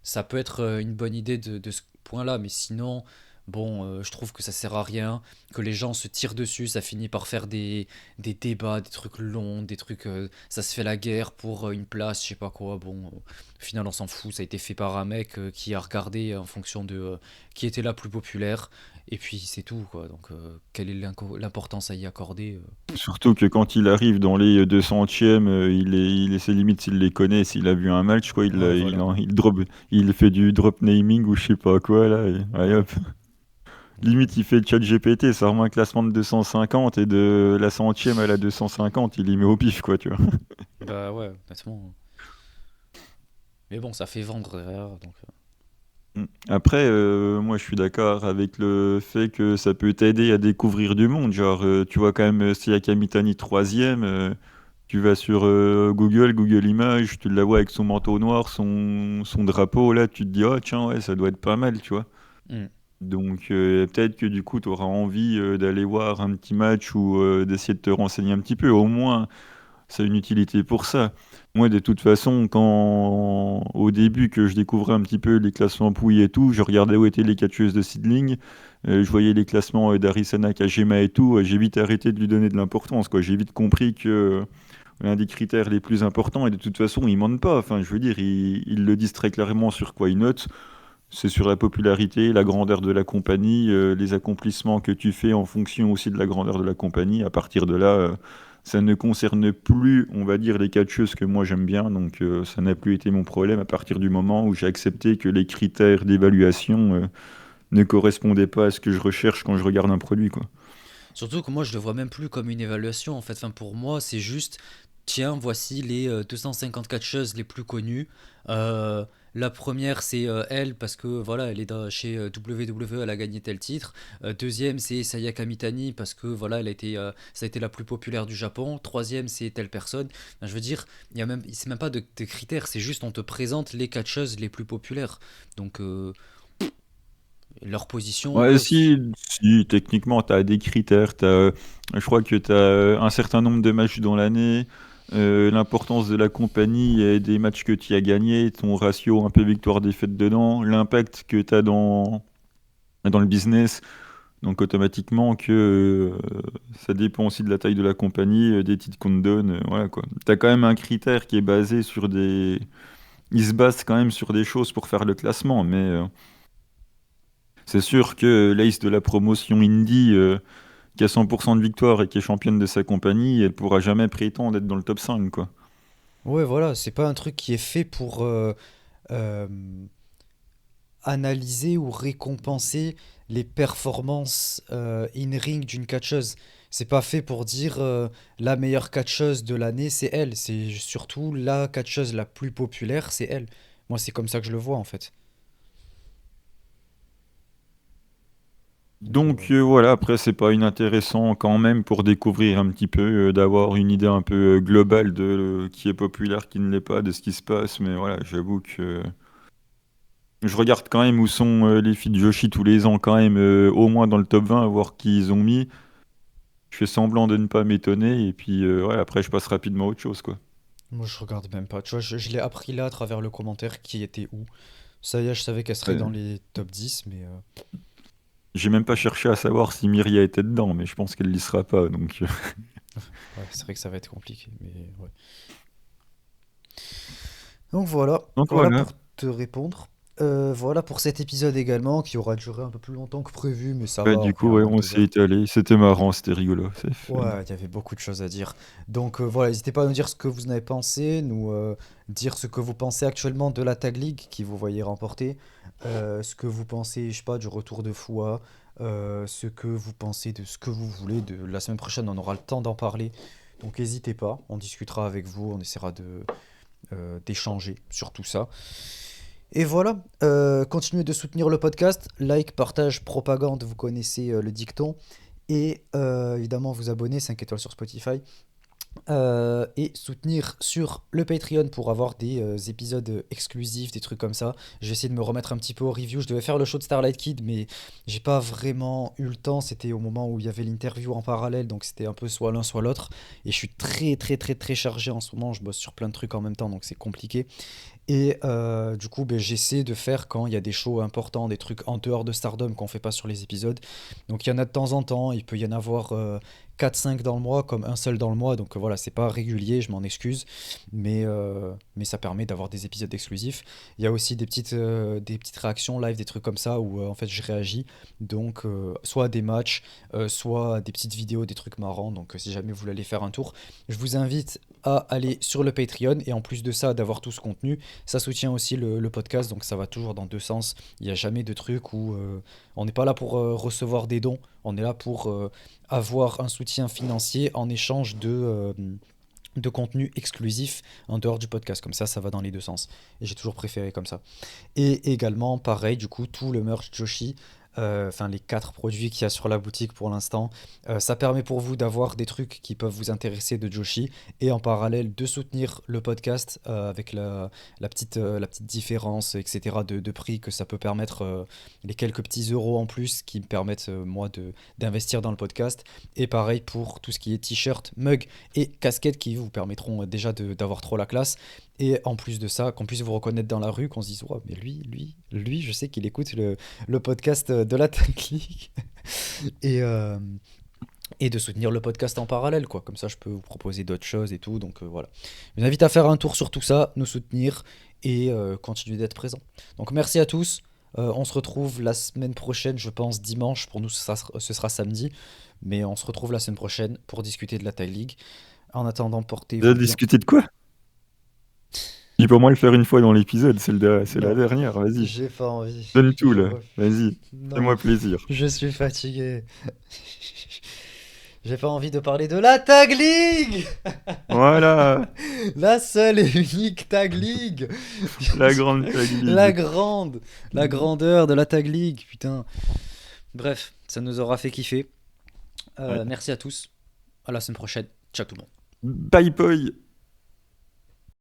Ça peut être une bonne idée de ce point là, mais sinon Bon, je trouve que ça sert à rien, que les gens se tirent dessus, ça finit par faire des débats, des trucs longs, des trucs, ça se fait la guerre pour une place, je sais pas quoi. Bon, au final, on s'en fout, ça a été fait par un mec qui a regardé en fonction de qui était la plus populaire, et puis c'est tout, quoi. Donc, quelle est l'importance à y accorder Surtout que quand il arrive dans les 200e, il est ses limites s'il les connaît, s'il a vu un match, quoi, Ouais, voilà. il fait du drop naming ou je sais pas quoi, là, et allez, hop. Donc, Limite, il fait le chat GPT, ça remet un classement de 250 et de la 100e à la 250, il y met au pif, quoi, tu vois. bah ouais, honnêtement. Mais bon, ça fait vendre derrière, donc. Après, moi je suis d'accord avec le fait que ça peut t'aider à découvrir du monde. Genre, tu vois quand même, s'il y a Kamitani troisième, tu vas sur Google Images, tu la vois avec son manteau noir, son drapeau, là, tu te dis, oh tiens, ouais, ça doit être pas mal, tu vois. Hmm. Donc, peut-être que du coup, tu auras envie d'aller voir un petit match ou d'essayer de te renseigner un petit peu. Au moins, ça a une utilité pour ça. Moi, de toute façon, quand au début que je découvrais un petit peu les classements Pouilles et tout, je regardais où étaient les catcheuses de seedling, je voyais les classements d'Arisana Kajima et tout, j'ai vite arrêté de lui donner de l'importance, quoi. J'ai vite compris que l'un des critères les plus importants, et de toute façon, ils mentent pas. Enfin, je veux dire, ils le disent très clairement sur quoi ils notent. C'est sur la popularité, la grandeur de la compagnie, les accomplissements que tu fais en fonction aussi de la grandeur de la compagnie. À partir de là, ça ne concerne plus, on va dire, les catcheuses que moi j'aime bien. Donc ça n'a plus été mon problème à partir du moment où j'ai accepté que les critères d'évaluation ne correspondaient pas à ce que je recherche quand je regarde un produit, quoi. Surtout que moi, je le vois même plus comme une évaluation, en fait. Enfin, pour moi, c'est juste, tiens, voici les 250 catcheuses les plus connues. Euh, la première, c'est elle, parce que voilà, elle est chez WWE, elle a gagné tel titre. Deuxième, c'est Sayaka Mitani, parce que voilà, ça a été la plus populaire du Japon. Troisième, c'est telle personne. Enfin, je veux dire, c'est même pas de critères, c'est juste, on te présente les catcheuses les plus populaires. Donc, leur position, Ouais, ouais. si, techniquement, tu as des critères. Je crois que tu as un certain nombre de matchs dans l'année, l'importance de la compagnie et des matchs que tu as gagnés, ton ratio un peu victoire-défaite dedans, l'impact que tu as dans le business. Donc, automatiquement, ça dépend aussi de la taille de la compagnie, des titres qu'on te donne. Voilà, quoi. Tu as quand même un critère qui est basé sur des. Il se base quand même sur des choses pour faire le classement, mais. C'est sûr que l'ace de la promotion indie, qui a 100% de victoire et qui est championne de sa compagnie, elle pourra jamais prétendre être dans le top 5, quoi. Ouais, voilà, c'est pas un truc qui est fait pour euh, analyser ou récompenser les performances in-ring d'une catcheuse. C'est pas fait pour dire la meilleure catcheuse de l'année, c'est elle. C'est surtout la catcheuse la plus populaire, c'est elle. Moi, c'est comme ça que je le vois en fait. Donc, Donc voilà, après c'est pas inintéressant quand même pour découvrir un petit peu, d'avoir une idée un peu globale de qui est populaire, qui ne l'est pas, de ce qui se passe, mais voilà, j'avoue que je regarde quand même où sont les filles de Joshi tous les ans, quand même au moins dans le top 20, à voir qui ils ont mis. Je fais semblant de ne pas m'étonner, et puis ouais, après je passe rapidement à autre chose, quoi. moi, je regarde même pas. Tu vois, je l'ai appris là à travers le commentaire qui était où. Ça y est, je savais qu'elle serait dans Ouais. les top 10, mais J'ai même pas cherché à savoir si Myria était dedans, mais je pense qu'elle n'y sera pas. Donc, ouais, c'est vrai que ça va être compliqué. Mais ouais. Donc voilà, donc voilà voilà. pour te répondre. Voilà pour cet épisode également, qui aura duré un peu plus longtemps que prévu, mais ça Ouais, va, on du est coup, à ouais, moins de on deux s'est heures. étalé. C'était marrant, c'était rigolo. C'est fun. Ouais, il y avait beaucoup de choses à dire. Donc voilà, n'hésitez pas à nous dire ce que vous en avez pensé, nous dire ce que vous pensez actuellement de la Tag League qui vous voyez remporter, ce que vous pensez, je sais pas, du retour de Foua, ce que vous pensez de ce que vous voulez. De la semaine prochaine, on aura le temps d'en parler. Donc n'hésitez pas, on discutera avec vous, on essaiera d'échanger sur tout ça. Et voilà, continuez de soutenir le podcast, like, partage, propagande, vous connaissez le dicton. Et évidemment, vous abonner, 5 étoiles sur Spotify. Et soutenir sur le Patreon pour avoir des épisodes exclusifs, des trucs comme ça. Je vais essayer de me remettre un petit peu au review. Je devais faire le show de Starlight Kid, mais j'ai pas vraiment eu le temps. C'était au moment où il y avait l'interview en parallèle, donc c'était un peu soit l'un soit l'autre. Et je suis très très très très chargé en ce moment. Je bosse sur plein de trucs en même temps, donc c'est compliqué. Et du coup, ben, j'essaie de faire quand il y a des shows importants, des trucs en dehors de Stardom qu'on fait pas sur les épisodes. Donc il y en a de temps en temps, il peut y en avoir 4-5 dans le mois, comme un seul dans le mois. Donc voilà, c'est pas régulier, je m'en excuse. Mais ça permet d'avoir des épisodes exclusifs. Il y a aussi des petites réactions live, des trucs comme ça où en fait je réagis. Donc soit à des matchs, soit à des petites vidéos, des trucs marrants. Donc si jamais vous voulez aller faire un tour, je vous invite à aller sur le Patreon et en plus de ça d'avoir tout ce contenu, ça soutient aussi le podcast, donc ça va toujours dans deux sens. Il n'y a jamais de truc où on n'est pas là pour recevoir des dons, on est là pour avoir un soutien financier en échange de contenu exclusif en dehors du podcast. Comme ça va dans les deux sens. Et j'ai toujours préféré comme ça. Et également, pareil, du coup, tout le merch Joshi, enfin les 4 produits qu'il y a sur la boutique pour l'instant, ça permet pour vous d'avoir des trucs qui peuvent vous intéresser de Joshi et en parallèle de soutenir le podcast avec la petite différence, etc. de prix que ça peut permettre, les quelques petits euros en plus qui me permettent moi d'investir dans le podcast. Et pareil pour tout ce qui est t-shirt, mug et casquette qui vous permettront déjà d'avoir trop la classe. Et en plus de ça, qu'on puisse vous reconnaître dans la rue, qu'on se dise, ouais, mais lui, je sais qu'il écoute le podcast de la Tech League. Et, euh, et de soutenir le podcast en parallèle, quoi. Comme ça, je peux vous proposer d'autres choses et tout. Donc voilà. Je vous invite à faire un tour sur tout ça, nous soutenir et continuer d'être présent. Donc merci à tous. On se retrouve la semaine prochaine, je pense dimanche. Pour nous, ce sera samedi. Mais on se retrouve la semaine prochaine pour discuter de la Tag League. En attendant, portez-vous bien. Discuter de quoi? Il peut au moins le faire une fois dans l'épisode, c'est la Non. dernière, vas-y. J'ai pas envie. Donne tout Je là, refuse. vas-y, Non, fais-moi plaisir. je suis fatigué. J'ai pas envie de parler de la Tag League, Voilà, la seule et unique Tag League, la grande Tag la League. grande, la grandeur de la Tag League, putain. Bref, ça nous aura fait kiffer. Ouais. Merci à tous. À la semaine prochaine. Ciao tout le monde. Bye bye.